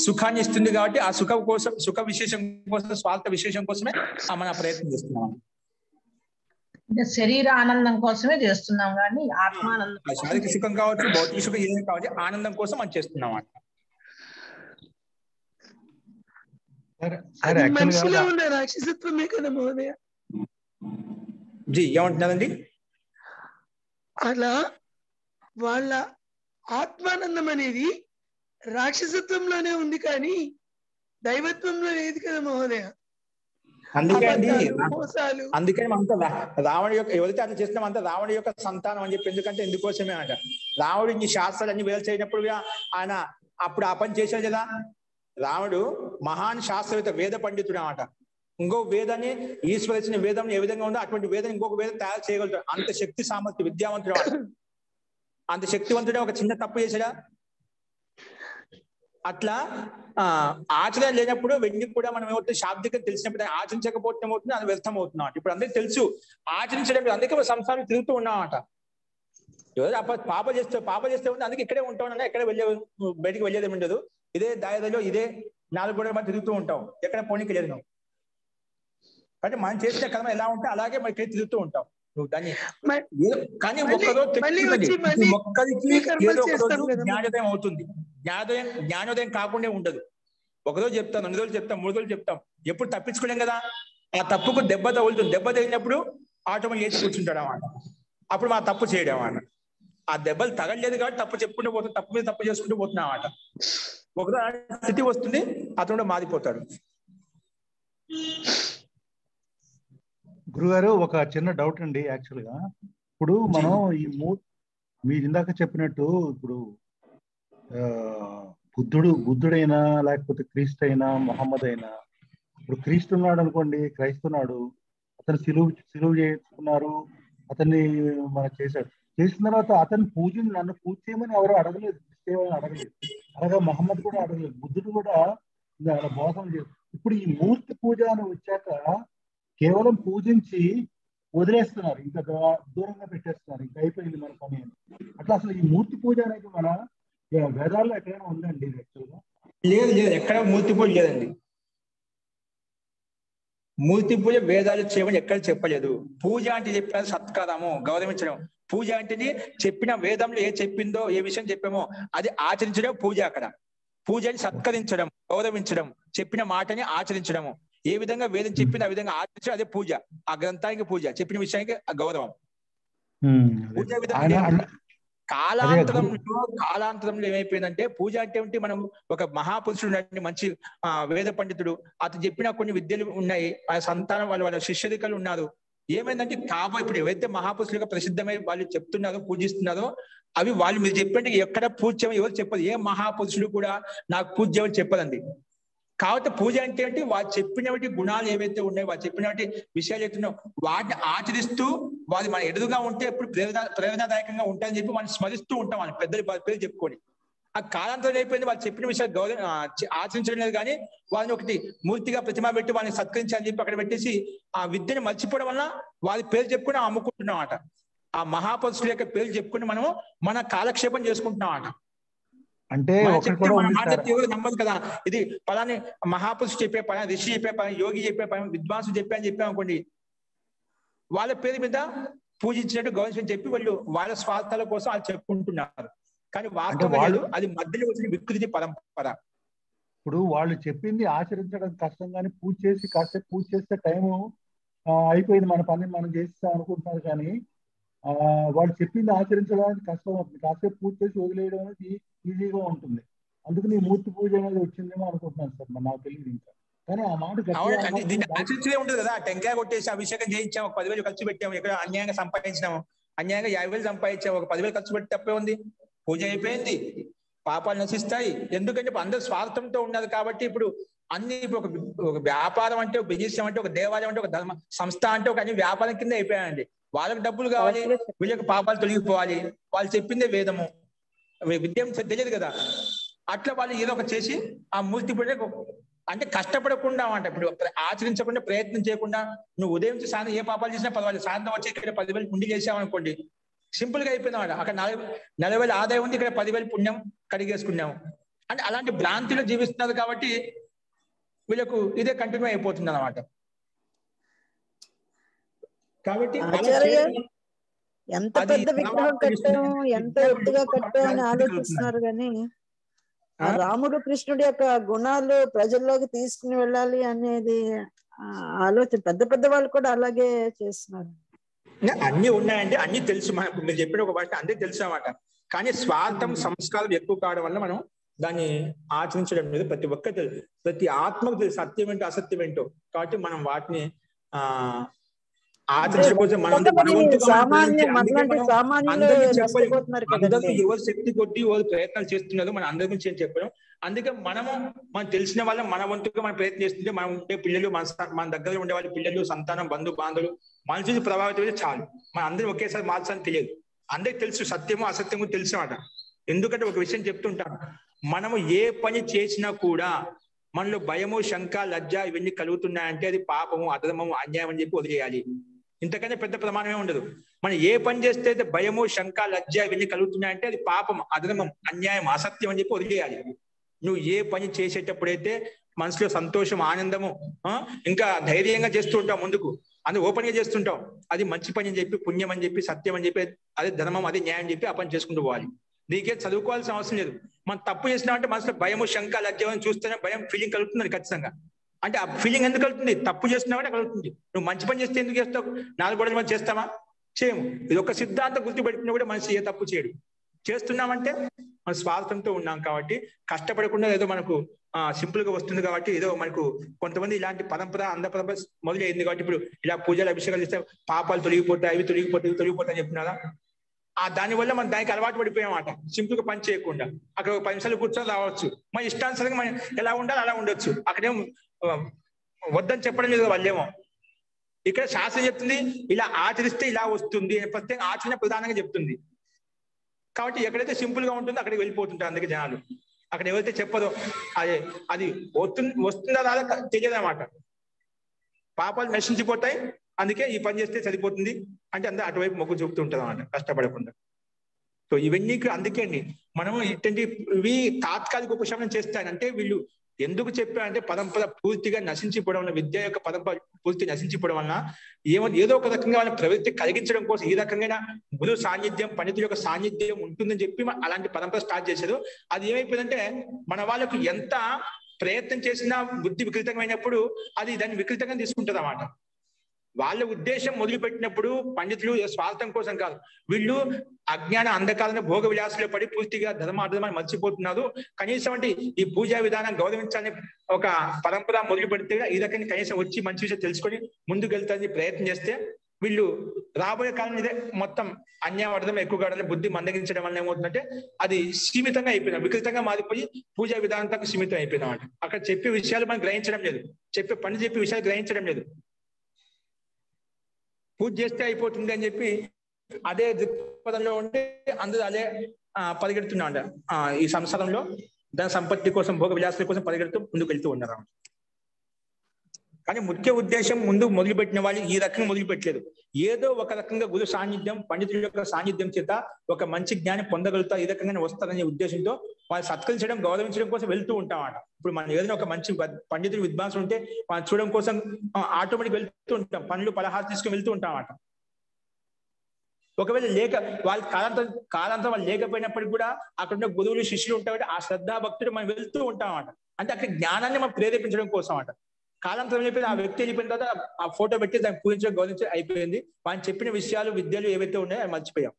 సుఖాన్ని ఇస్తుంది కాబట్టి ఆ సుఖం కోసం, సుఖ విశేషం కోసం, స్వార్థ విశేషం కోసమే మన ప్రయత్నం చేస్తున్నాం. శరీర ఆనందం కోసమే చేస్తున్నాం కానీ ఆత్మానందం, శారీరక సుఖం కావచ్చు, భౌతిక సుఖం ఏదైనా కావచ్చు, ఆనందం కోసం మనం చేస్తున్నాం అన్నమాట. మనిషిలో ఉన్న రాక్షసత్వమే కదా మహోదయ. జీ ఏమంటున్నారండి? అలా వాళ్ళ ఆత్మానందం అనేది రాక్షసత్వంలోనే ఉంది కానీ దైవత్వంలో లేదు కదా మహోదయ. అందుకే అండి, అందుకని అంత రావణుడి యొక్క ఎవరైతే అట్లా చేస్తున్నాం అంతా రావణుడి యొక్క సంతానం అని చెప్పి. ఎందుకంటే ఎందుకోసమే అంట, రావణుడు ఇన్ని శాస్త్రాలు అన్ని వేలు చేయనప్పుడు ఆయన అప్పుడు ఆ పని చేశాడు కదా. రావణుడు మహాన్ శాస్త్రవేత్త, వేద పండితుడు అన్నమాట. ఇంకో వేదాన్ని, ఈశ్వర ఇచ్చిన వేదం ఏ విధంగా ఉందో అటువంటి వేదం ఇంకొక వేదం తయారు చేయగలుగుతాడు. అంత శక్తి సామర్థ్యం, విద్యావంతుడు అన్నమాట. అంత శక్తివంతుడే ఒక చిన్న తప్పు చేశాడా? అట్లా ఆచరణ లేనప్పుడు వెండి కూడా మనం ఏమవుతుంది, శాబ్దికం తెలిసినప్పుడు ఆచరించకపోవడం అవుతుంది, అది వ్యర్థం అవుతున్నాం. ఇప్పుడు అందరికీ తెలుసు ఆచరించడం, అందుకే సంసారం తిరుగుతూ ఉన్నామట. ఎవరు పాప చేస్తే ఉంది, అందుకే ఇక్కడే ఉంటాం అన్న, ఎక్కడ బయటికి వెళ్ళేది ఉండదు. ఇదే దారిలో ఇదే 4 గోడల మధ్య తిరుగుతూ ఉంటాం, ఎక్కడ పోనీకి లేదు నువ్వు. అంటే మనం చేసిన కర్మ ఎలా ఉంటే అలాగే మనకి తిరుగుతూ ఉంటాం నువ్వు దాన్ని. కానీ ఒక్కరికి ఏదో ఒక రోజు జ్ఞానోదయం అవుతుంది. జ్ఞానోదయం కాకుండా ఉండదు. ఒకరోజు చెప్తాం, 2 రోజులు చెప్తాం, 3 రోజులు చెప్తాం, ఎప్పుడు తప్పించుకోలేం కదా. ఆ తప్పుకు దెబ్బ తగులుతుంది. దెబ్బ తగిలినప్పుడు ఆటోమేటిక్ లేచి కూర్చుంటాడు అన్నమాట. అప్పుడు మా తప్పు చేయడం అన్నమాట. ఆ దెబ్బలు తగలలేదు కాబట్టి తప్పు చెప్పుకుంటూ పోతాం, తప్పు మీద తప్పు చేసుకుంటూ పోతున్నాం అన్నమాట. ఒకరోజు స్థితి వస్తుంది, అతను మారిపోతాడు. గురుగారు ఒక చిన్న డౌట్ అండి. యాక్చువల్ గా ఇప్పుడు మనం ఈ మీరు ఇందాక చెప్పినట్టు ఇప్పుడు బుద్ధుడైనా లేకపోతే క్రీస్తు అయినా మొహమ్మద్ అయినా, ఇప్పుడు క్రీస్తు ఉన్నాడు అనుకోండి, క్రైస్తున్నాడు, అతను సిలువ చేసుకున్నారు, అతన్ని మనం చేశాడు. చేసిన తర్వాత అతని నన్ను పూజ చేయమని ఎవరు అడగలేదు, అడగలేదు. అలాగే మొహమ్మద్ కూడా అడగలేదు, బుద్ధుడు కూడా మోసం చేశారు. ఇప్పుడు ఈ మూర్తి పూజ అని వచ్చాక కేవలం పూజించి వదిలేస్తున్నారు, ఇంకా దూరంగా పెట్టేస్తున్నారు, ఇంకా అయిపోయింది మన పని అని. అట్లా అసలు ఈ మూర్తి పూజ అనేది మన వేదాల్లో ఎక్కడైనా ఉందండి? యాక్చువల్గా లేదు, ఎక్కడ మూర్తి పూజ లేదండి. మూర్తి పూజ వేదాలు చేయమని ఎక్కడ చెప్పలేదు. పూజ అంటే చెప్పినది సత్కారము, గౌరవించడం. పూజ అంటే చెప్పిన వేదంలో ఏ చెప్పిందో, ఏ విషయం చెప్పామో అది ఆచరించడం పూజ. అక్కడ పూజని సత్కరించడం, గౌరవించడం, చెప్పిన మాటని ఆచరించడము. ఏ విధంగా వేదం చెప్పింది ఆ విధంగా ఆచరించడం, అదే పూజ. ఆ గ్రంథానికి పూజ, చెప్పిన విషయానికి గౌరవం. పూజ విధంగా కాలాంతరంలో ఏమైపోయిందంటే, పూజ అంటే ఏంటి, మనం ఒక మహాపురుషుడు మంచి వేద పండితుడు, అతను చెప్పిన కొన్ని విద్యలు ఉన్నాయి, ఆ సంతానం వాళ్ళ శిష్యరికలు ఉన్నారు. ఏమైందంటే ఇప్పుడు ఎవరైతే మహాపురుషులుగా ప్రసిద్ధమై వాళ్ళు చెప్తున్నారో, పూజిస్తున్నారో, అవి వాళ్ళు మీరు చెప్పండి ఎక్కడ పూజ చేయమని ఎవరు చెప్పదు. ఏ మహాపురుషుడు కూడా నాకు పూజ చేయమని చెప్పదండి. కాబట్టి పూజ అంటే ఏంటి, వాళ్ళు చెప్పినటువంటి గుణాలు ఏవైతే ఉన్నాయో, వాళ్ళు చెప్పినటువంటి విషయాలు ఏతున్నాయో వాటిని ఆచరిస్తూ వాళ్ళు మన ఎదురుగా ఉంటే ఎప్పుడు ప్రేరణాదాయకంగా ఉంటాయని చెప్పి మనం స్మరిస్తూ ఉంటాం, వాళ్ళ పెద్దలు పేరు చెప్పుకొని. ఆ కాలాంతరం అయిపోయింది, వాళ్ళు చెప్పిన విషయాలు ఆచరించడం లేదు. కానీ వాళ్ళని ఒకటి మూర్తిగా ప్రతిమ పెట్టి వాళ్ళని సత్కరించాలని చెప్పి అక్కడ పెట్టేసి ఆ విద్యను మర్చిపోవడం వల్ల వాళ్ళ పేరు చెప్పుకుని అమ్ముకుంటున్నాం అట. ఆ మహాపురుషుల యొక్క పేరు చెప్పుకుని మనము మన కాలక్షేపం చేసుకుంటున్నాం అట. అంటే ఎవరు నమ్మదు కదా, ఇది పలాని మహాపురుషుడు చెప్పే పని, ఋషి చెప్పే పని, యోగి చెప్పే పని, విద్వాంసుడు చెప్పే అని చెప్పాం అనుకోండి, వాళ్ళ పేరు మీద పూజించినట్టు గౌరవించని చెప్పి వాళ్ళు వాళ్ళ స్వార్థాల కోసం వాళ్ళు చెప్పుకుంటున్నారు. కానీ వాస్తవం అది మధ్యలో వచ్చిన వికృతి పరంపర. ఇప్పుడు వాళ్ళు చెప్పింది ఆచరించడం కష్టం, కానీ పూజ చేసి కాసేపు పూజ చేస్తే టైము అయిపోయింది, మన పని మనం చేస్తాం అనుకుంటున్నారు. కానీ వాళ్ళు చెప్పింది ఆచరించడానికి కష్టం అవుతుంది, కాసేపు పూజ చేసి వదిలేయడం అనేది ఈజీగా ఉంటుంది. అందుకని ఈ మూర్తి పూజ అనేది వచ్చిందేమో అనుకుంటున్నాను సార్, నాకు తెలియదు ఇంకా. కానీ ఆ మాట ఆచరించలే ఉంటుంది కదా. టెంకాయ కొట్టేసి అభిషేకం చేయించాము, 10,000 ఖర్చు పెట్టాము, ఇక్కడ అన్యాయంగా సంపాదించినాము, అన్యాయంగా 50,000 సంపాదించాము, ఒక 10,000 ఖర్చు పెట్టి తప్పే ఉంది. పూజ అయిపోయింది, పాపాలు నశిస్తాయి. ఎందుకంటే అందరూ స్వార్థంతో ఉన్నారు కాబట్టి ఇప్పుడు అన్ని ఒక వ్యాపారం అంటే, ఒక బిజినెస్ అంటే, ఒక దేవాలయం అంటే, ఒక ధర్మ సంస్థ అంటే ఒక అన్ని వ్యాపారం కింద అయిపోయాయండి. వాళ్ళకి డబ్బులు కావాలి, వీళ్ళకి పాపాలు తొలగిపోవాలి, వాళ్ళు చెప్పిందే వేదము, విద్య తెలియదు కదా. అట్లా వాళ్ళు ఏదో ఒక చేసి ఆ మూర్తి పూజ అంటే కష్టపడకుండా అంటే ఇప్పుడు ఆచరించకుండా ప్రయత్నం చేయకుండా నువ్వు ఉదయం నుంచి సాయంత్రం ఏ పాపాలు చేసినా పర్వాలేదు, సాయంత్రం వచ్చి ఇక్కడ 10,000 పుండి చేసావు అనుకోండి, సింపుల్ గా అయిపోయింది అన్నమాట. అక్కడ 40,000 ఆదాయం ఉంది, ఇక్కడ 10,000 పుణ్యం కడిగేసుకున్నాము అంటే అలాంటి భ్రాంతిలో జీవిస్తున్నారు. కాబట్టి వీళ్ళకు ఇదే కంటిన్యూ అయిపోతుంది అన్నమాట. కాబట్టి ఎంత పెద్ద విగ్రహం కట్టాము, ఎంత ఎత్తుగా కట్టాము అని ఆలోచిస్తున్నారు. కానీ ఆ రాముడు కృష్ణుడి యొక్క గుణాలు ప్రజల్లోకి తీసుకుని వెళ్ళాలి అనేది ఆలోచన పెద్ద పెద్ద వాళ్ళు కూడా అలాగే చేస్తున్నారు. అన్ని ఉన్నాయంటే అన్ని తెలుసు, మనకు మీరు చెప్పిన ఒక మాట అందరికీ తెలుసు అన్నమాట. కానీ స్వార్థం సంస్కారం ఎక్కువ కావడం వల్ల మనం దాన్ని ఆచరించడం లేదు. ప్రతి ఆత్మకు తెలుసు సత్యం ఏంటో అసత్యం ఏంటో. కాబట్టి మనం వాటిని ఆచరించకపోతే అందరూ ఎవరు శక్తి కొద్ది ఎవరు ప్రయత్నాలు చేస్తున్నారు, మన అందరి గురించి ఏం చెప్పడం. అందుకే మనం తెలిసిన వాళ్ళం మన వంతుగా మనం ప్రయత్నం చేస్తుంటే మనం ఉండే పిల్లలు, మన దగ్గర ఉండే వాళ్ళ పిల్లలు, సంతానం, బంధు బాంధవులు మన చూసి ప్రభావితం అయితే చాలు. మన అందరూ ఒకేసారి మార్చాలని తెలియదు. అందరికి తెలుసు సత్యము అసత్యము తెలుసు అన్నమాట. ఎందుకంటే ఒక విషయం చెప్తుంటాను, మనము ఏ పని చేసినా కూడా మనలో భయము, శంక, లజ్జ ఇవన్నీ కలుగుతున్నాయంటే అది పాపము, అధర్మము, అన్యాయం అని చెప్పి వదిలేయాలి. ఇంతకన్నా పెద్ద ప్రమాణమే ఉండదు. మనం ఏ పని చేస్తే అయితే భయము, శంక, లజ్జ ఇవన్నీ కలుగుతున్నాయంటే అది పాపం, అధర్మం, అన్యాయం, అసత్యం అని చెప్పి వదిలేయాలి. నువ్వు ఏ పని చేసేటప్పుడైతే మనసులో సంతోషం, ఆనందము, ఇంకా ధైర్యంగా చేస్తూ ఉంటావు, ముందుకు అది ఓపెన్ గా చేస్తుంటావు, అది మంచి పని అని చెప్పి, పుణ్యం అని చెప్పి, సత్యం అని చెప్పి, అదే ధర్మం, అదే న్యాయం అని చెప్పి ఆ పని చేసుకుంటూ పోవాలి. నీకే చదువుకోవాల్సిన అవసరం లేదు. మనం తప్పు చేసినామంటే మనసులో భయము, శంక, లజ్జ అని చూస్తేనే భయం ఫీలింగ్ కలుగుతుంది ఖచ్చితంగా. అంటే ఆ ఫీలింగ్ ఎందుకు కలుగుతుంది? తప్పు చేస్తున్నామంటే కలుగుతుంది. నువ్వు మంచి పని చేస్తే ఎందుకు చేస్తావు? 4 గోడల మధ్య చేస్తామా? చేయము. ఇది ఒక సిద్ధాంతం గుర్తుపెట్టుకున్నా కూడా మనిషి ఏ తప్పు చేయడు. చేస్తున్నామంటే మన స్వార్థంతో ఉన్నాం కాబట్టి, కష్టపడకుండా ఏదో మనకు సింపుల్ గా వస్తుంది కాబట్టి, ఏదో మనకు కొంతమంది ఇలాంటి పరంపర, అంధ పరంపర మొదలైంది కాబట్టి ఇప్పుడు ఇలా పూజలు, అభిషేకాలు చేస్తే పాపాలు తొలగిపోతాయి, అవి తొలగిపోతాయి, ఇవి తొలగిపోతాయి చెప్తున్నారా? దానివల్ల మనం దానికి అలవాటు పడిపోయామాట. సింపుల్ గా పని చేయకుండా అక్కడ ఒక 10 నిమిషాలు కూర్చొని రావచ్చు, మన ఇష్టానుసారంగా మనం ఎలా ఉండాలి అలా ఉండొచ్చు. అక్కడేమో వద్దని చెప్పడం లేదు వాళ్ళేమో. ఇక్కడ శాస్త్రం చెప్తుంది ఇలా ఆచరిస్తే ఇలా వస్తుంది, ప్రత్యేక ఆచరణ ప్రధానంగా చెప్తుంది. కాబట్టి ఎక్కడైతే సింపుల్ గా ఉంటుందో అక్కడికి వెళ్ళిపోతుంటారు అందుకే జనాలు. అక్కడ ఎవరైతే చెప్పదో అది వస్తుందా రాదా తెలియదు అన్నమాట. పాపాలు నశించిపోతాయి, అందుకే ఈ పని చేస్తే సరిపోతుంది అంటే అందరూ అటువైపు మొగ్గు చూపుతూ ఉంటుంది అన్నమాట, కష్టపడకుండా. సో ఇవన్నీ అందుకే అండి మనము ఇవి తాత్కాలిక ఉపశమనం చేస్తాయంటే, వీళ్ళు ఎందుకు చెప్పారంటే పరంపర పూర్తిగా నశించిపోవడం వల్ల, విద్య యొక్క పరంపర పూర్తి నశించిపోవడం వల్ల ఏదో ఒక రకంగా వాళ్ళ ప్రవృత్తి కలిగించడం కోసం ఈ రకంగా గురు సాన్నిధ్యం, పండితుల యొక్క సాన్నిధ్యం ఉంటుందని చెప్పి అలాంటి పరంపర స్టార్ట్ చేశారు. అది ఏమైపోయిందంటే మన వాళ్ళకు ఎంత ప్రయత్నం చేసినా బుద్ధి వికృతమైనప్పుడు అది దాన్ని వికృతంగా తీసుకుంటుంది అన్నమాట. వాళ్ళ ఉద్దేశం మొదలుపెట్టినప్పుడు పండితులు స్వార్థం కోసం కాదు, వీళ్ళు అజ్ఞాన అంధకాలను భోగ విలాసులో పడి పూర్తిగా ధర్మాన్ని మర్చిపోతున్నారు. కనీసం అంటే ఈ పూజా విధానం గౌరవించాలని ఒక పరంపర మొదలు పెడితే ఈ రకంగా కనీసం వచ్చి మంచి విషయం తెలుసుకొని ముందుకు వెళ్తారని ప్రయత్నం చేస్తే, వీళ్ళు రాబోయే కాలం ఇదే మొత్తం అన్యాయం ఎక్కువగా బుద్ధి మందగించడం వల్ల ఏమవుతుందంటే అది సీమితంగా అయిపోయింది, వికృతంగా మారిపోయి పూజా విధానంతో సీమితం అయిపోయింది అన్నమాట. అక్కడ చెప్పే విషయాలు మనం గ్రహించడం లేదు, చెప్పే విషయాలు గ్రహించడం లేదు. పూజ చేస్తే అయిపోతుంది అని చెప్పి అదే దృక్పథంలో ఉంటే అందరూ అదే పరిగెడుతున్నాడు. ఈ సంసారంలో దాని సంపత్తి కోసం, భోగ విలాసాల కోసం పరిగెడుతూ ముందుకు వెళ్తూ ఉన్నారు. కానీ ముఖ్య ఉద్దేశం ముందు మొదలుపెట్టిన వాళ్ళు ఈ రకంగా మొదలుపెట్టలేదు. ఏదో ఒక రకంగా గురు సాన్నిధ్యం, పండితుల యొక్క సాన్నిధ్యం చేత ఒక మంచి జ్ఞానం పొందగలుగుతా, ఈ రకంగానే వస్తారనే ఉద్దేశంతో వాళ్ళు సత్కరించడం, గౌరవించడం కోసం వెళ్తూ ఉంటామాట. ఇప్పుడు మనం ఏదైనా ఒక మంచి పండితులు, విద్వాంసులు ఉంటే మనం చూడడం కోసం ఆటోమేటిక్ వెళ్తూ ఉంటాం, పనులు పలహారం తీసుకుని వెళ్తూ ఉంటామాట. ఒకవేళ వాళ్ళ కాలాంతరం వాళ్ళు లేకపోయినప్పటికీ కూడా అక్కడ ఉన్న గురువులు, శిష్యులు ఉంటామంటే ఆ శ్రద్ధా భక్తులు మనం వెళ్తూ ఉంటామాట. అంటే అక్కడ జ్ఞానాన్ని మనం ప్రేరేపించడం కోసం అట. కాలాంతరం అయిపోయింది, ఆ వ్యక్తి వెళ్ళిపోయిన తర్వాత ఆ ఫోటో పెట్టి దాన్ని పూజించడం, గౌరవించడం అయిపోయింది. వాళ్ళు చెప్పిన విషయాలు, విద్యలు ఏవైతే ఉన్నాయో అవి మర్చిపోయాం.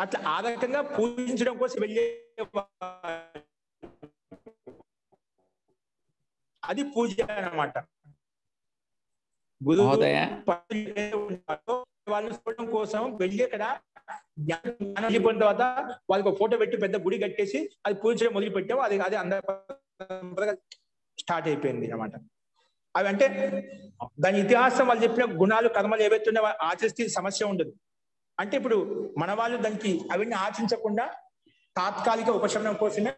అట్లా ఆ రకంగా పూజించడం కోసం వెళ్ళే అది పూజ అన్నమాట. గురువు వాళ్ళు చూడడం కోసం వెళ్ళి అక్కడ జ్ఞానం వెళ్ళిపోయిన తర్వాత వాళ్ళకి ఒక ఫోటో పెట్టి పెద్ద గుడి కట్టేసి అది పూజించడం మొదలు పెట్టాము. అది అందరూ స్టార్ట్ అయిపోయింది అన్నమాట. అవి అంటే దాని ఇతిహాసం, వాళ్ళు చెప్పిన గుణాలు, కర్మలు ఏవైతే ఉన్నాయో ఆచరిస్తే సమస్య ఉండదు. అంటే ఇప్పుడు మన వాళ్ళు దానికి అవన్నీ ఆచరించకుండా తాత్కాలిక ఉపశమనం కోసమే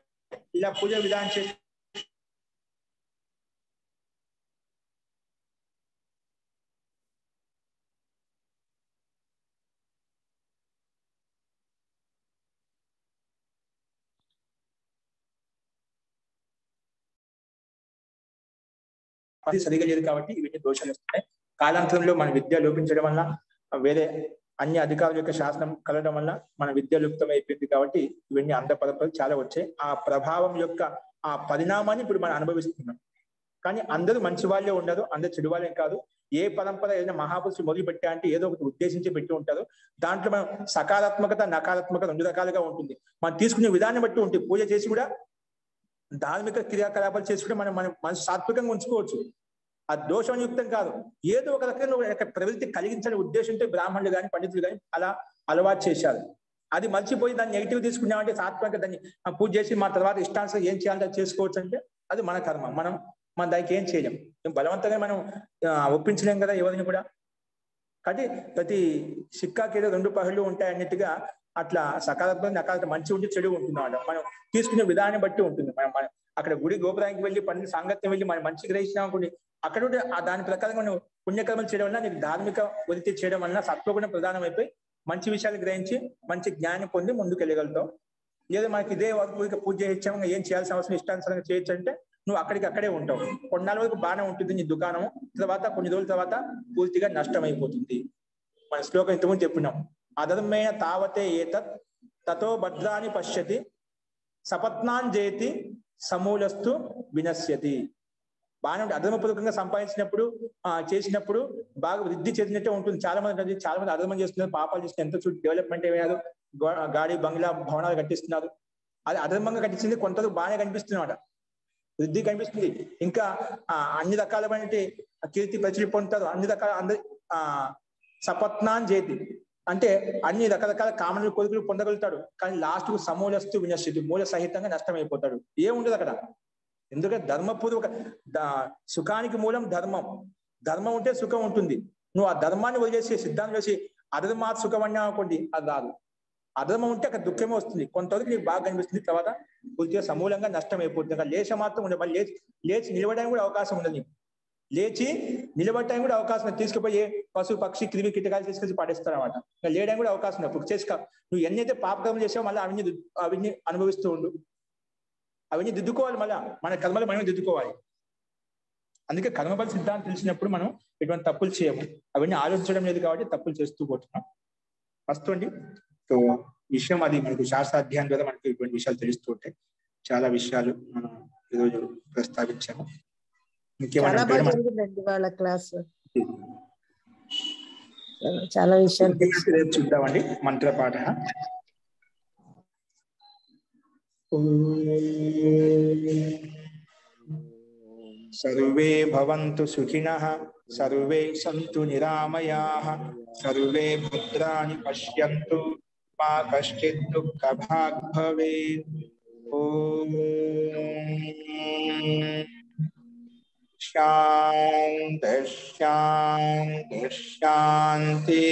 ఇలా పూజ విధానం చేసి అది సరిగా లేదు కాబట్టి ఇవన్నీ దోషాలు వస్తున్నాయి. కాలాంతరంలో మన విద్య లోపించడం వల్ల, వేరే అన్ని అధికారుల యొక్క శాసనం కలగడం వల్ల మన విద్య లుప్తం అయిపోయింది కాబట్టి ఇవన్నీ అంధ పరంపరలు చాలా వచ్చాయి. ఆ ప్రభావం యొక్క ఆ పరిణామాన్ని ఇప్పుడు మనం అనుభవిస్తున్నాం. కానీ అందరూ మంచి వాళ్ళే ఉండరు, అందరూ చెడు వాళ్ళే కాదు. ఏ పరంపర ఏదైనా మహాపురుషులు మొదలు పెట్టా అంటే ఏదో ఒకటి ఉద్దేశించి పెట్టి ఉంటారు. దాంట్లో మనం సకారాత్మకత, నకారాత్మకత 2 రకాలుగా ఉంటుంది. మనం తీసుకునే విధానం బట్టి ఉంటుంది. పూజ చేసి కూడా ధార్మిక క్రియాకలాపాలు చేసి కూడా మనం మనసు సాత్వికంగా ఉంచుకోవచ్చు. ఆ దోషంయుక్తం కాదు, ఏదో ఒక రకంగా ప్రవృత్తి కలిగించని ఉద్దేశంతో బ్రాహ్మణులు కానీ పండితులు కానీ అలా అలవాటు చేశారు. అది మర్చిపోయి దాన్ని నెగిటివ్ తీసుకున్నామంటే, సాత్వికంగా దాన్ని పూజ చేసి మా తర్వాత ఇష్టానుసారం ఏం చేయాలంటే చేసుకోవచ్చు అంటే అది మన కర్మ. మనం దానికి ఏం చేయలేం. బలవంతంగా మనం ఒప్పించలేం కదా ఎవరిని కూడా. కాబట్టి ప్రతి సిక్కాకి ఏదో 2 పహళ్ళు ఉంటాయి అన్నట్టుగా అట్లా సకారాత్మక, నకారాత్మక, మంచి ఉంటే చెడు ఉంటుంది అన్నమాట. మనం తీసుకునే విధానం బట్టి ఉంటుంది. మనం అక్కడ గుడి గోపురానికి వెళ్ళి పండిత సాంగత్యం వెళ్ళి మనం మంచి గ్రహించినాం అనుకోండి, అక్కడ ఉంటే దాని ప్రకారంగా నువ్వు పుణ్యకర్మలు చేయడం వల్ల నీకు ధార్మిక వృత్తి చేయడం వల్ల సత్వగుణం ప్రధానమైపోయి మంచి విషయాలు గ్రహించి మంచి జ్ఞానం పొంది ముందుకు వెళ్ళగలుగుతావు. లేదా మనకి ఇదే వరకు పూజ చేయొచ్చాము, ఏం చేయాల్సిన అవసరం ఇష్టానుసారంగా చేయొచ్చు అంటే నువ్వు అక్కడే ఉంటావు. కొన్నాళ్ళ వరకు బాగానే ఉంటుంది నీ దుకాణం, తర్వాత కొన్ని రోజుల తర్వాత పూర్తిగా నష్టం అయిపోతుంది. మన శ్లోకం ఇంతకుముందు చెప్పినాం, అధర్మేణ తావతే ఏతత్ తతో భద్రాన్ని పశ్యతి సపత్నాన్ జయతి సమూలస్తు వినశ్యతి. బాగానే ఉంటుంది. అధర్మపూర్వకంగా సంపాదించినప్పుడు చేసినప్పుడు బాగా వృద్ధి చెందినట్టే ఉంటుంది. చాలా మంది అధర్మం చేస్తున్నారు, పాపాలు చేస్తున్నారు, ఎంత డెవలప్మెంట్ అయ్యారు, గాడి బంగ్లా భవనాలు కట్టిస్తున్నారు. అది అధర్మంగా కట్టించింది కొంతవరకు బాగానే కనిపిస్తున్నమాట, వృద్ధి కనిపిస్తుంది. ఇంకా అన్ని రకాలమైన కీర్తి ప్రచురి పొందుతారు, అన్ని రకాల అందరి సపత్నాన్ జయతి అంటే అన్ని రకరకాల కామనలు కోరికలు పొందగలుగుతాడు. కానీ లాస్ట్ కు సమూలస్తు వినశ్యతి, మూల సహితంగా నష్టం అయిపోతాడు. ఏముండదు అక్కడ. ఎందుకంటే ధర్మపూర్వక సుఖానికి మూలం ధర్మం. ధర్మం ఉంటే సుఖం ఉంటుంది. నువ్వు ఆ ధర్మాన్ని వదిలేసి సిద్ధాంతం వేసి అధర్మాత్ సుఖం అన్నా అనుకోండి, అది రాదు. అధర్మం ఉంటే అక్కడ దుఃఖమే వస్తుంది. కొంతవరకు నీకు బాగా కనిపిస్తుంది, తర్వాత పూర్తిగా సమూలంగా నష్టం అయిపోతుంది. అక్కడ లేచ మాత్రం ఉండదు. మళ్ళీ లేచి నిలబడడానికి కూడా అవకాశం ఉండదు. నీకు లేచి నిలబడటానికి కూడా అవకాశం ఉంది. తీసుకుపోయి పశు పక్షి క్రిమి కీటకాలు తీసుకొచ్చి పడేస్తారు అనమాట. ఇంకా లేయడానికి కూడా అవకాశం ఉంది. ఇప్పుడు నువ్వు ఎన్నైతే పాపకర్మలు చేసావో మళ్ళీ అవన్నీ అనుభవిస్తూ ఉండు. అవన్నీ దిద్దుకోవాలి, మళ్ళా మన కర్మలు మనం దిద్దుకోవాలి. అందుకే కర్మబల సిద్ధాంతం తెలిసినప్పుడు మనం ఎటువంటి తప్పులు చేయము. అవన్నీ ఆలోచించడం లేదు కాబట్టి తప్పులు చేస్తూ పోతున్నాం. ఫస్ట్ అండి విషయం అది మనకు శాస్త్రాధ్యాయం ద్వారా మనకి ఇటువంటి విషయాలు తెలుస్తూ ఉంటాయి. చాలా విషయాలు మనం ఈరోజు ప్రస్తావించాము. చాలా బాగా జరిగిందండి వాళ్ళ క్లాస్, చాలా విషయాలు రేపు చూద్దామండి. మంత్రపాఠ సర్వే భవంతు సుఖినః, సర్వే సంతు నిరామయాః, సర్వే భద్రాణి పశ్యంతు, మా కశ్చిత్ దుఃఖభాగ్ భవేత్. ఓం శాంతి శాంతి శాంతి.